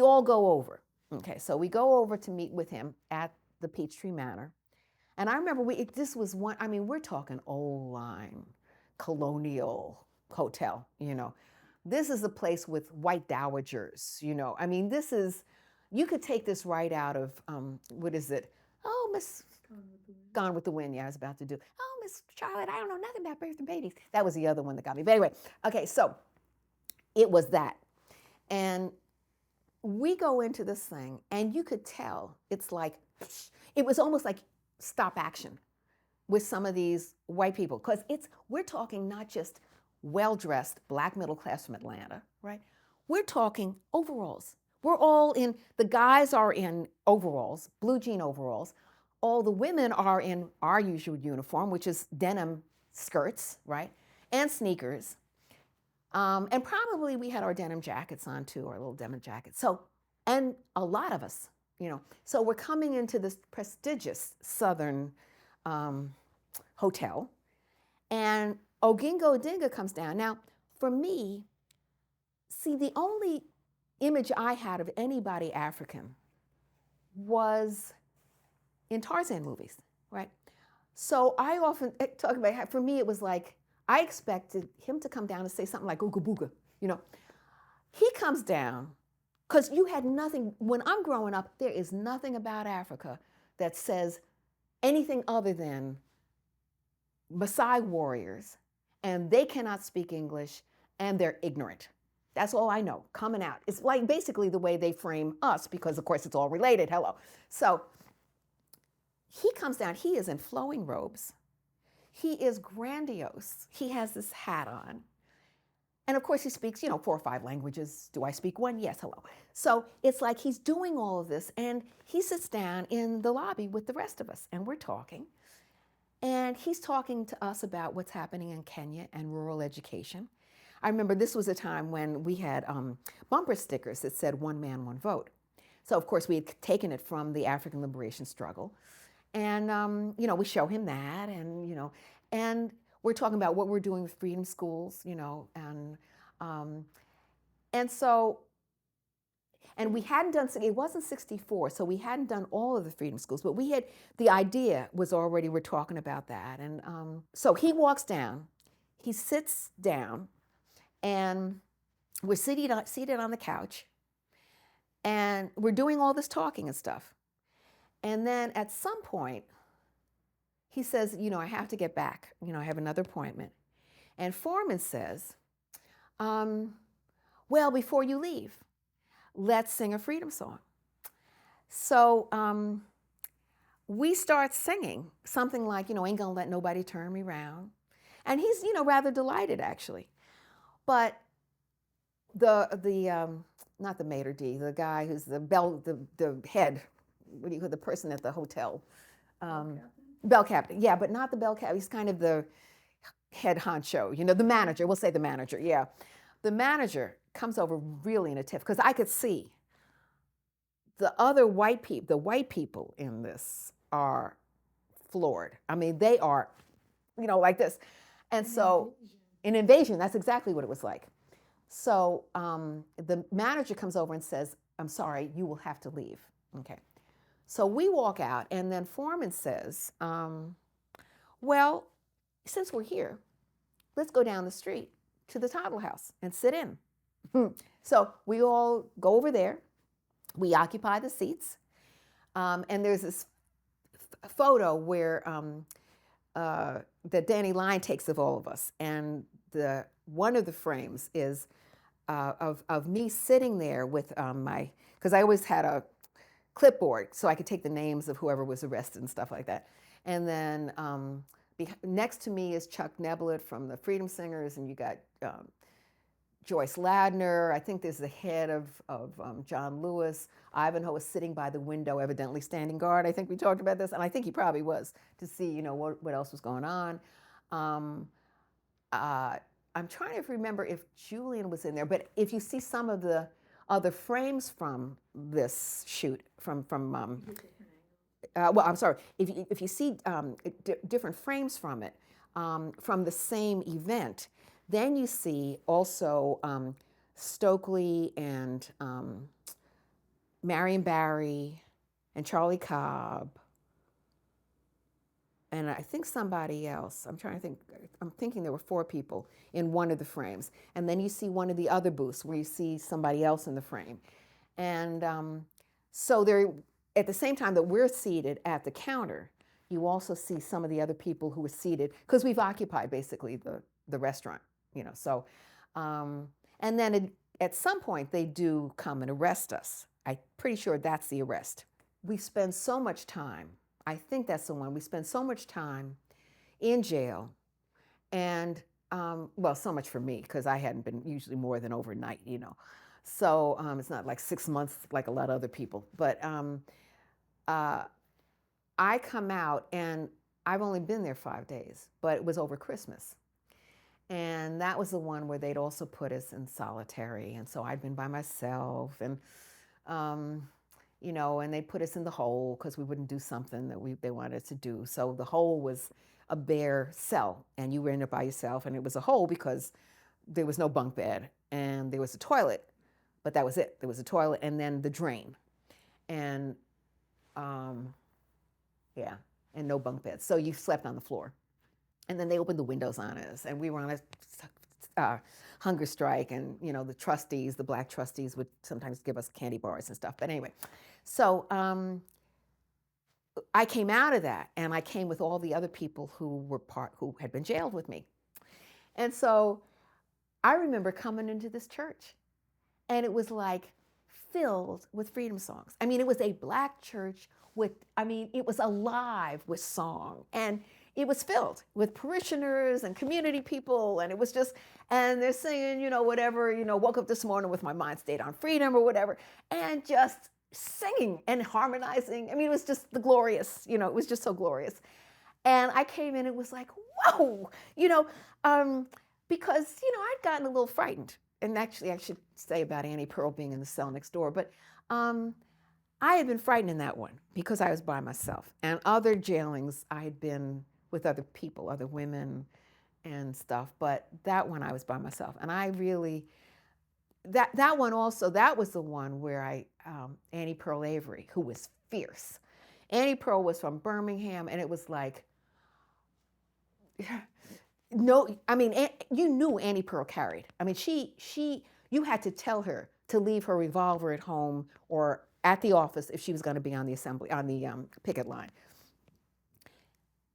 all go over. Okay, so we go over to meet with him at the Peachtree Manor. And I remember we're talking old line, colonial hotel, This is a place with white dowagers, you could take this right out of, what is it? Oh, Miss Gone with the Wind. Yeah, I was about to do. Oh, Miss Charlotte, I don't know nothing about birth and babies. That was the other one that got me. But anyway, okay, so it was that. And we go into this thing, and you could tell it was almost like stop action with some of these white people. Because we're talking not just well-dressed black middle class from Atlanta, right? We're talking overalls. The guys are in overalls, blue jean overalls. all the women are in our usual uniform, which is denim skirts, right, and sneakers. And probably we had our denim jackets on too, our little denim jackets. So, and a lot of us, so we're coming into this prestigious Southern hotel, and Ogingo Odinga comes down. Now, for me, see, the only image I had of anybody African was in Tarzan movies, right? So I often talk about how, for me, it was like, I expected him to come down and say something like Ooga Booga, you know. He comes down, because you had nothing, when I'm growing up, there is nothing about Africa that says anything other than Maasai warriors, and they cannot speak English, and they're ignorant. That's all I know, coming out. It's like basically the way they frame us, because of course it's all related, hello. So he comes down, he is in flowing robes. He is grandiose. He has this hat on. And of course he speaks, 4 or 5 languages. Do I speak one? Yes, hello. So it's like he's doing all of this, and he sits down in the lobby with the rest of us, and we're talking. And he's talking to us about what's happening in Kenya and rural education. I remember this was a time when we had bumper stickers that said "One man, one vote." So of course we had taken it from the African liberation struggle, and we show him that, and we're talking about what we're doing with freedom schools, um, and so. And we hadn't done, it wasn't 64, so we hadn't done all of the freedom schools, but the idea was already, we're talking about that. And so he walks down, he sits down, and we're seated on the couch, and we're doing all this talking and stuff. And then at some point, he says, I have to get back. I have another appointment. And Foreman says, well, before you leave, let's sing a freedom song. So we start singing something like, ain't gonna let nobody turn me round. And he's, rather delighted actually. But the not the maitre d', the guy who's the head, what do you call the person at the hotel? Bell captain. Yeah, but not the bell captain. He's kind of the head honcho, the manager. We'll say the manager, yeah. The manager comes over really in a tiff, because I could see the white people in this are floored. I mean, they are, like this. And so, an invasion, that's exactly what it was like. So the manager comes over and says, I'm sorry, you will have to leave. Okay. So we walk out, and then Foreman says, well, since we're here, let's go down the street to the Toddle House and sit in. So we all go over there. We occupy the seats. And there's this photo where that Danny Lyne takes of all of us. And one of the frames is of me sitting there with because I always had a clipboard so I could take the names of whoever was arrested and stuff like that. And then next to me is Chuck Neblett from the Freedom Singers, and you got Joyce Ladner. I think there's the head of John Lewis. Ivanhoe is sitting by the window, evidently standing guard. I think we talked about this, and I think he probably was, to see what else was going on. I'm trying to remember if Julian was in there, but if you see some of the other frames from this shoot, well, I'm sorry, if you see different frames from it, from the same event, then you see also Stokely and Marion Barry and Charlie Cobb, and I think somebody else. I'm thinking there were 4 people in one of the frames. And then you see one of the other booths where you see somebody else in the frame. And so there, at the same time that we're seated at the counter, you also see some of the other people who were seated, because we've occupied basically the restaurant, So, and then at some point they do come and arrest us. I'm pretty sure that's the arrest. We spend so much time, I think that's the one, we spend so much time in jail, and well, so much for me, because I hadn't been usually more than overnight, So it's not like 6 months like a lot of other people. But I come out, and I've only been there 5 days, but it was over Christmas. And that was the one where they'd also put us in solitary. And so I'd been by myself, and, um, and they'd put us in the hole because we wouldn't do something that they wanted us to do. So the hole was a bare cell, and you were in it by yourself. And it was a hole because there was no bunk bed, and there was a toilet, but that was it. There was a toilet and then the drain. And um, yeah, and no bunk beds. So you slept on the floor. And then they opened the windows on us, and we were on a hunger strike. And the trustees, the black trustees, would sometimes give us candy bars and stuff. But anyway, so I came out of that, and I came with all the other people who had been jailed with me. And so I remember coming into this church, and it was like filled with freedom songs. I mean, it was a black church it was alive with song, and it was filled with parishioners and community people, and it was just, and they're singing, whatever, woke up this morning with my mind stayed on freedom or whatever, and just singing and harmonizing. I mean, it was just the glorious, it was just so glorious. And I came in, it was like, whoa, because, I'd gotten a little frightened. And actually, I should say about Annie Pearl being in the cell next door, but I had been frightened in that one because I was by myself. And other jailings, I had been with other people, other women and stuff, but that one I was by myself. And I really, that one also, that was the one where Annie Pearl Avery, who was fierce. Annie Pearl was from Birmingham, and it was like, no, I mean, you knew Annie Pearl carried. I mean, you had to tell her to leave her revolver at home or at the office if she was going to be on the picket line.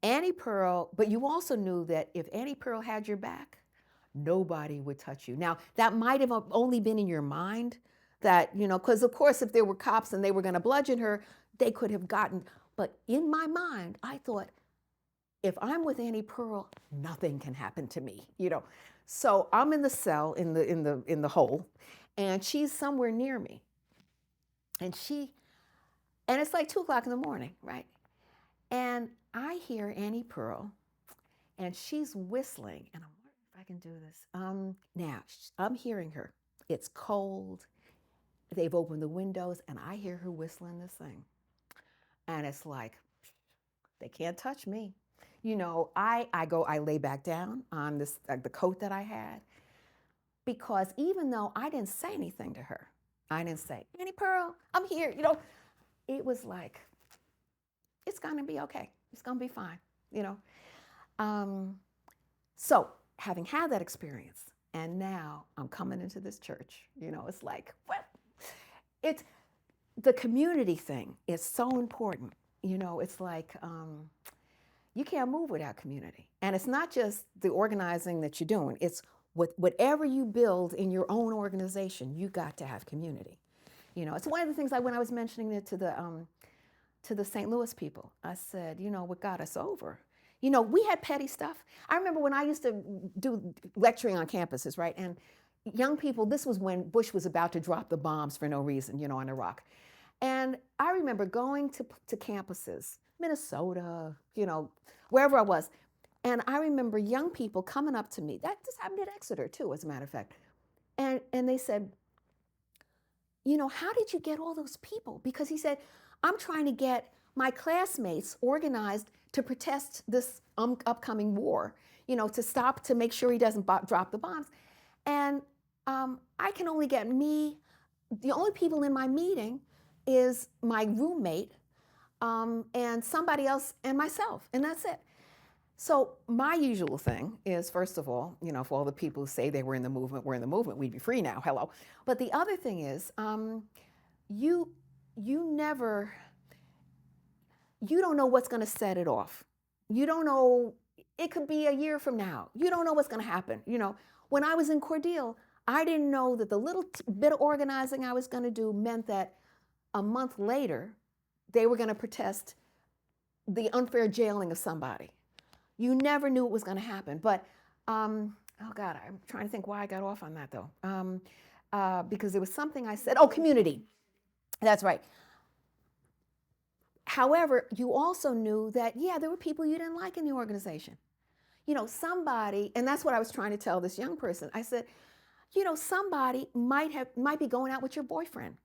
Annie Pearl, but you also knew that if Annie Pearl had your back, nobody would touch you. Now, that might have only been in your mind that, because of course, if there were cops and they were going to bludgeon her, they could have gotten, but in my mind, I thought, if I'm with Annie Pearl, nothing can happen to me, So I'm in the cell in the hole, and she's somewhere near me. And it's like 2:00 in the morning, right? And I hear Annie Pearl, and she's whistling, and I'm wondering if I can do this. Now I'm hearing her. It's cold. They've opened the windows, and I hear her whistling this thing. And it's like, they can't touch me. I lay back down on this the coat that I had, because even though I didn't say anything to her, I didn't say, Annie Pearl, I'm here. It was like, it's gonna be okay. It's gonna be fine. So having had that experience, and now I'm coming into this church. It's like, well, it's the community thing is so important. It's like. You can't move without community. And it's not just the organizing that you're doing. It's whatever you build in your own organization, you got to have community. It's one of the things when I was mentioning it to the St. Louis people. I said, what got us over? We had petty stuff. I remember when I used to do lecturing on campuses, right? And young people, this was when Bush was about to drop the bombs for no reason, on Iraq. And I remember going to campuses, Minnesota, wherever I was. And I remember young people coming up to me. That just happened at Exeter, too, as a matter of fact. And they said, how did you get all those people? Because he said, I'm trying to get my classmates organized to protest this upcoming war, to stop, to make sure he doesn't drop the bombs. And I can only get the only people in my meeting is my roommate, and somebody else and myself, and that's it. So my usual thing is, first of all, for all the people who say they were in the movement, we're in the movement, we'd be free now, hello. But the other thing is, you don't know what's going to set it off. You don't know, it could be a year from now. You don't know what's going to happen. When I was in Cordeal, I didn't know that the little bit of organizing I was going to do meant that a month later, they were going to protest the unfair jailing of somebody. You never knew it was going to happen. But, oh God, I'm trying to think why I got off on that, though. Because there was something I said. Oh, community. That's right. However, you also knew that, yeah, there were people you didn't like in the organization. Somebody, and that's what I was trying to tell this young person. I said, somebody might be going out with your boyfriend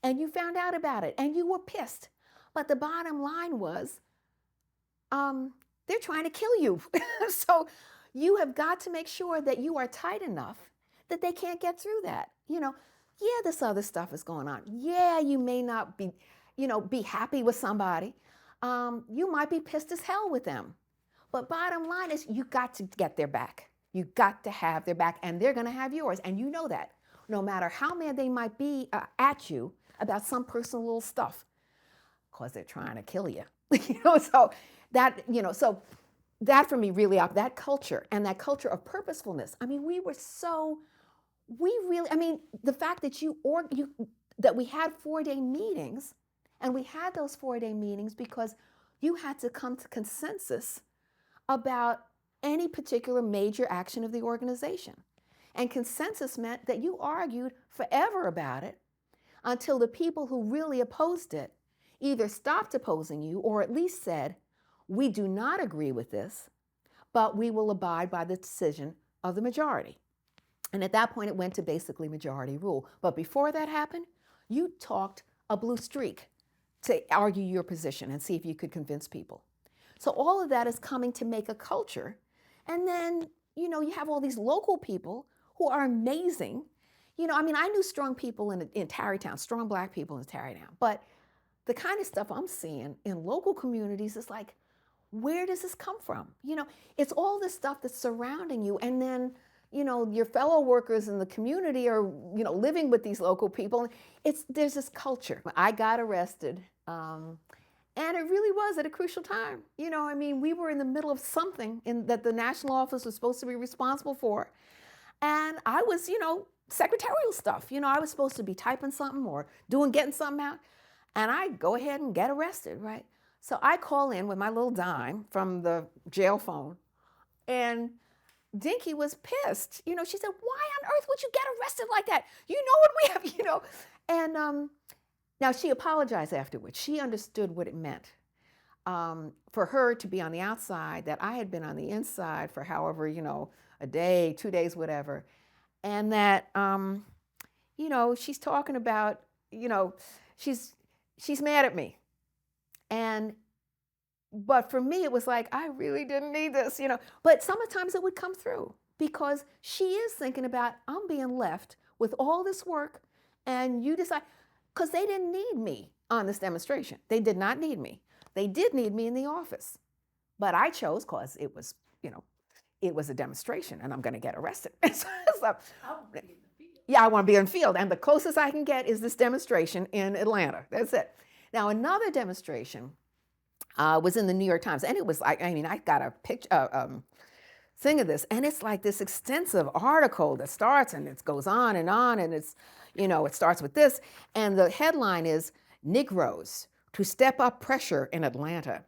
and you found out about it and you were pissed. But the bottom line was, they're trying to kill you. So you have got to make sure that you are tight enough that they can't get through that. Yeah, this other stuff is going on. Yeah, you may not be happy with somebody. You might be pissed as hell with them. But bottom line is, you got to get their back. You got to have their back, and they're going to have yours. And you know that, no matter how mad they might be at you about some personal little stuff, because they're trying to kill you. So that for me really, that culture and that culture of purposefulness. I mean, the fact that that we had 4-day meetings, and we had those 4-day meetings because you had to come to consensus about any particular major action of the organization. And consensus meant that you argued forever about it until the people who really opposed it either stopped opposing you or at least said, we do not agree with this, but we will abide by the decision of the majority. And at that point, it went to basically majority rule. But before that happened, you talked a blue streak to argue your position and see if you could convince people. So all of that is coming to make a culture. And then, you have all these local people who are amazing. I knew strong people in Tarrytown, strong Black people in Tarrytown. But the kind of stuff I'm seeing in local communities is like, where does this come from? It's all this stuff that's surrounding you. And then, your fellow workers in the community are, living with these local people. There's this culture. I got arrested. And it really was at a crucial time. We were in the middle of something that the national office was supposed to be responsible for. And I was, secretarial stuff. I was supposed to be typing something or getting something out. And I go ahead and get arrested, right? So I call in with my little dime from the jail phone. And Dinky was pissed. She said, why on earth would you get arrested like that? You know what we have, And now, she apologized afterwards. She understood what it meant for her to be on the outside, that I had been on the inside for however, a day, 2 days, whatever. And that, she's talking about, she's mad at me. But for me, it was like, I really didn't need this, But sometimes it would come through because she is thinking about, I'm being left with all this work and you decide. Because they didn't need me on this demonstration. They did not need me. They did need me in the office. But I chose because it was, it was a demonstration and I'm going to get arrested. So, I want to be in the field. Yeah, I want to be in the field. And the closest I can get is this demonstration in Atlanta. That's it. Now, another demonstration was in the New York Times. And it was like, I got a picture, thing of this. And it's like this extensive article that starts and it goes on. And it's, it starts with this. And the headline is Negroes to Step Up Pressure in Atlanta.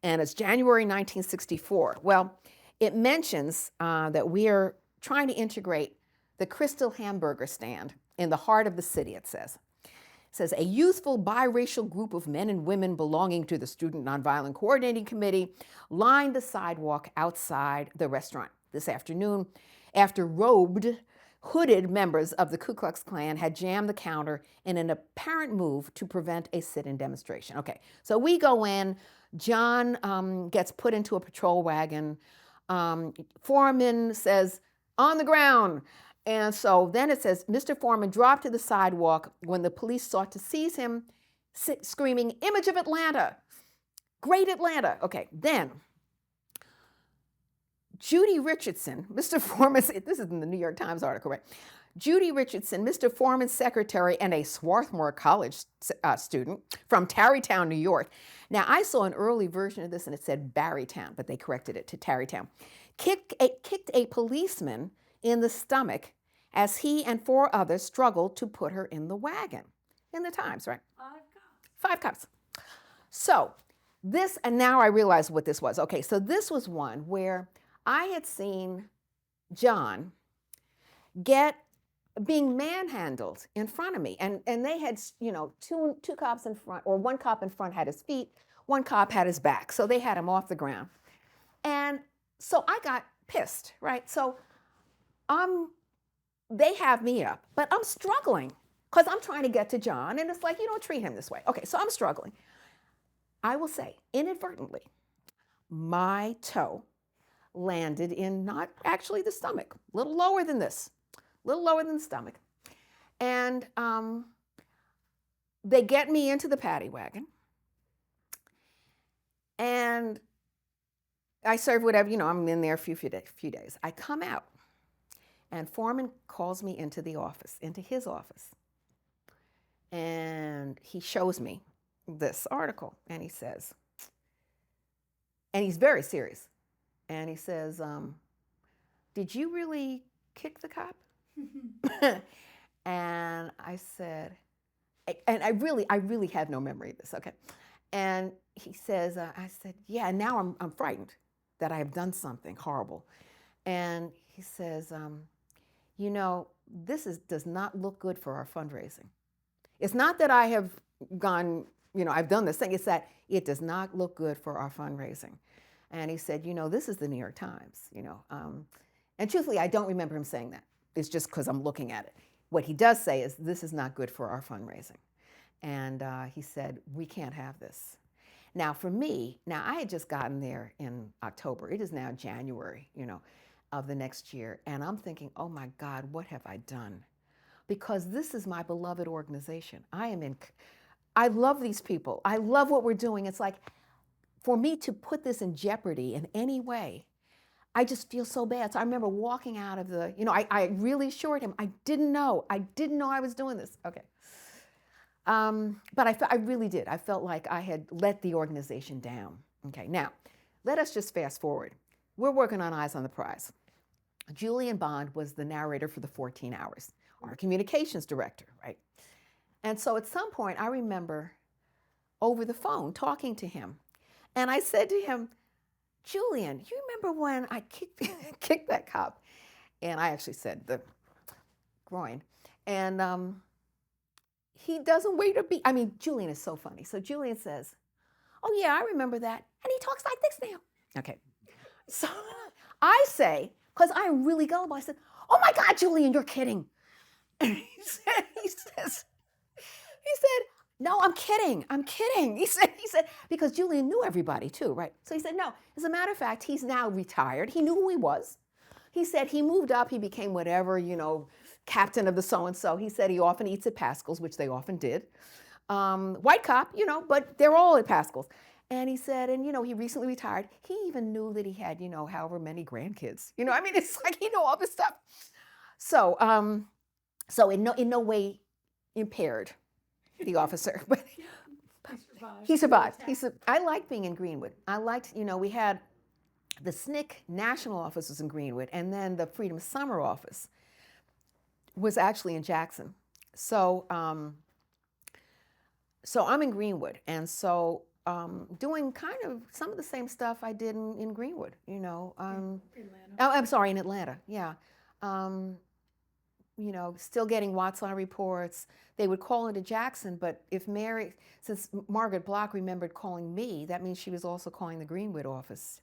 And it's January 1964. Well, it mentions that we are trying to integrate the Crystal Hamburger stand in the heart of the city, it says. It says, a youthful biracial group of men and women belonging to the Student Nonviolent Coordinating Committee lined the sidewalk outside the restaurant this afternoon after robed, hooded members of the Ku Klux Klan had jammed the counter in an apparent move to prevent a sit-in demonstration. Okay, so we go in. John gets put into a patrol wagon. Foreman says, on the ground. And so then it says, Mr. Foreman dropped to the sidewalk when the police sought to seize him, screaming, image of Atlanta, great Atlanta. Okay, then Judy Richardson, Mr. Foreman's, this is in the New York Times article, right? Judy Richardson, Mr. Foreman's secretary and a Swarthmore College student from Tarrytown, New York. Now, I saw an early version of this and it said Barrytown, but they corrected it to Tarrytown. Kicked a policeman in the stomach as he and 4 others struggled to put her in the wagon. In the Times, right? 5 cops. So this, and now I realize what this was. Okay, so this was one where I had seen John get being manhandled in front of me. And they had, two cops in front, or one cop in front had his feet, one cop had his back. So they had him off the ground. And so I got pissed, right? So they have me up, but I'm struggling because I'm trying to get to John, and it's like, you don't treat him this way. Okay, so I'm struggling. I will say, inadvertently, my toe landed in not actually the stomach, a little lower than this, a little lower than the stomach. And they get me into the paddy wagon, and I serve whatever, I'm in there a few days. I come out, and Foreman calls me into the office, into his office. And he shows me this article, and he says, and he's very serious, and he says, did you really kick the cop? And I said, and I really have no memory of this, okay? And he says, I said, yeah, now I'm frightened that I have done something horrible. And he says, this does not look good for our fundraising. It's not that I have gone, I've done this thing. It's that it does not look good for our fundraising. And he said, this is the New York Times, And truthfully, I don't remember him saying that. It's just because I'm looking at it. What he does say is, this is not good for our fundraising. And he said, we can't have this. Now, for me, I had just gotten there in October. It is now January, of the next year. And I'm thinking, oh my God, what have I done? Because this is my beloved organization. I love these people. I love what we're doing. It's like, for me to put this in jeopardy in any way, I just feel so bad. So I remember walking out of the, I really assured him, I didn't know I was doing this. Okay. But I really did. I felt like I had let the organization down. Okay, now, let us just fast forward. We're working on Eyes on the Prize. Julian Bond was the narrator for the 14 Hours, our communications director, right? And so at some point, I remember over the phone talking to him. And I said to him, Julian, you remember when I kicked that cop? And I actually said the groin. And he doesn't wait to be, Julian is so funny. So Julian says, oh yeah, I remember that. And he talks like this now. Okay. So I say, because I'm really gullible, I said, oh my God, Julian, you're kidding. And he said, no, I'm kidding. He said, because Julian knew everybody too, right? So he said, no, as a matter of fact, he's now retired. He knew who he was. He said he moved up, he became whatever, captain of the so-and-so. He said he often eats at Pascal's, which they often did. White cop, but they're all at Pascal's. And he said, and he recently retired. He even knew that he had, however many grandkids. It's like he knew all this stuff. So, so in no way impaired the officer, but he survived. I liked being in Greenwood. I liked, we had the SNCC national office was in Greenwood, and then the Freedom Summer office was actually in Jackson. So, so I'm in Greenwood, and so doing kind of some of the same stuff I did in Greenwood, Atlanta. I'm sorry, in Atlanta, yeah. Still getting Watson reports. They would call into Jackson, but since Margaret Block remembered calling me, that means she was also calling the Greenwood office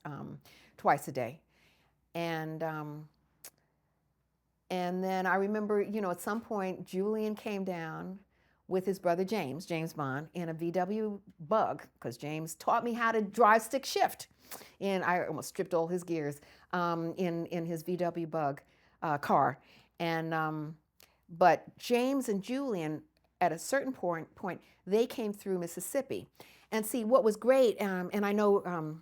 twice a day. And then I remember, at some point, Julian came down with his brother James Bond, in a VW Bug, because James taught me how to drive stick shift. And I almost stripped all his gears in his VW Bug car. And but James and Julian, at a certain point, they came through Mississippi. And see, what was great, and I know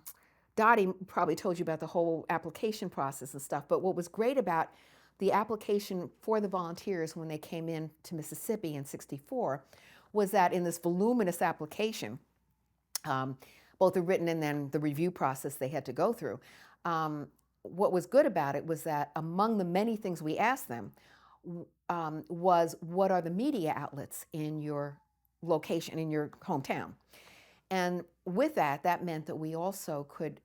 Dottie probably told you about the whole application process and stuff, but what was great about the application for the volunteers when they came in to Mississippi in '64 was that in this voluminous application, both the written and then the review process they had to go through, what was good about it was that among the many things we asked them was, what are the media outlets in your location, in your hometown? And with that, that meant that we also could,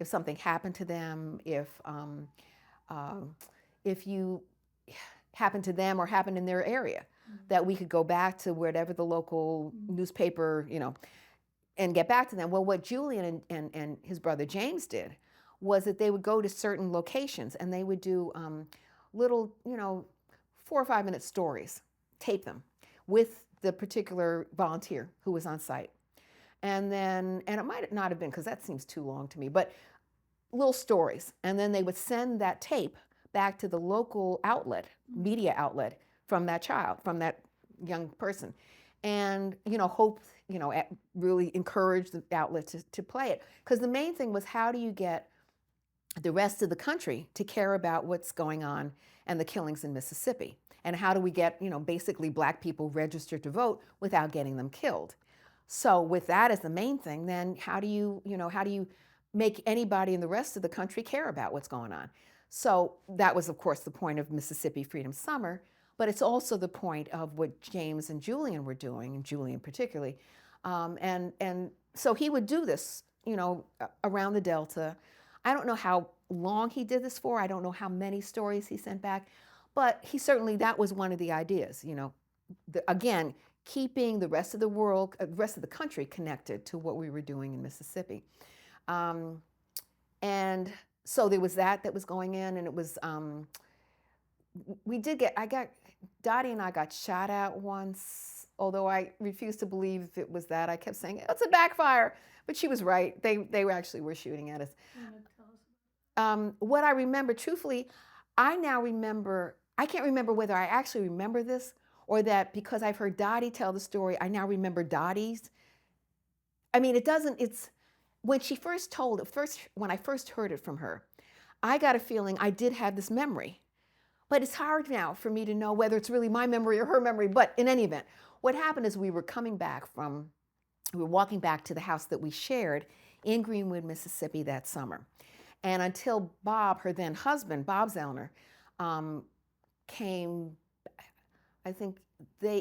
if something happened to them, if you happened to them or happened in their area, that we could go back to whatever the local newspaper, and get back to them. Well, what Julian and his brother James did was that they would go to certain locations and they would do little, 4 or 5 minute stories, tape them with the particular volunteer who was on site. And it might not have been, because that seems too long to me, but little stories. And then they would send that tape back to the local outlet, media outlet, from that child, from that young person. And, hope, really encourage the outlet to play it. Because the main thing was, how do you get the rest of the country to care about what's going on and the killings in Mississippi? And how do we get, basically black people registered to vote without getting them killed? So with that as the main thing, then how do you make anybody in the rest of the country care about what's going on? So that was, of course, the point of Mississippi Freedom Summer, but it's also the point of what James and Julian were doing, and Julian particularly. And so he would do this, around the Delta. I don't know how long he did this for. I don't know how many stories he sent back, but that was one of the ideas, again, keeping the rest of the world, the rest of the country connected to what we were doing in Mississippi. And so there was that was going in, and it was, Dottie and I got shot at once, although I refused to believe it was that. I kept saying, it's a backfire, but she was right. They were shooting at us. What I remember, truthfully, I can't remember whether I actually remember this, or that because I've heard Dottie tell the story, I now remember Dottie's. I mean, when she first told it, when I first heard it from her, I got a feeling I did have this memory. But it's hard now for me to know whether it's really my memory or her memory. But in any event, what happened is we were walking back to the house that we shared in Greenwood, Mississippi that summer. And until Bob, her then husband, Bob Zellner, came, I think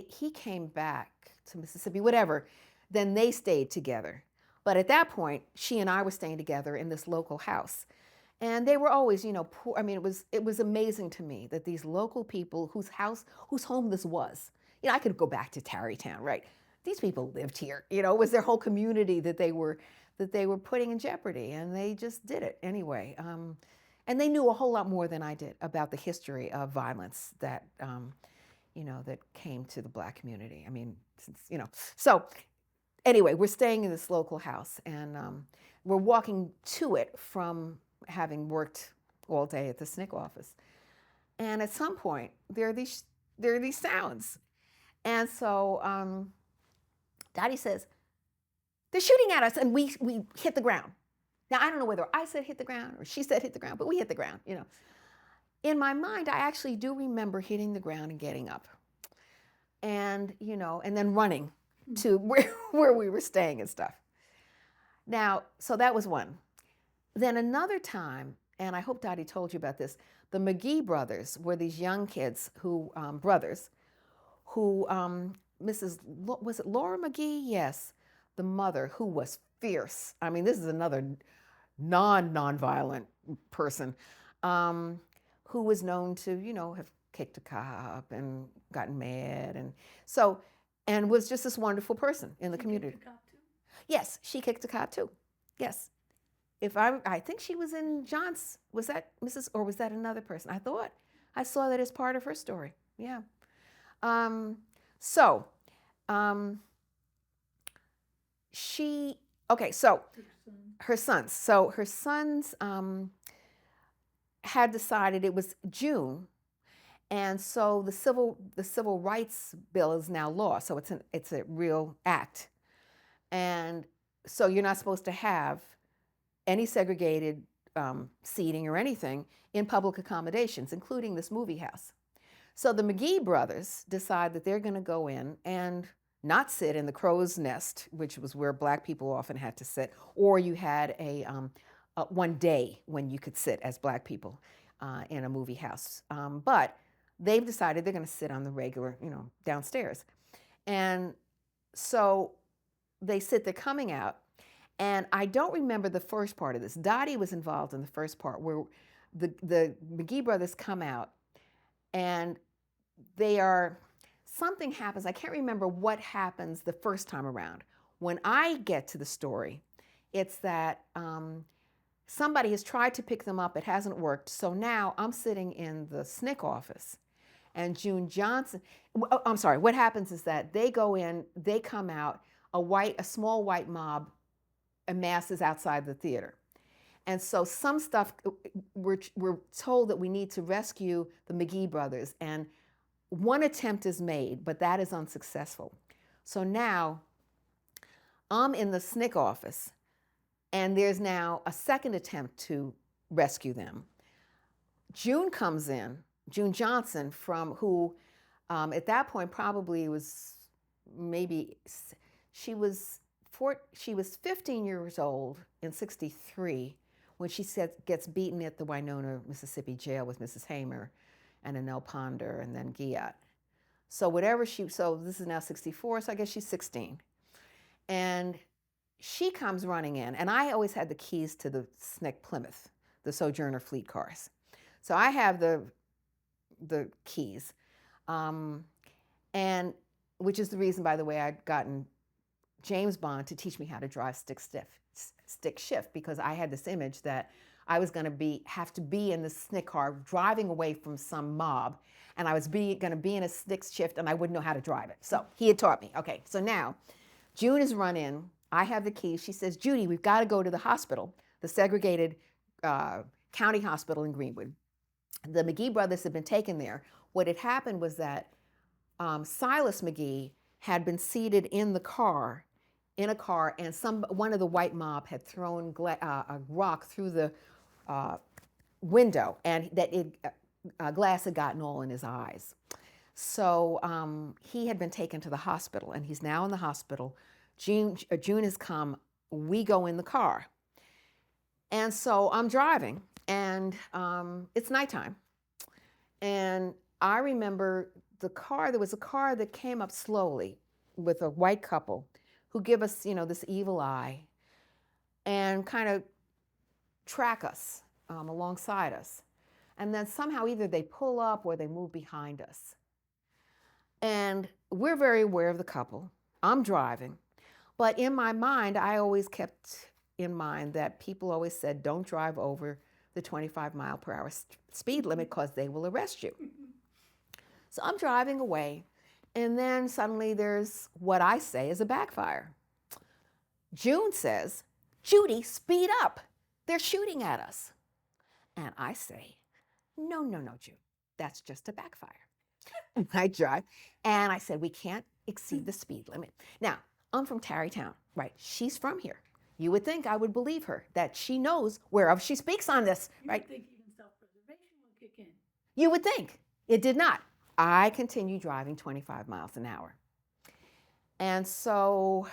he came back to Mississippi, whatever, then they stayed together. But at that point, she and I were staying together in this local house. And they were always, poor. I mean, it was amazing to me that these local people whose home this was, I could go back to Tarrytown, right? These people lived here, it was their whole community that they were putting in jeopardy, and they just did it anyway. And they knew a whole lot more than I did about the history of violence that, that came to the Black community. I mean, so anyway, we're staying in this local house, and we're walking to it from having worked all day at the SNCC office. And at some point, there are these sounds. And so Dottie says, they're shooting at us, and we hit the ground. Now, I don't know whether I said hit the ground or she said hit the ground, but we hit the ground, In my mind, I actually do remember hitting the ground and getting up. And, and then running to where we were staying and stuff. Now, so that was one. Then another time, and I hope Dottie told you about this, the McGee brothers were these young kids who, was it Laura McGee? Yes, the mother, who was fierce. I mean, this is another non-violent person who was known to, have kicked a cop and gotten mad, and was just this wonderful person in the community. Kicked a cop too? Yes, she kicked a cop too. Yes. I think she was in John's, was that Mrs., or was that another person? I saw that as part of her story. Yeah. Her sons. So her sons had decided it was June, and so the civil rights bill is now law. So it's a real act, and so you're not supposed to have any segregated seating or anything in public accommodations, including this movie house. So the McGee brothers decide that they're going to go in and not sit in the crow's nest, which was where Black people often had to sit, or you had a one day when you could sit as Black people in a movie house. But they've decided they're going to sit on the regular, downstairs. And so they sit, they're coming out. And I don't remember the first part of this. Dottie was involved in the first part where the McGee brothers come out, and they are, something happens. I can't remember what happens the first time around. When I get to the story, it's that somebody has tried to pick them up. It hasn't worked. So now I'm sitting in the SNCC office, and June Johnson, oh, I'm sorry, what happens is that they go in, they come out, a small white mob amasses outside the theater. And so some stuff, we're told that we need to rescue the McGee brothers. And one attempt is made, but that is unsuccessful. So now I'm in the SNCC office, and there's now a second attempt to rescue them. June comes in, June Johnson, from who at that point probably was maybe, she was 15 years old in 63 when she gets beaten at the Winona, Mississippi jail with Mrs. Hamer and Annelle Ponder and then Giat. So so this is now 64, so I guess she's 16. And she comes running in, and I always had the keys to the SNCC Plymouth, the Sojourner fleet cars. So I have the keys, and which is the reason, by the way, I'd gotten James Bond to teach me how to drive stick shift, because I had this image that I was going to have to be in the SNCC car driving away from some mob, and I was going to be in a stick shift, and I wouldn't know how to drive it. So he had taught me. Okay, so now June is run in. I have the keys. She says, Judy, we've got to go to the hospital, the segregated county hospital in Greenwood. The McGee brothers had been taken there. What had happened was that Silas McGee had been seated in a car, and one of the white mob had thrown a rock through the window, and that glass had gotten all in his eyes. So he had been taken to the hospital, and he's now in the hospital. June has come. We go in the car. And so I'm driving, and it's nighttime. And I remember there was a car that came up slowly with a white couple who give us, this evil eye and kind of track us alongside us. And then somehow either they pull up or they move behind us. And we're very aware of the couple. I'm driving. But in my mind, I always kept in mind that people always said, don't drive over the 25-mile-per-hour speed limit because they will arrest you. So I'm driving away, and then suddenly there's what I say is a backfire. June says, Judy, speed up. They're shooting at us. And I say, no, June. That's just a backfire. And I drive, and I said, we can't exceed the speed limit. Now, I'm from Tarrytown, right? She's from here. You would think I would believe her, that she knows whereof she speaks on this, right? You would think even self-preservation would kick in. You would think. It did not. I continue driving 25 miles an hour. And so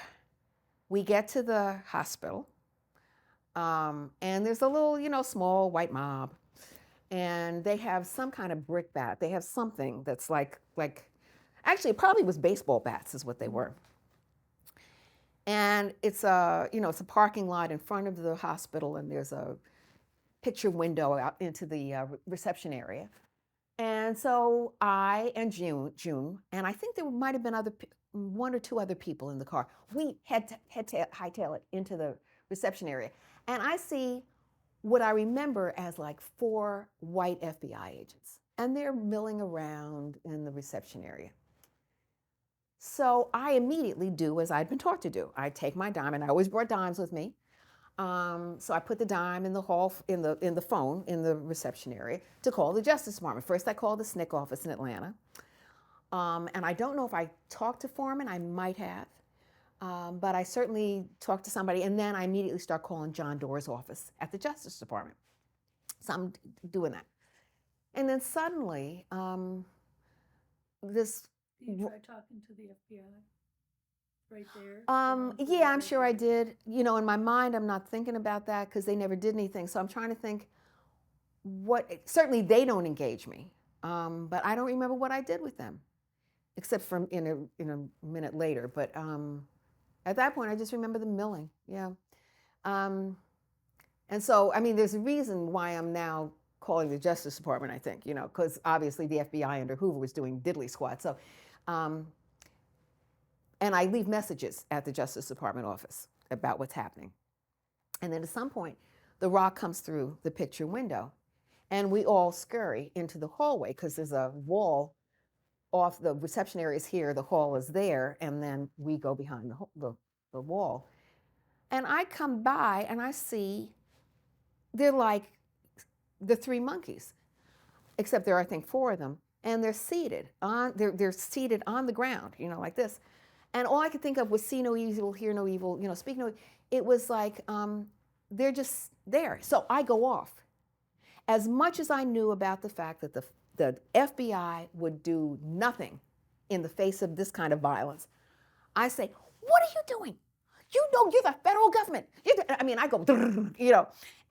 we get to the hospital, and there's a little, small white mob, and they have some kind of brick bat. They have something that's like actually, it probably was baseball bats is what they were. And it's it's a parking lot in front of the hospital, and there's a picture window out into the reception area. And so I and June, and I think there might have been one or two other people in the car. We had to hightail it into the reception area. And I see what I remember as like 4 white FBI agents. And they're milling around in the reception area. So I immediately do as I'd been taught to do. I take my dime, and I always brought dimes with me. So I put the dime in the hall, in the phone, in the reception area to call the Justice Department. First, I called the SNCC office in Atlanta. And I don't know if I talked to Foreman. I might have. But I certainly talked to somebody. And then I immediately start calling John Doerr's office at the Justice Department. So I'm doing that. And then suddenly, this... Did you try talking to the FBI? Right there? Yeah, I'm sure I did. In my mind, I'm not thinking about that because they never did anything. So I'm trying to think certainly they don't engage me. But I don't remember what I did with them, except for in a minute later. But at that point, I just remember them milling. Yeah. And so, there's a reason why I'm now calling the Justice Department, I think, because obviously the FBI under Hoover was doing diddly squat. So, um, and I leave messages at the Justice Department office about what's happening. And then at some point, the rock comes through the picture window, and we all scurry into the hallway because there's a wall off. The reception area is here, the hall is there, and then we go behind the wall. And I come by and I see they're like the three monkeys, except there are, I think, four of them, and they're seated on the ground, like this. And all I could think of was see no evil, hear no evil, speak no evil. It was like they're just there. So I go off. As much as I knew about the fact that the FBI would do nothing in the face of this kind of violence, I say, what are you doing? You know you're the federal government. I go,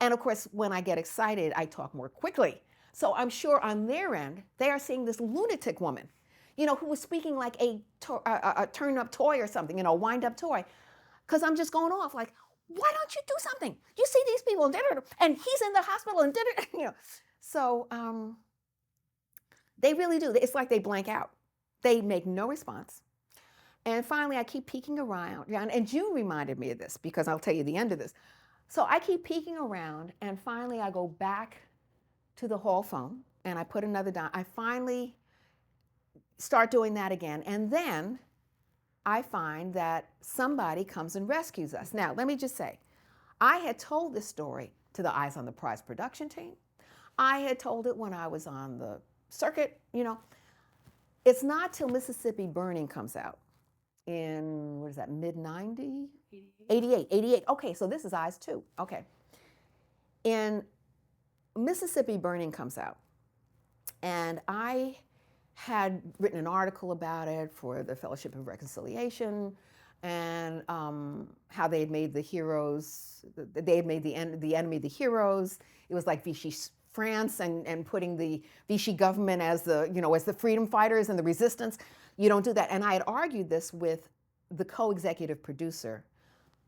And of course, when I get excited, I talk more quickly. So I'm sure on their end, they are seeing this lunatic woman, who was speaking like a turn-up toy or something, a wind-up toy. Because I'm just going off like, why don't you do something? You see these people, and he's in the hospital, and So they really do. It's like they blank out. They make no response. And finally, I keep peeking around. And June reminded me of this, because I'll tell you the end of this. So I keep peeking around, and finally I go back to the hall phone, and I put another down. I finally start doing that again. And then I find that somebody comes and rescues us. Now, let me just say, I had told this story to the Eyes on the Prize production team. I had told it when I was on the circuit, It's not till Mississippi Burning comes out in, what is that, mid-90? 88. Okay, so this is Eyes 2. Okay. And Mississippi Burning comes out. And I had written an article about it for the Fellowship of Reconciliation, and how they had made the heroes, they had made the enemy the heroes. It was like Vichy France and putting the Vichy government as the freedom fighters and the resistance. You don't do that. And I had argued this with the co-executive producer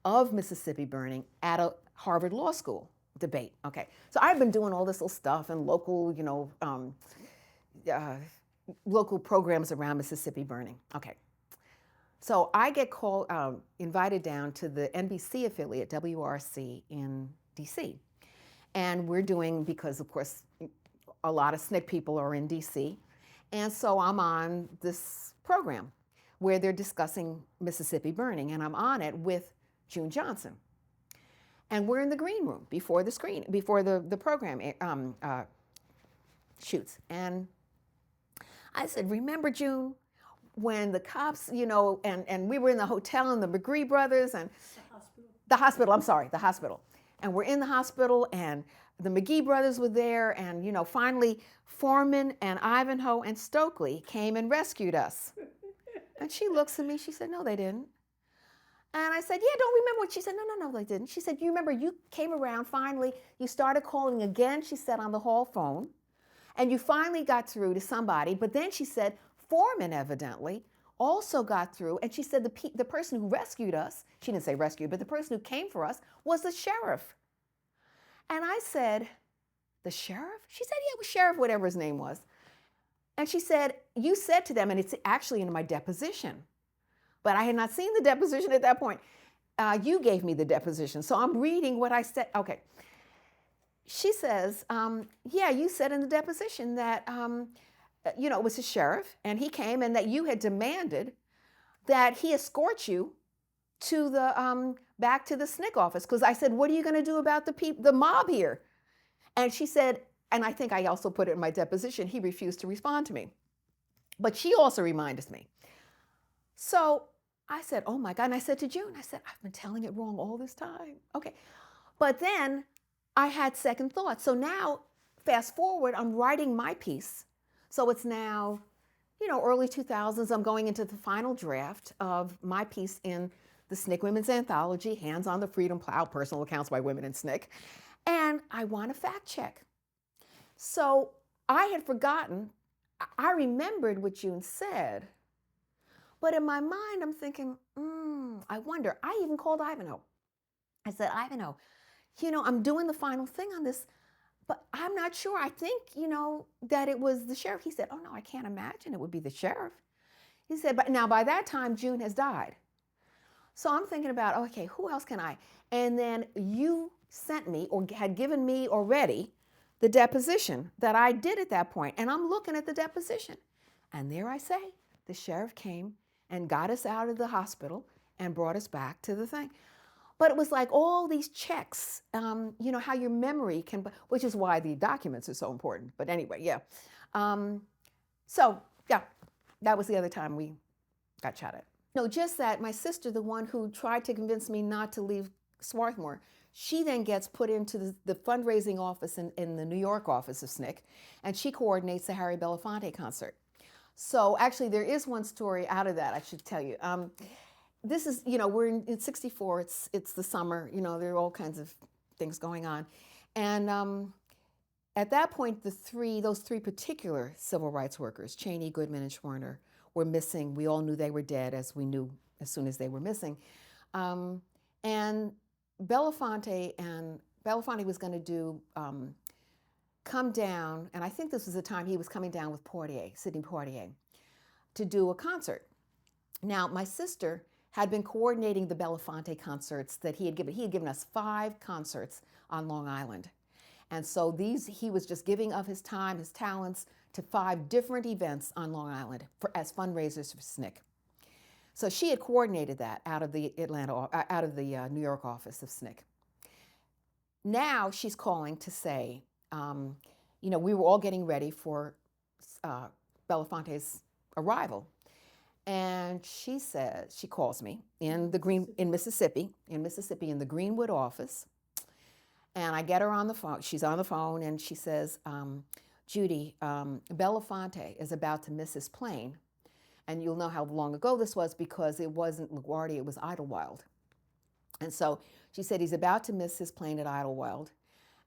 of Mississippi Burning at a Harvard Law School debate. Okay, so I've been doing all this little stuff and local, local programs around Mississippi Burning. Okay. So I get invited down to the NBC affiliate, WRC, in DC. And we're doing, because of course, a lot of SNCC people are in DC. And so I'm on this program where they're discussing Mississippi Burning, and I'm on it with June Johnson. And we're in the green room before the program shoots. And I said, remember, June, when the cops, and we were in the hotel and the McGree brothers and the hospital. And we're in the hospital, and the McGee brothers were there, and finally Foreman and Ivanhoe and Stokely came and rescued us. And she looks at me, she said, no, they didn't. And I said, yeah, don't remember what she said. No, they didn't. She said, you remember you came around finally, you started calling again, she said, on the hall phone, and you finally got through to somebody. But then she said, Foreman evidently also got through, and she said the person who rescued us, she didn't say rescued, but the person who came for us was the sheriff. And I said, the sheriff? She said, yeah, it was sheriff, whatever his name was. And she said, you said to them, and it's actually in my deposition, but I had not seen the deposition at that point. You gave me the deposition, so I'm reading what I said. Okay. She says, yeah, you said in the deposition that, it was the sheriff, and he came, and that you had demanded that he escort you to the back to the SNCC office. Because I said, what are you going to do about the mob here? And she said, and I think I also put it in my deposition, he refused to respond to me. But she also reminded me. So I said, oh my God. And I said to June, I said, I've been telling it wrong all this time. Okay. But then I had second thoughts. So now, fast forward, I'm writing my piece. So it's now, early 2000s. I'm going into the final draft of my piece in the SNCC Women's Anthology, Hands on the Freedom Plow, Personal Accounts by Women in SNCC. And I want to fact check. So I had forgotten. I remembered what June said. But in my mind, I'm thinking, I wonder. I even called Ivanhoe. I said, Ivanhoe, I'm doing the final thing on this, but I'm not sure. I think, that it was the sheriff. He said, oh, no, I can't imagine it would be the sheriff. He said, but now by that time, June has died. So I'm thinking about, okay, who else can I? And then you sent me or had given me already the deposition that I did at that point. And I'm looking at the deposition. And there I say, the sheriff came and got us out of the hospital and brought us back to the thing. But it was like all these checks, how your memory can, which is why the documents are so important. But anyway, yeah. So, yeah, that was the other time we got shot at. No, just that my sister, the one who tried to convince me not to leave Swarthmore, she then gets put into the fundraising office in the New York office of SNCC, and she coordinates the Harry Belafonte concert. So actually, there is one story out of that I should tell you. This is, we're in 64, it's the summer, there are all kinds of things going on. And at that point, those three particular civil rights workers, Cheney, Goodman, and Schwerner, were missing. We all knew they were dead, as we knew as soon as they were missing. And Belafonte was going to do come down, and I think this was the time he was coming down with Sidney Poitier, to do a concert. Now, my sister had been coordinating the Belafonte concerts that he had given. He had given us 5 concerts on Long Island. And so he was just giving of his time, his talents, to 5 different events on Long Island as fundraisers for SNCC. So she had coordinated that out of the New York office of SNCC. Now she's calling to say, we were all getting ready for Belafonte's arrival. And she calls me in Mississippi, in the Greenwood office. And I get her on the phone. She's on the phone, and she says, Judy, Belafonte is about to miss his plane. And you'll know how long ago this was because it wasn't LaGuardia, it was Idlewild. And so she said, he's about to miss his plane at Idlewild.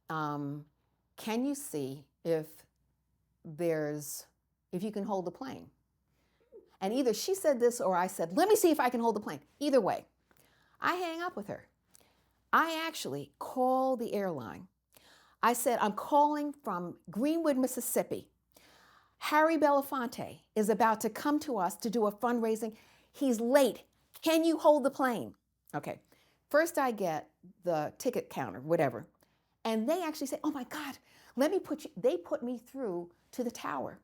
Can you see if you can hold the plane? And either she said this or I said, let me see if I can hold the plane. Either way, I hang up with her. I actually call the airline. I said, I'm calling from Greenwood, Mississippi. Harry Belafonte is about to come to us to do a fundraising. He's late. Can you hold the plane? Okay. First I get the ticket counter, whatever. And they actually say, oh my God, they put me through to the tower.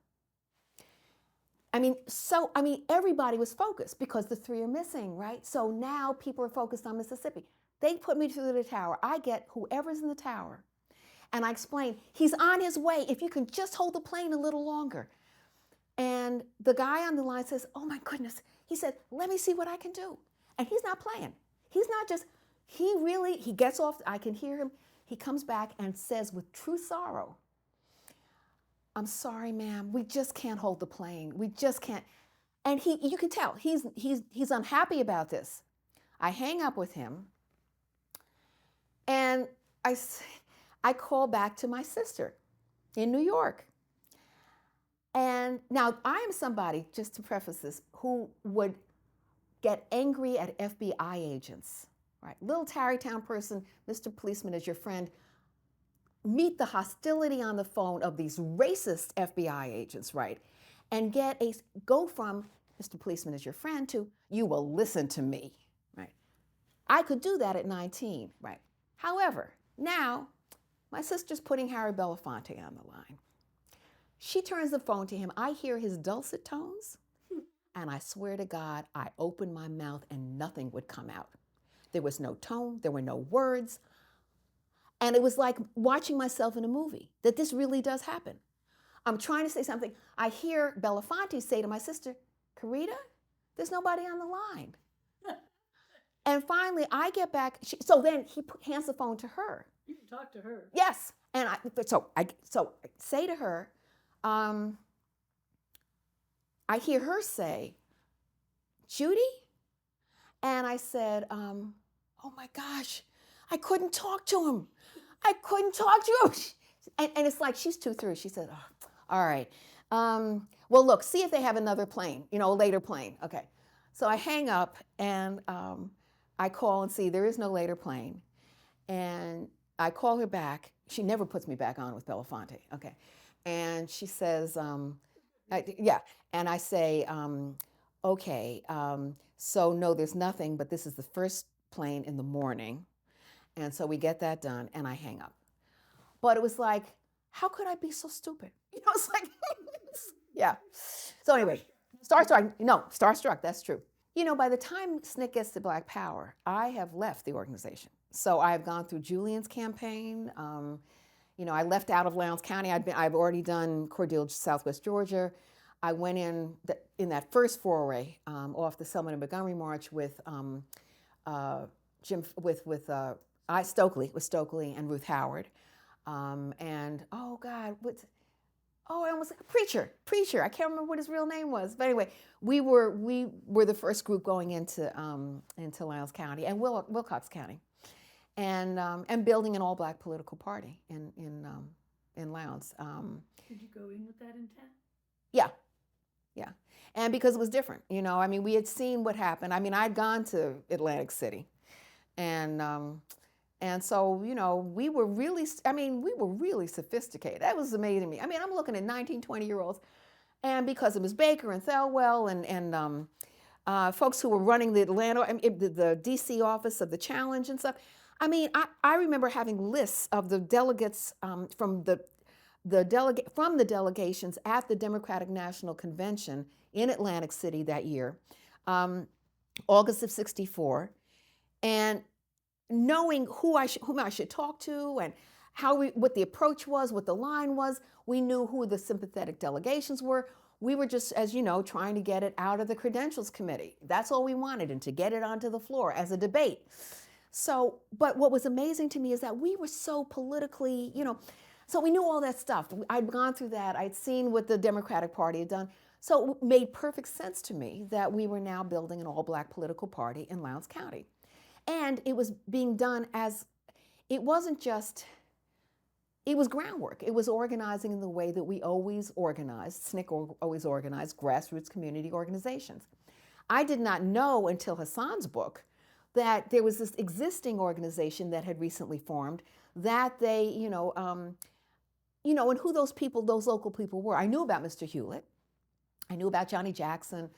Everybody was focused because the 3 are missing, right? So now people are focused on Mississippi. They put me through the tower. I get whoever's in the tower. And I explain, he's on his way. If you can just hold the plane a little longer. And the guy on the line says, oh my goodness. He said, let me see what I can do. And he's not playing. He's not just, he gets off, I can hear him. He comes back and says with true sorrow, I'm sorry, ma'am, we just can't hold the plane. We just can't. And you can tell, he's unhappy about this. I hang up with him, and I call back to my sister in New York. And now I am somebody, just to preface this, who would get angry at FBI agents, right? Little Tarrytown person, Mr. Policeman is your friend. Meet the hostility on the phone of these racist FBI agents, right? And go from Mr. Policeman is your friend to you will listen to me, right? I could do that at 19, right? However, now my sister's putting Harry Belafonte on the line. She turns the phone to him. I hear his dulcet tones, and I swear to God, I opened my mouth and nothing would come out. There was no tone, there were no words. And it was like watching myself in a movie, that this really does happen. I'm trying to say something. I hear Belafonte say to my sister, Carita, there's nobody on the line. And finally, I get back. So then he hands the phone to her. You can talk to her. Yes. And I say to her, I hear her say, Judy? And I said, oh my gosh, I couldn't talk to him. And it's like, she's too through. She said, oh, all right. Well, look, see if they have another plane, a later plane. Okay. So I hang up and I call and see there is no later plane. And I call her back. She never puts me back on with Belafonte. Okay. And she says, yeah. And I say, okay, so no, there's nothing, but this is the first plane in the morning. And so we get that done, and I hang up. But it was like, how could I be so stupid? It's like, yeah. So anyway, starstruck. No, starstruck. That's true. By the time SNCC gets to Black Power, I have left the organization. So I have gone through Julian's campaign. I left out of Lowndes County. I've already done Cordelia, Southwest Georgia. I went in that first foray off the Selma and Montgomery March with Jim Stokely and Ruth Howard, and oh God, I almost preacher. I can't remember what his real name was, but anyway, we were the first group going into Lowndes County and Wilcox County, and building an all-black political party in Lowndes. Did you go in with that intent? Yeah, yeah, and because it was different, we had seen what happened. I'd gone to Atlantic City, and so, we were really sophisticated. That was amazing to me. I'm looking at 19, 20-year-olds, and because it was Baker and Thelwell and folks who were running the the DC office of the Challenge and stuff. I remember having lists of the delegates from the delegations at the Democratic National Convention in Atlantic City that year, August of '64, and knowing whom I should talk to and what the approach was, what the line was. We knew who the sympathetic delegations were. We were just, as you know, trying to get it out of the Credentials Committee. That's all we wanted, and to get it onto the floor as a debate. So, but what was amazing to me is that we were so politically, so we knew all that stuff. I'd gone through that. I'd seen what the Democratic Party had done. So it made perfect sense to me that we were now building an all-black political party in Lowndes County. And it was being done it wasn't just, it was groundwork. It was organizing in the way that we always organized, SNCC always organized grassroots community organizations. I did not know until Hassan's book that there was this existing organization that had recently formed, that they, and who those local people were. I knew about Mr. Hewlett. I knew about Johnny Jackson.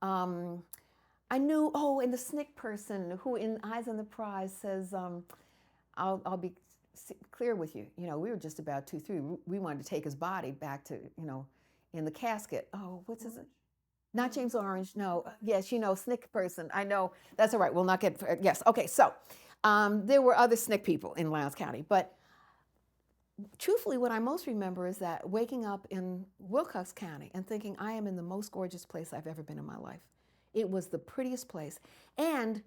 I knew, and the SNCC person who in Eyes on the Prize says, I'll be clear with you. We were just about 2-3. We wanted to take his body back to, in the casket. Oh, what's his name? Not James Orange, no. Yes, SNCC person. I know. That's all right. We'll not get, yes. Okay, so there were other SNCC people in Lowndes County. But truthfully, what I most remember is that waking up in Wilcox County and thinking, I am in the most gorgeous place I've ever been in my life. It was the prettiest place. And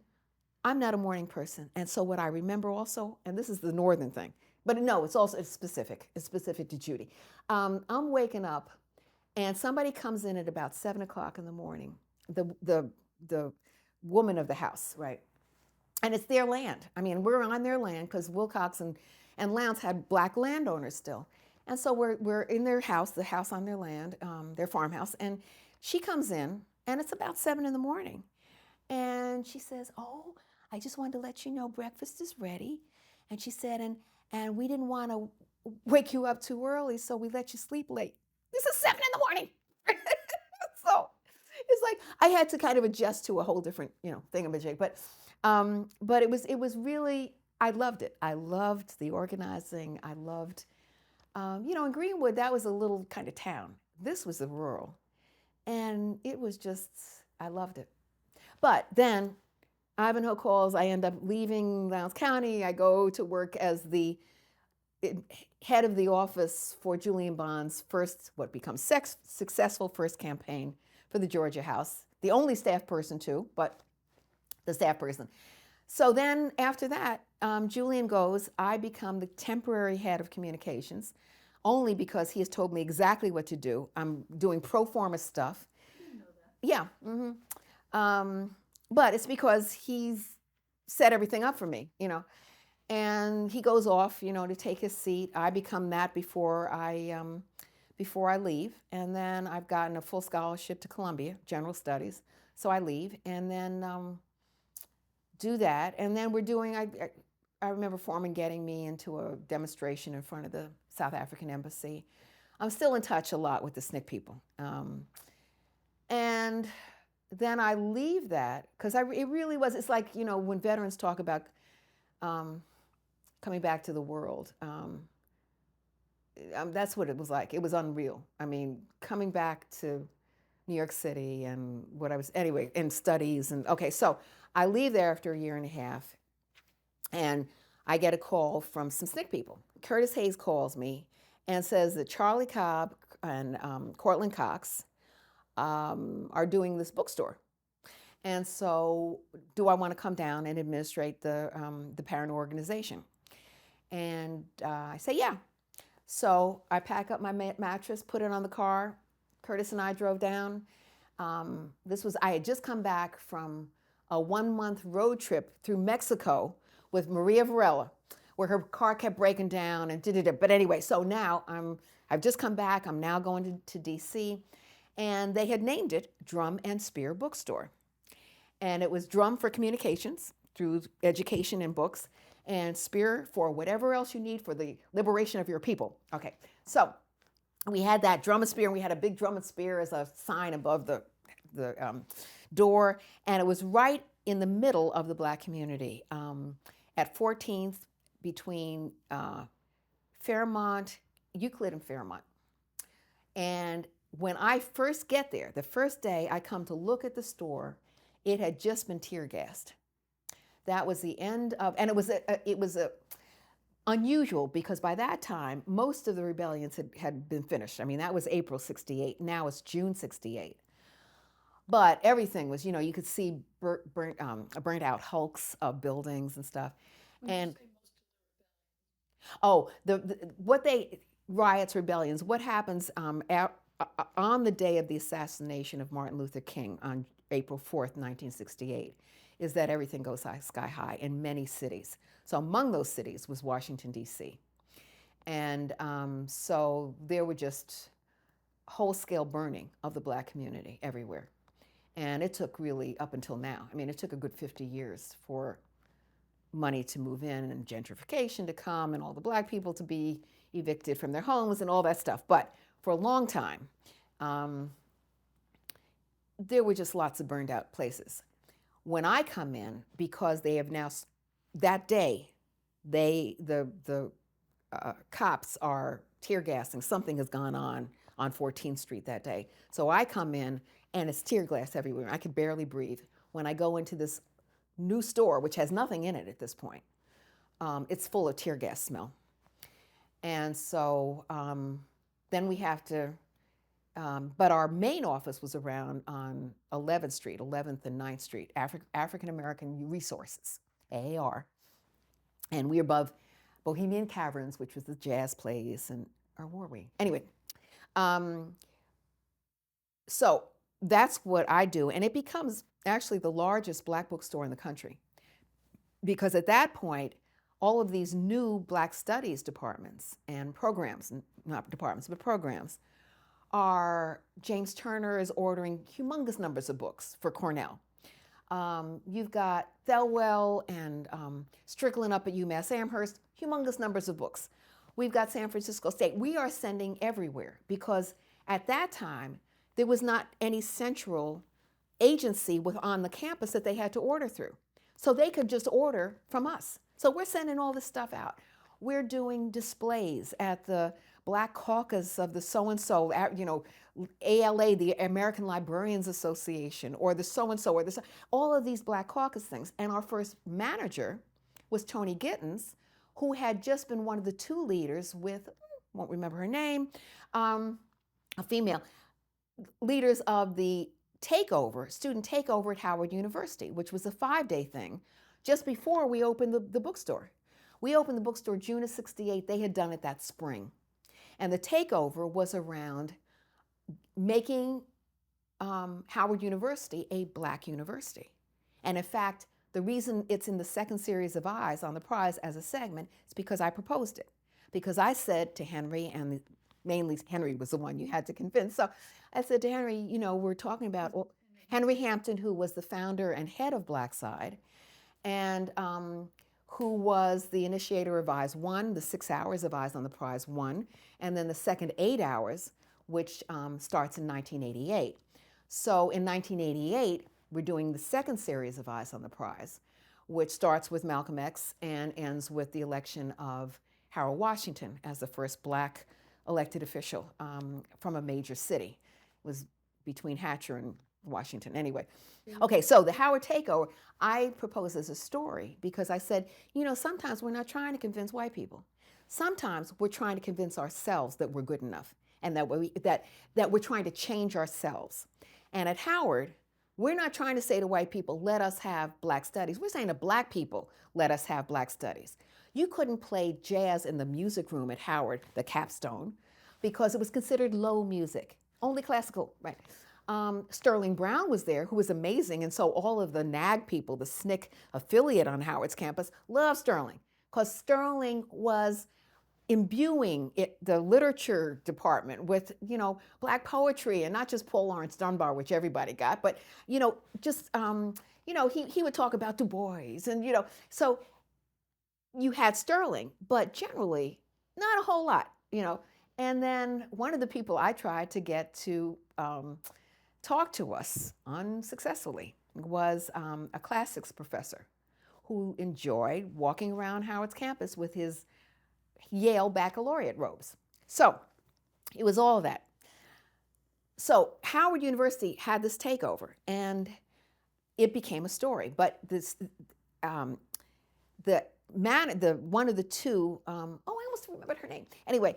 I'm not a morning person. And so what I remember also, and this is the northern thing, but no, it's specific. It's specific to Judy. I'm waking up and somebody comes in at about 7 o'clock in the morning, the woman of the house, right? And it's their land. We're on their land because Wilcox and Lowndes had black landowners still. And so we're in their house, the house on their land, their farmhouse. And she comes in, and it's about 7 in the morning. And she says, I just wanted to let you know breakfast is ready. And she said, and we didn't want to wake you up too early, so we let you sleep late. This is 7 in the morning. So it's like I had to kind of adjust to a whole different, thingamajig. But it was really, I loved it. I loved the organizing. I loved, in Greenwood, that was a little kind of town. This was the rural. And it was just, I loved it. But then Ivanhoe calls, I end up leaving Lowndes County. I go to work as the head of the office for Julian Bond's first, what becomes successful first campaign for the Georgia House. The only staff person too, but the staff person. So then after that, Julian goes, I become the temporary head of communications, only because he has told me exactly what to do. I'm doing pro forma stuff. I didn't know that. Yeah. Mm-hmm. But it's because he's set everything up for me, And he goes off, to take his seat. I become that before I leave. And then I've gotten a full scholarship to Columbia, General Studies. So I leave and then do that. And then we're doing, I remember Foreman getting me into a demonstration in front of the South African embassy. I'm still in touch a lot with the SNCC people. And then I leave that because it really was, it's like, when veterans talk about um, coming back to the world, that's what it was like. It was unreal. I mean, coming back to New York City and what I was, anyway, in studies. And okay, so I leave there after a year and a half, and I get a call from some SNCC people. Curtis Hayes calls me and says that Charlie Cobb and Cortland Cox are doing this bookstore. And so, do I want to come down and administrate the parent organization? And I say, yeah. So I pack up my mattress, put it on the car. Curtis and I drove down. I had just come back from a 1-month road trip through Mexico with Maria Varela, where her car kept breaking down and da-da-da. But anyway, so now I've just come back. I'm now going to DC, and they had named it Drum and Spear Bookstore. And it was drum for communications through education and books, and spear for whatever else you need for the liberation of your people. Okay, so we had that drum and spear, and we had a big drum and spear as a sign above the door, and it was right in the middle of the Black community at 14th between Fairmont, Euclid and Fairmont. And when I first get there, the first day I come to look at the store, it had just been tear gassed. That was the end of, and it was unusual because by that time most of the rebellions had been finished. I mean, that was April '68. Now it's June '68. But everything was, you could see burnt out hulks of buildings and stuff. And oh, what they riots, rebellions. What happens on the day of the assassination of Martin Luther King on April 4th, 1968, is that everything goes sky high in many cities. So among those cities was Washington, D.C. And so there were just whole-scale burning of the Black community everywhere. And it took really up until now. I mean, it took a good 50 years for money to move in and gentrification to come and all the Black people to be evicted from their homes and all that stuff. But for a long time, there were just lots of burned out places. When I come in, because they have now, that day, the cops are tear gassing. Something has gone on 14th Street that day. So I come in and it's tear gas everywhere. I could barely breathe. When I go into this new store, which has nothing in it at this point, it's full of tear gas smell. And so then we have to, but our main office was around on 11th Street, 11th and 9th Street, African American Resources, AAR. And we're above Bohemian Caverns, which was the jazz place, or were we? Anyway, so that's what I do. And it becomes actually the largest Black bookstore in the country. Because at that point, all of these new Black studies departments and programs, not departments, but programs, James Turner is ordering humongous numbers of books for Cornell. You've got Thelwell and Strickland up at UMass Amherst, humongous numbers of books. We've got San Francisco State. We are sending everywhere because at that time, there was not any central agency on the campus that they had to order through. So they could just order from us. So we're sending all this stuff out. We're doing displays at the Black Caucus of the so-and-so, ALA, the American Librarians Association, or the so-and-so, or all of these Black Caucus things. And our first manager was Toni Gittins, who had just been one of the two leaders with, won't remember her name, a female, leaders of the student takeover at Howard University, which was a 5-day thing, just before we opened the bookstore. We opened the bookstore June of '68. They had done it that spring. And the takeover was around making Howard University a Black university. And in fact, the reason it's in the second series of Eyes on the prize as a segment is because I proposed it. Because I said to Henry, and mainly Henry was the one you had to convince. So I said to Henry, we're talking about Henry Hampton, who was the founder and head of Blackside, and who was the initiator of Eyes 1, the 6 hours of Eyes on the Prize 1, and then the second 8 hours, which starts in 1988. So in 1988, we're doing the second series of Eyes on the Prize, which starts with Malcolm X and ends with the election of Harold Washington as the first black elected official from a major city. It was between Hatcher and Washington. Anyway, okay, so the Howard takeover, I proposed as a story because I said, you know, sometimes we're not trying to convince white people. Sometimes we're trying to convince ourselves that we're good enough and that we're trying to change ourselves. And at Howard, we're not trying to say to white people, let us have black studies. We're saying to black people, let us have black studies. You couldn't play jazz in the music room at Howard, the capstone, because it was considered low music, only classical, right? Sterling Brown was there, who was amazing, and so all of the NAG people, the SNCC affiliate on Howard's campus, loved Sterling, because Sterling was imbuing the literature department with, you know, black poetry, and not just Paul Laurence Dunbar, which everybody got, but, you know, just, you know, he would talk about Du Bois, and, you know, so you had Sterling, but generally not a whole lot, you know. And then one of the people I tried to get to talk to us unsuccessfully was a classics professor who enjoyed walking around Howard's campus with his Yale baccalaureate robes. So it was all of that. So Howard University had this takeover, and it became a story. But this, the one of the two, oh, I almost remembered her name. Anyway,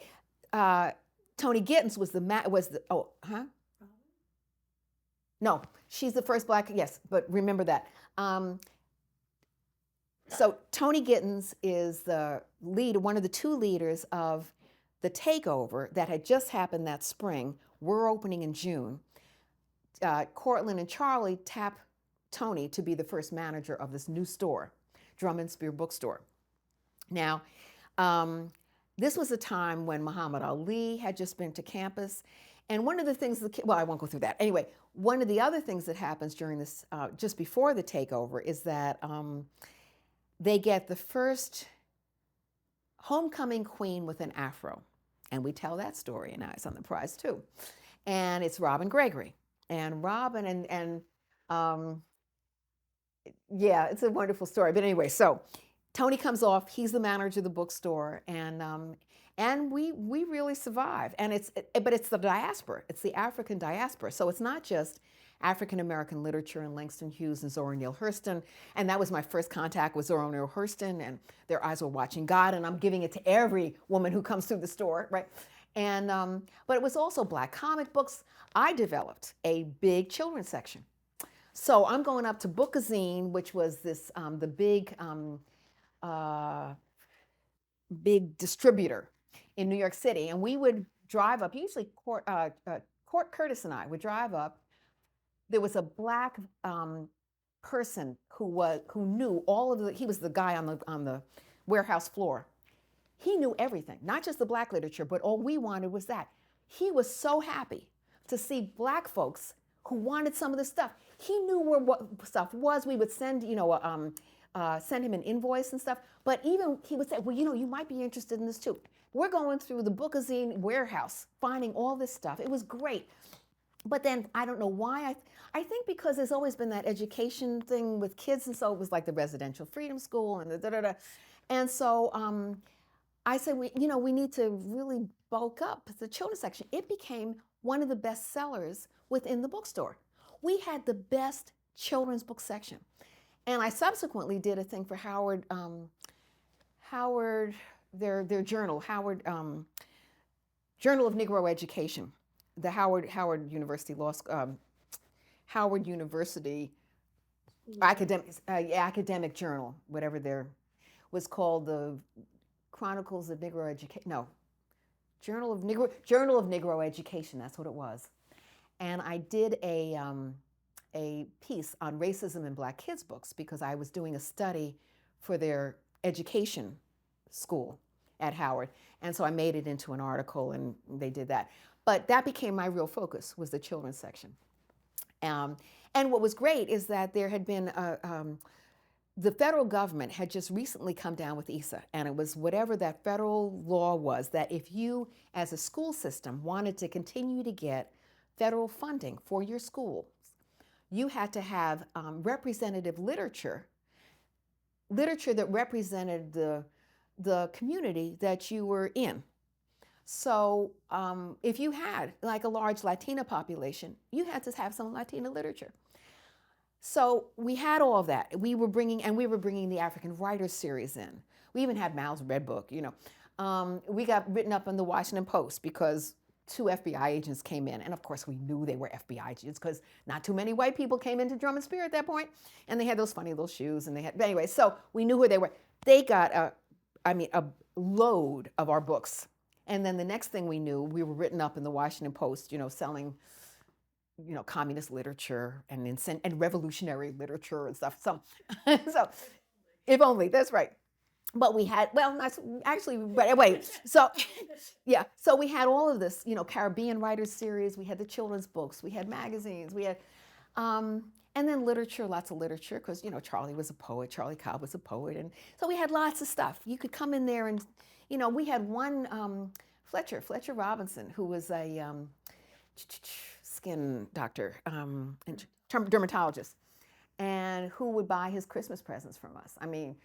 Tony Gittins was No, she's the first black, yes, but remember that. So Tony Gittins is the leader, one of the two leaders of the takeover that had just happened that spring. We're opening in June. Cortland and Charlie tap Tony to be the first manager of this new store, Drum and Spear Bookstore. Now, this was a time when Muhammad Ali had just been to campus. And one of the things, well, I won't go through that. Anyway, one of the other things that happens during this, just before the takeover, is that they get the first homecoming queen with an afro. And we tell that story in Eyes on the Prize, too. And it's Robin Gregory. And Robin yeah, it's a wonderful story. But anyway, so Tony comes off. He's the manager of the bookstore, and we really survive. And but it's the diaspora. It's the African diaspora. So it's not just African American literature and Langston Hughes and Zora Neale Hurston. And that was my first contact with Zora Neale Hurston. And Their Eyes Were Watching God. And I'm giving it to every woman who comes through the store, right? And but it was also black comic books. I developed a big children's section. So I'm going up to Bookazine, which was this the big distributor in New York City, and we would drive up. Usually, Court Curtis and I would drive up. There was a black person who knew all of the. He was the guy on the warehouse floor. He knew everything, not just the black literature, but all we wanted was that. He was so happy to see black folks who wanted some of this stuff. He knew where what stuff was. We would send, send him an invoice and stuff. But even he would say, well, you might be interested in this too. We're going through the Bookazine warehouse, finding all this stuff. It was great. But then I don't know why. I think because there's always been that education thing with kids, and so it was like the residential freedom school and the da-da-da. And so I said, we need to really bulk up the children's section. It became one of the best sellers within the bookstore. We had the best children's book section. And I subsequently did a thing for Howard, their journal, Howard, Journal of Negro Education, the Howard University Howard University academic journal, whatever there was called, the Chronicles of Negro Education. No, Journal of Negro Education. That's what it was. And I did a piece on racism in black kids' books because I was doing a study for their education school at Howard. And so I made it into an article, and they did that. But that became my real focus, was the children's section. And what was great is that there had been the federal government had just recently come down with ESA, and it was whatever that federal law was that if you, as a school system, wanted to continue to get federal funding for your school, you had to have representative literature that represented the community that you were in. So if you had like a large Latina population, you had to have some Latina literature. So we had all of that. We were bringing the African Writers series in. We even had Mal's Red Book, you know. We got written up in the Washington Post because 2 FBI agents came in. And of course, we knew they were FBI agents because not too many white people came into Drum and Spear at that point. And they had those funny little shoes. And they had, but anyway, so we knew who they were. They got a load of our books. And then the next thing we knew, we were written up in the Washington Post, you know, selling, you know, communist literature and revolutionary literature and stuff. So, so if only, that's right. But we had, well, not actually, but wait. So, yeah. So we had all of this, you know, Caribbean Writers series. We had the children's books. We had magazines. We had, and then literature, lots of literature, because, you know, Charlie was a poet. Charlie Cobb was a poet. And so we had lots of stuff. You could come in there and, you know, we had one, Fletcher Robinson, who was a skin doctor and dermatologist, and who would buy his Christmas presents from us. I mean,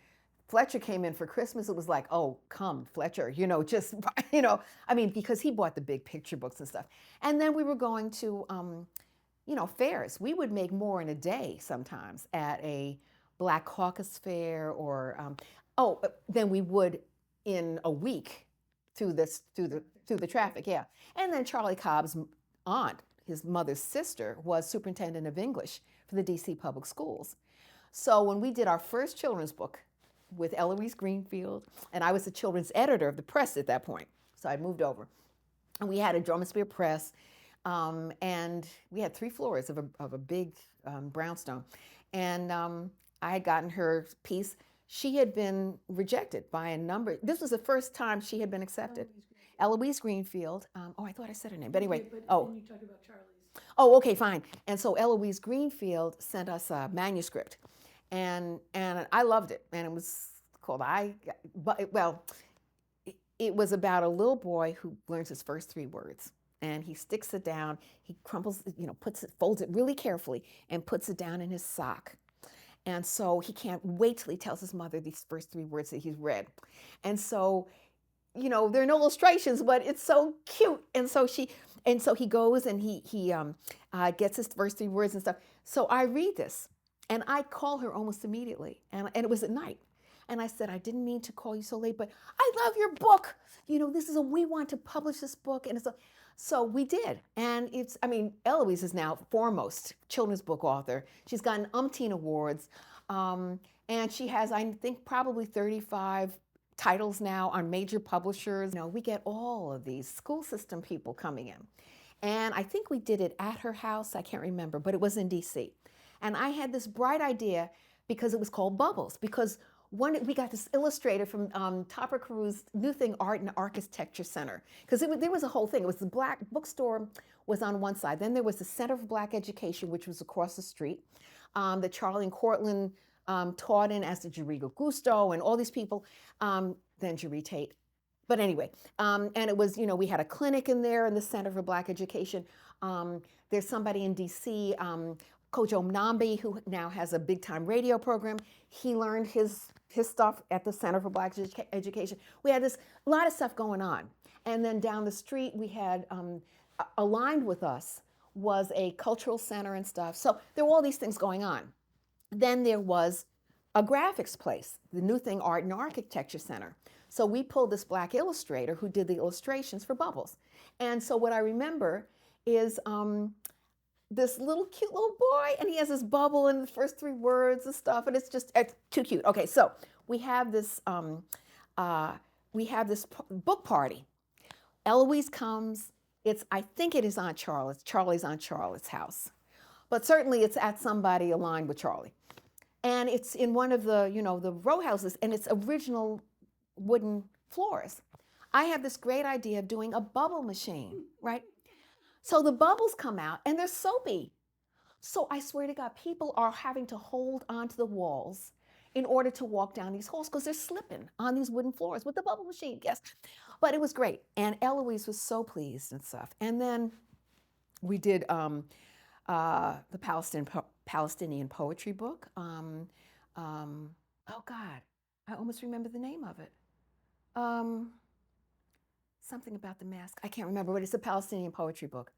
Fletcher came in for Christmas. It was like, oh, come, Fletcher, you know, just, you know, I mean, because he bought the big picture books and stuff. And then we were going to, you know, fairs. We would make more in a day sometimes at a Black Caucus fair or, than we would in a week through the traffic, yeah. And then Charlie Cobb's aunt, his mother's sister, was superintendent of English for the DC Public Schools. So when we did our first children's book with Eloise Greenfield, and I was the children's editor of the press at that point, so I moved over, and we had a Drum and Spear press, and we had 3 floors of a big brownstone, and I had gotten her piece. She had been rejected by a number. This was the first time she had been accepted. Eloise Greenfield. I thought I said her name, but anyway. But then you talked about Charlie's. Oh, okay, fine. And so Eloise Greenfield sent us a manuscript, and I loved it. And it was called it was about a little boy who learns his first 3 words, and he sticks it down. He crumbles, you know, folds it really carefully, and puts it down in his sock. And so he can't wait till he tells his mother these first 3 words that he's read. And so, you know, there are no illustrations, but it's so cute. And so he goes and he gets his first 3 words and stuff. So I read this, and I call her almost immediately, and it was at night. And I said, I didn't mean to call you so late, but I love your book. You know, we want to publish this book, and so we did. And Eloise is now foremost children's book author. She's gotten umpteen awards, and she has, I think, probably 35 titles now on major publishers. You know, we get all of these school system people coming in. And I think we did it at her house. I can't remember, but it was in DC. And I had this bright idea because it was called Bubbles, because we got this illustrator from Topper Carew's New Thing Art and Architecture Center, because there was a whole thing. It was the Black bookstore was on one side. Then there was the Center for Black Education, which was across the street, that Charlie and Cortland taught in, as did Jerigo Gusto and all these people, then Jerry Tate. But anyway, and it was, you know, we had a clinic in there in the Center for Black Education. There's somebody in DC, Kojo Mnambi, who now has a big time radio program. He learned his stuff at the Center for Black Education. We had a lot of stuff going on. And then down the street, we had, aligned with us was a cultural center and stuff. So there were all these things going on. Then there was a graphics place, the New Thing Art and Architecture Center. So we pulled this Black illustrator who did the illustrations for Bubbles. And so what I remember is this cute little boy, and he has this bubble in the first 3 words and stuff, and it's too cute. Okay, so we have this book party. Eloise comes. I think it is Aunt Charlotte's. Charlie's Aunt Charlotte's house, but certainly it's at somebody aligned with Charlie, and it's in one of the the row houses, and it's original wooden floors. I have this great idea of doing a bubble machine, right? So the bubbles come out and they're soapy. So I swear to God, people are having to hold onto the walls in order to walk down these halls because they're slipping on these wooden floors with the bubble machine. Yes. But it was great. And Eloise was so pleased and stuff. And then we did the Palestinian poetry book. Oh God, I almost remember the name of it. Um, Something about the mask. I can't remember, but it's a Palestinian poetry book.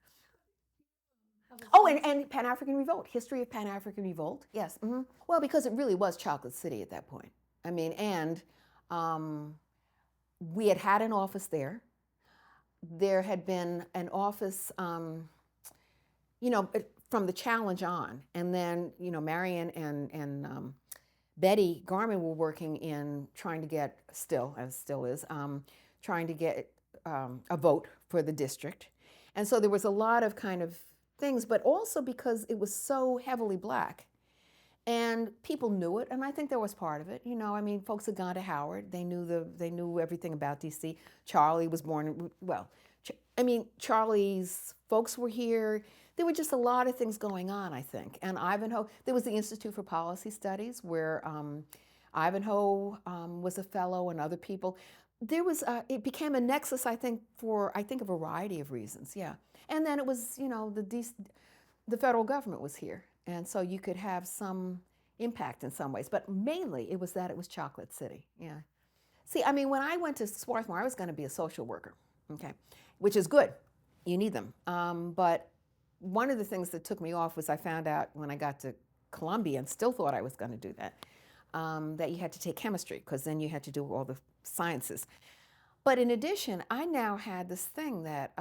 Oh, and Pan African Revolt, history of Pan African Revolt. Yes. Well, because it really was Chocolate City at that point. I mean, and um, we had had an office there. There had been an office, from the challenge on, and then Marion and Betty Garman were working in trying to get still is trying to get a vote for the district, and so there was a lot of kind of things, but also because it was so heavily black. And people knew it, and I think that was part of it. I mean, folks had gone to Howard. They knew everything about DC. Charlie was born. Well, I mean, Charlie's folks were here. There were just a lot of things going on, I think. And Ivanhoe, there was the Institute for Policy Studies, where Ivanhoe was a fellow, and other people. There was it became a nexus, I think, for a variety of reasons. Yeah, and then it was the federal government was here. And so you could have some impact in some ways. But mainly it was that it was Chocolate City. Yeah. See, I mean, when I went to Swarthmore, I was going to be a social worker, okay, which is good. You need them. But one of the things that took me off was I found out when I got to Columbia, and still thought I was going to do that, that you had to take chemistry, because then you had to do all the sciences. But in addition, I now had this thing that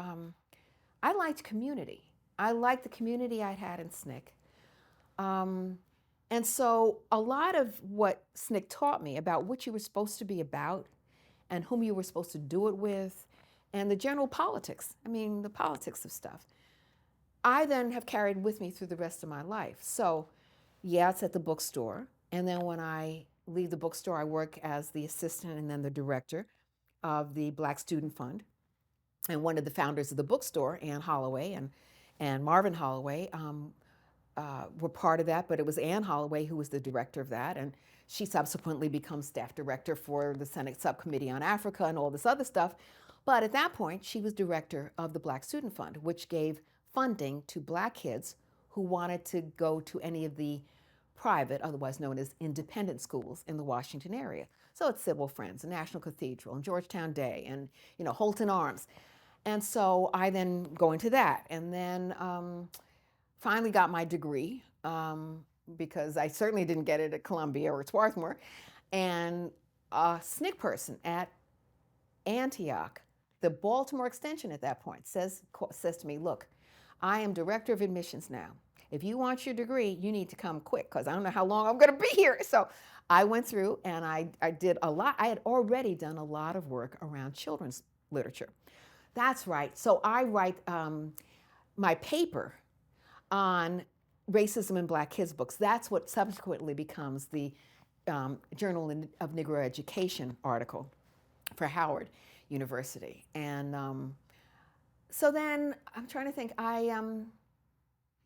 I liked community. I liked the community I'd had in SNCC. And so a lot of what SNCC taught me about what you were supposed to be about and whom you were supposed to do it with, and the general politics, the politics of stuff, I then have carried with me through the rest of my life. So yeah, it's at the bookstore. And then when I leave the bookstore, I work as the assistant and then the director of the Black Student Fund. And one of the founders of the bookstore, Ann Holloway and Marvin Holloway, were part of that, but it was Ann Holloway who was the director of that, and she subsequently becomes staff director for the Senate Subcommittee on Africa and all this other stuff. But at that point, she was director of the Black Student Fund, which gave funding to Black kids who wanted to go to any of the private, otherwise known as independent schools in the Washington area. So it's Civil Friends and National Cathedral and Georgetown Day and Holton Arms. And so I then go into that, and then finally got my degree, because I certainly didn't get it at Columbia or at Swarthmore. And a SNCC person at Antioch, the Baltimore extension at that point, says to me, look, I am director of admissions now. If you want your degree, you need to come quick, because I don't know how long I'm going to be here. So I went through and I did a lot. I had already done a lot of work around children's literature. That's right. So I write my paper on racism in Black kids' books. That's what subsequently becomes the Journal of Negro Education article for Howard University. And so then I'm trying to think, I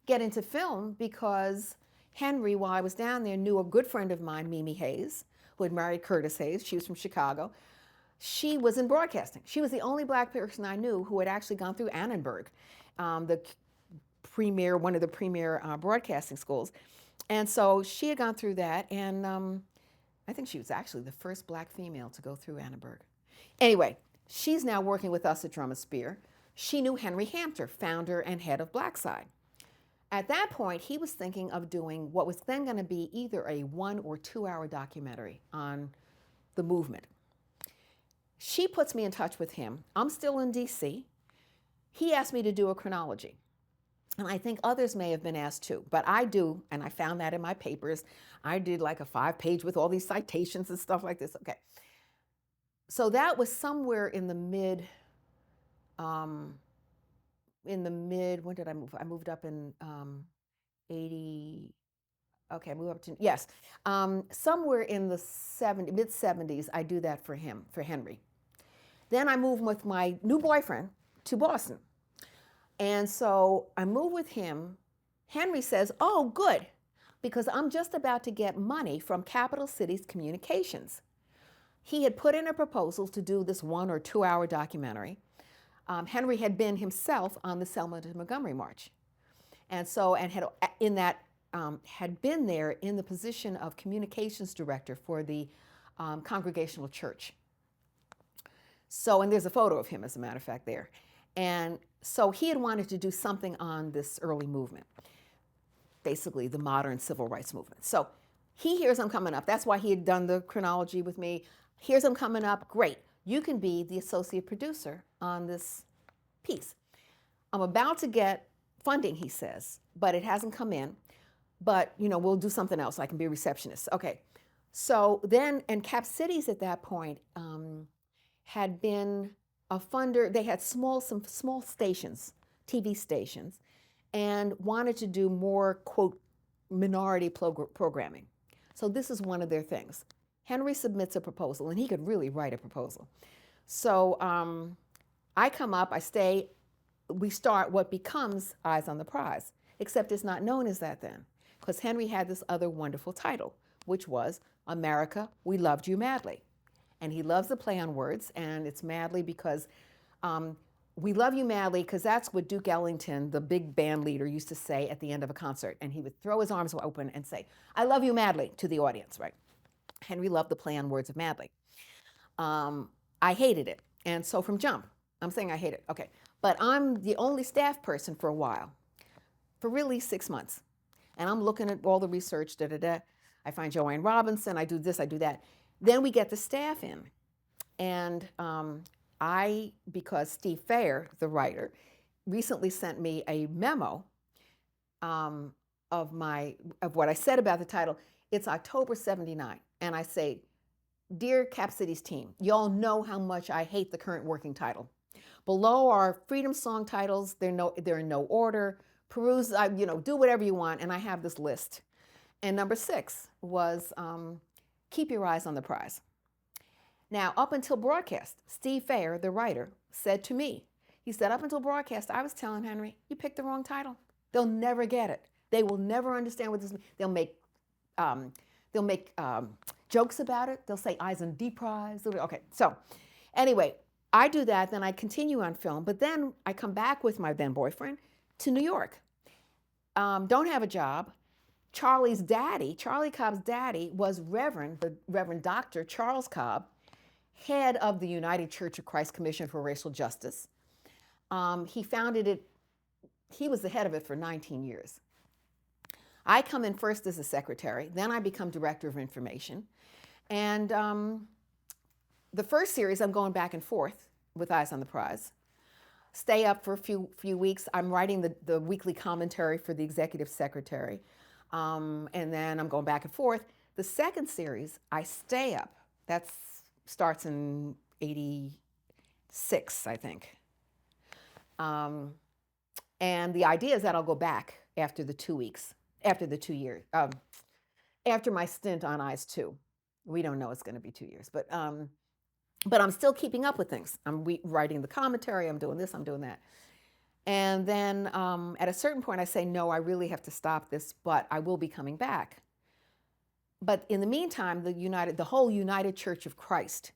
get into film because Henry, while I was down there, knew a good friend of mine, Mimi Hayes, who had married Curtis Hayes. She was from Chicago. She was in broadcasting. She was the only Black person I knew who had actually gone through Annenberg, one of the premier broadcasting schools. And so she had gone through that, and I think she was actually the first Black female to go through Annenberg. Anyway, she's now working with us at Drum and Spear. She knew Henry Hampter, founder and head of Blackside. At that point, he was thinking of doing what was then going to be either a 1 or 2 hour documentary on the movement. She puts me in touch with him. I'm still in DC. He asked me to do a chronology. And I think others may have been asked too, but I do, and I found that in my papers. I did like a 5-page with all these citations and stuff like this. Okay. So that was somewhere in the mid, when did I move? I moved up in 80, okay, I moved up to, yes. Somewhere in the mid 70s, I do that for him, for Henry. Then I moved with my new boyfriend to Boston. And so I moved with him. Henry says, oh, good. because I'm just about to get money from Capital Cities Communications. He had put in a proposal to do this 1 or 2 hour documentary. Henry had been himself on the Selma to Montgomery March, and so had been there in the position of communications director for the Congregational Church. So, and there's a photo of him, as a matter of fact, there. And so he had wanted to do something on this early movement, basically the modern civil rights movement. So he hears I'm coming up. That's why he had done the chronology with me. Here's I'm coming up. Great. You can be the associate producer on this piece. I'm about to get funding, he says, but it hasn't come in. But, we'll do something else. I can be a receptionist. Okay. So then, and Cap Cities at that point had been a funder. They had some small stations, TV stations, and wanted to do more, quote, minority programming. So this is one of their things. Henry submits a proposal, and he could really write a proposal. So I come up, I stay, we start what becomes Eyes on the Prize, except it's not known as that then, because Henry had this other wonderful title, which was America, We Loved You Madly. And he loves the play on words, and it's madly because we love you madly, because that's what Duke Ellington, the big band leader, used to say at the end of a concert. And he would throw his arms open and say, I love you madly, to the audience, right? Henry loved the play on words of madly. I hated it. And so from jump, I'm saying I hate it. Okay. But I'm the only staff person for a while, for really 6 months. And I'm looking at all the research, I find Joanne Robinson, I do this, I do that. Then we get the staff in. And because Steve Fair, the writer, recently sent me a memo of what I said about the title. It's October '79. And I say, Dear Cap Cities team, y'all know how much I hate the current working title. Below are freedom song titles. They're in no order. Peruse, do whatever you want. And I have this list. And number 6 was Keep Your Eyes on the Prize. Now, up until broadcast, Steve Fair, the writer, said to me, he said, up until broadcast, I was telling Henry, you picked the wrong title. They'll never get it. They will never understand what this means. They'll make jokes about it. They'll say Eyes on the Prize. Okay, so anyway, I do that. Then I continue on film. But then I come back with my then boyfriend to New York. Don't have a job. Charlie Cobb's daddy, was the Reverend Dr. Charles Cobb, head of the United Church of Christ Commission for Racial Justice. He founded it. He was the head of it for 19 years. I come in first as a secretary. Then I become director of information. And the first series, I'm going back and forth with Eyes on the Prize. Stay up for a few weeks. I'm writing the weekly commentary for the executive secretary. And then I'm going back and forth. The second series, I stay up. That starts in '86, I think. And the idea is that I'll go back after the 2 weeks, after the 2 years, after my stint on Eyes 2. We don't know it's going to be 2 years, but I'm still keeping up with things. I'm writing the commentary. I'm doing this. I'm doing that. And then at a certain point, I say, no, I really have to stop this, but I will be coming back. But in the meantime, the whole United Church of Christ,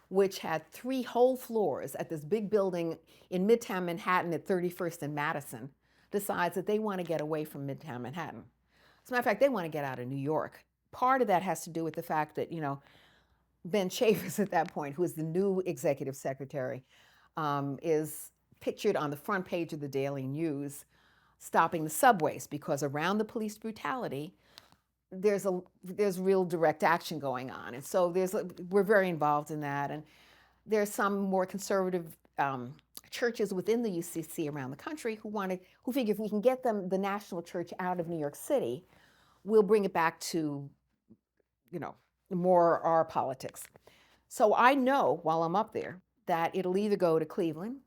which had 3 whole floors at this big building in Midtown Manhattan at 31st and Madison, decides that they want to get away from Midtown Manhattan. As a matter of fact, they want to get out of New York. Part of that has to do with the fact that, Ben Chaffetz at that point, who is the new executive secretary, is pictured on the front page of the Daily News stopping the subways, because around the police brutality, there's real direct action going on. And so we're very involved in that. And there's some more conservative churches within the UCC around the country who figure if we can get the national church out of New York City, we'll bring it back to, more our politics. So I know while I'm up there that it'll either go to Cleveland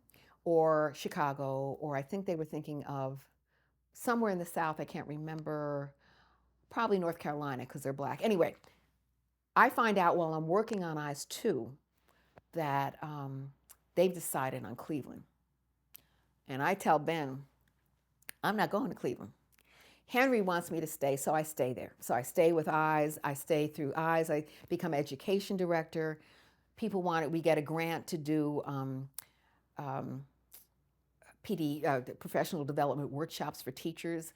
or Chicago, or I think they were thinking of somewhere in the South, I can't remember, probably North Carolina because they're black. Anyway, I find out while I'm working on Eyes 2 that they've decided on Cleveland. And I tell Ben, I'm not going to Cleveland. Henry wants me to stay, so I stay there. So I stay with eyes. I stay through eyes. I become education director. People want it. We get a grant to do um, professional development workshops for teachers.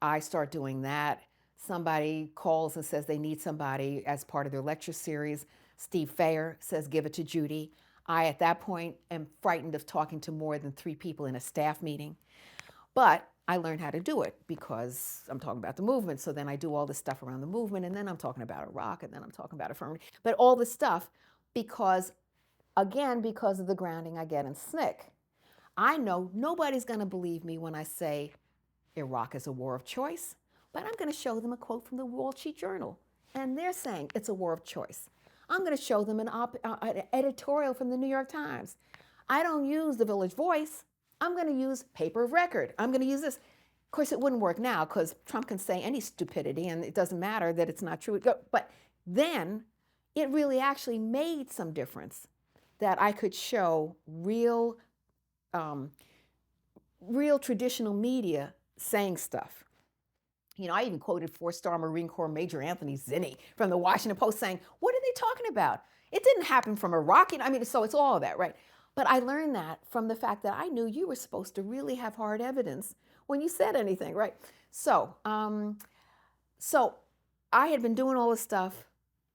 I start doing that. Somebody calls and says they need somebody as part of their lecture series. Steve Fair says, give it to Judy. I, at that point, am frightened of talking to more than 3 people in a staff meeting. But I learned how to do it because I'm talking about the movement. So then I do all this stuff around the movement, and then I'm talking about Iraq, and then I'm talking about affirming. But all this stuff because, again, because of the grounding I get in SNCC. I know nobody's going to believe me when I say Iraq is a war of choice, but I'm going to show them a quote from the Wall Street Journal, and they're saying it's a war of choice. I'm going to show them an editorial from the New York Times. I don't use the Village Voice. I'm going to use paper of record. I'm going to use this. Of course, it wouldn't work now because Trump can say any stupidity and it doesn't matter that it's not true. But then it really actually made some difference that I could show real traditional media saying stuff. You know, I even quoted 4-star Marine Corps Major Anthony Zinni from the Washington Post saying, what are they talking about? It didn't happen from Iraq. I mean, so it's all of that, right? But I learned that from the fact that I knew you were supposed to really have hard evidence when you said anything, right? So, so I had been doing all this stuff.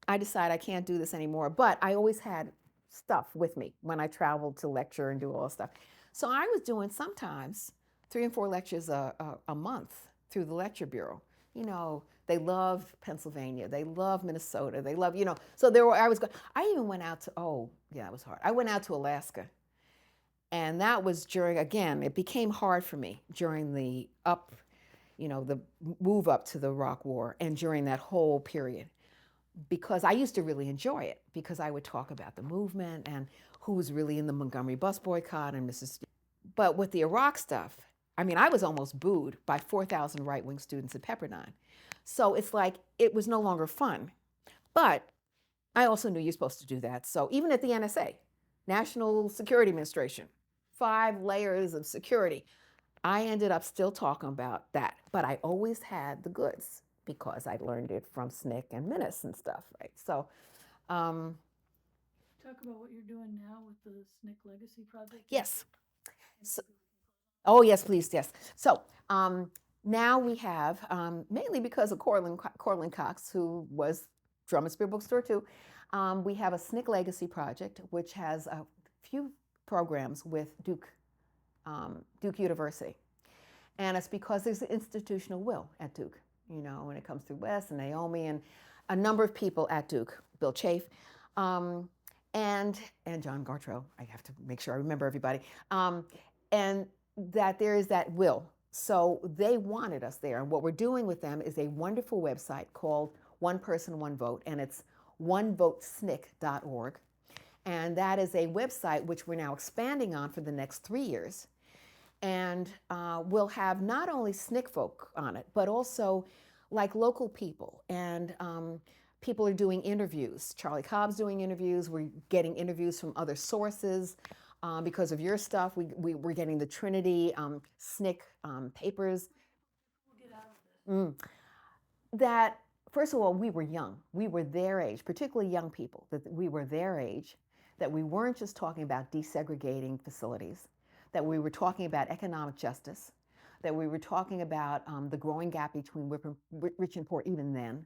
I decided I can't do this anymore, but I always had stuff with me when I traveled to lecture and do all this stuff. So I was doing sometimes 3 and 4 lectures a month through the lecture bureau. You know, they love Pennsylvania, they love Minnesota, they love, you know, so there were, I even went out to, oh yeah, it was hard. I went out to Alaska, and that was during, again, it became hard for me during the the move up to the Iraq War and during that whole period, because I used to really enjoy it because I would talk about the movement and who was really in the Montgomery bus boycott and Mrs. But with the Iraq stuff, I mean, I was almost booed by 4,000 right-wing students at Pepperdine. So it's like, it was no longer fun. But I also knew you're supposed to do that. So even at the NSA, National Security Administration, 5 layers of security, I ended up still talking about that. But I always had the goods because I learned it from SNCC and Minnis and stuff, right? So, Talk about what you're doing now with the SNCC Legacy Project. yes. So, oh, yes, please, yes. So now we have, mainly because of Cortland Cox, who was drum and spirit bookstore too, we have a SNCC Legacy Project, which has a few programs with Duke University. And it's because there's an institutional will at Duke, you know, when it comes to Wes and Naomi and a number of people at Duke, Bill Chafe, and John Gartrow. I have to make sure I remember everybody. And that there is that will. So they wanted us there. And what we're doing with them is a wonderful website called One Person, One Vote, and it's onevotesnic.org. And that is a website which we're now expanding on for the next 3 years. And we'll have not only SNCC folk on it, but also like local people. And people are doing interviews. Charlie Cobb's doing interviews. We're getting interviews from other sources. Because of your stuff, we're getting the Trinity SNCC papers. We'll get out of this. That, first of all, we were young. We were their age, particularly young people, that we were their age, that we weren't just talking about desegregating facilities, that we were talking about economic justice, that we were talking about the growing gap between rich and poor even then,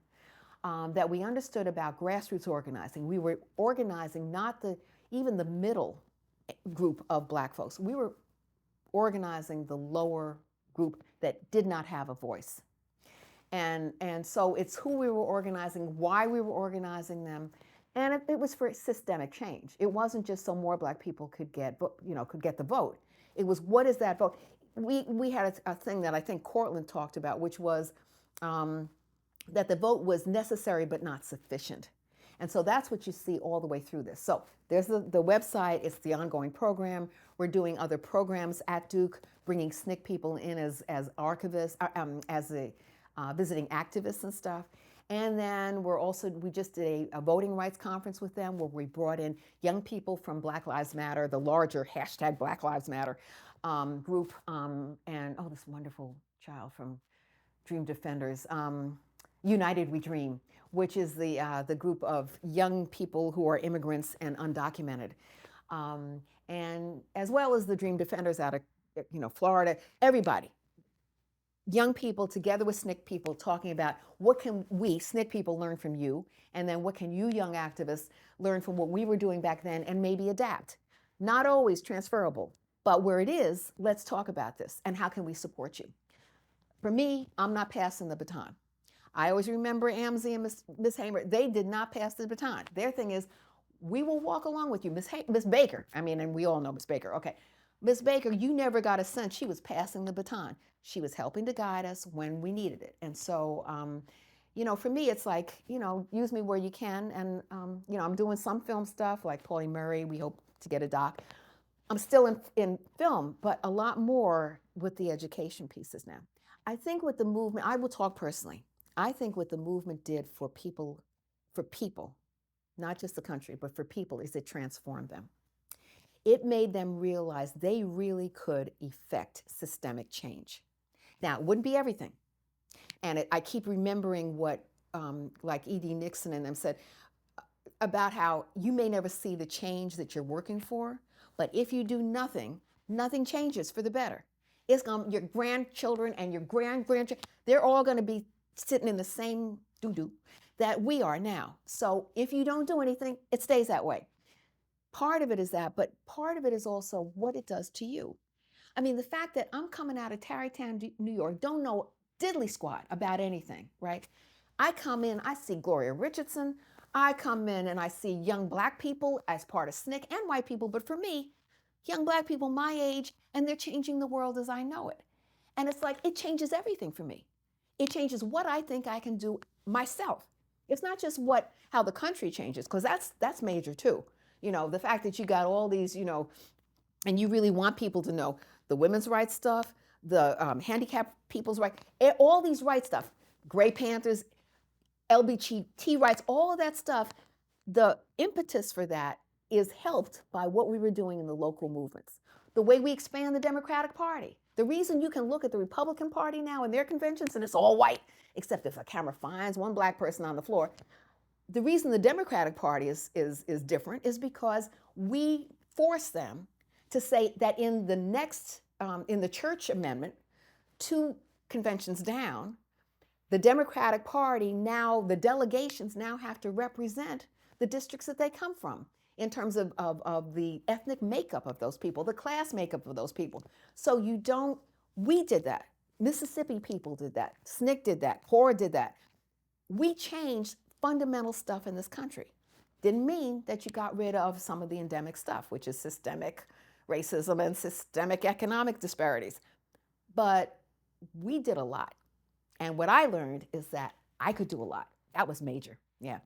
that we understood about grassroots organizing. We were organizing not even the middle group of Black folks. We were organizing the lower group that did not have a voice. And so it's who we were organizing, why we were organizing them, and it was for systemic change. It wasn't just so more Black people could get the vote. It was, what is that vote? We had a thing that I think Cortland talked about, which was that the vote was necessary but not sufficient. And so that's what you see all the way through this. So there's the website, it's the ongoing program. We're doing other programs at Duke, bringing SNCC people in as archivists, as visiting activists and stuff. And then we just did a voting rights conference with them where we brought in young people from Black Lives Matter, the larger hashtag Black Lives Matter group, and this wonderful child from Dream Defenders. United We Dream, which is the group of young people who are immigrants and undocumented, and as well as the Dream Defenders out of Florida. Everybody, young people together with SNCC people, talking about what can we SNCC people learn from you, and then what can you young activists learn from what we were doing back then, and maybe adapt. Not always transferable, but where it is, let's talk about this and how can we support you. For me, I'm not passing the baton. I always remember Amzie and Miss Hamer. They did not pass the baton. Their thing is, we will walk along with you. Miss Baker, I mean, and we all know Miss Baker. Okay, Miss Baker, you never got a sense she was passing the baton. She was helping to guide us when we needed it. And so, for me, it's like, use me where you can. And, I'm doing some film stuff like Paulie Murray. We hope to get a doc. I'm still in film, but a lot more with the education pieces now. I think with the movement, I will talk personally. I think what the movement did for people, not just the country, but for people, is it transformed them. It made them realize they really could effect systemic change. Now, it wouldn't be everything. And I keep remembering what like E.D. Nixon and them said about how you may never see the change that you're working for, but if you do nothing, nothing changes for the better. It's your grandchildren and your grandchildren, they're all going to be sitting in the same doo-doo that we are now. So if you don't do anything, it stays that way. Part of it is that, but part of it is also what it does to you. I mean, the fact that I'm coming out of Tarrytown, New York, don't know diddly squat about anything, right? I come in, I see Gloria Richardson. I come in and I see young Black people as part of SNCC and white people, but for me, young Black people my age, and they're changing the world as I know it. And it's like, it changes everything for me. It changes what I think I can do myself. It's not just how the country changes, because that's major too. The fact that you got all these, and you really want people to know the women's rights stuff, the handicapped people's rights, all these rights stuff, Gray Panthers, LGBT rights, all of that stuff, the impetus for that is helped by what we were doing in the local movements. The way we expand the Democratic Party. The reason you can look at the Republican Party now in their conventions and it's all white, except if a camera finds one Black person on the floor. The reason the Democratic Party is different is because we force them to say that in the next, in the church amendment, 2 conventions down, the Democratic Party now, the delegations now have to represent the districts that they come from in terms of the ethnic makeup of those people, the class makeup of those people. So we did that. Mississippi people did that. SNCC did that. CORE did that. We changed fundamental stuff in this country. Didn't mean that you got rid of some of the endemic stuff, which is systemic racism and systemic economic disparities. But we did a lot. And what I learned is that I could do a lot. That was major. Yeah.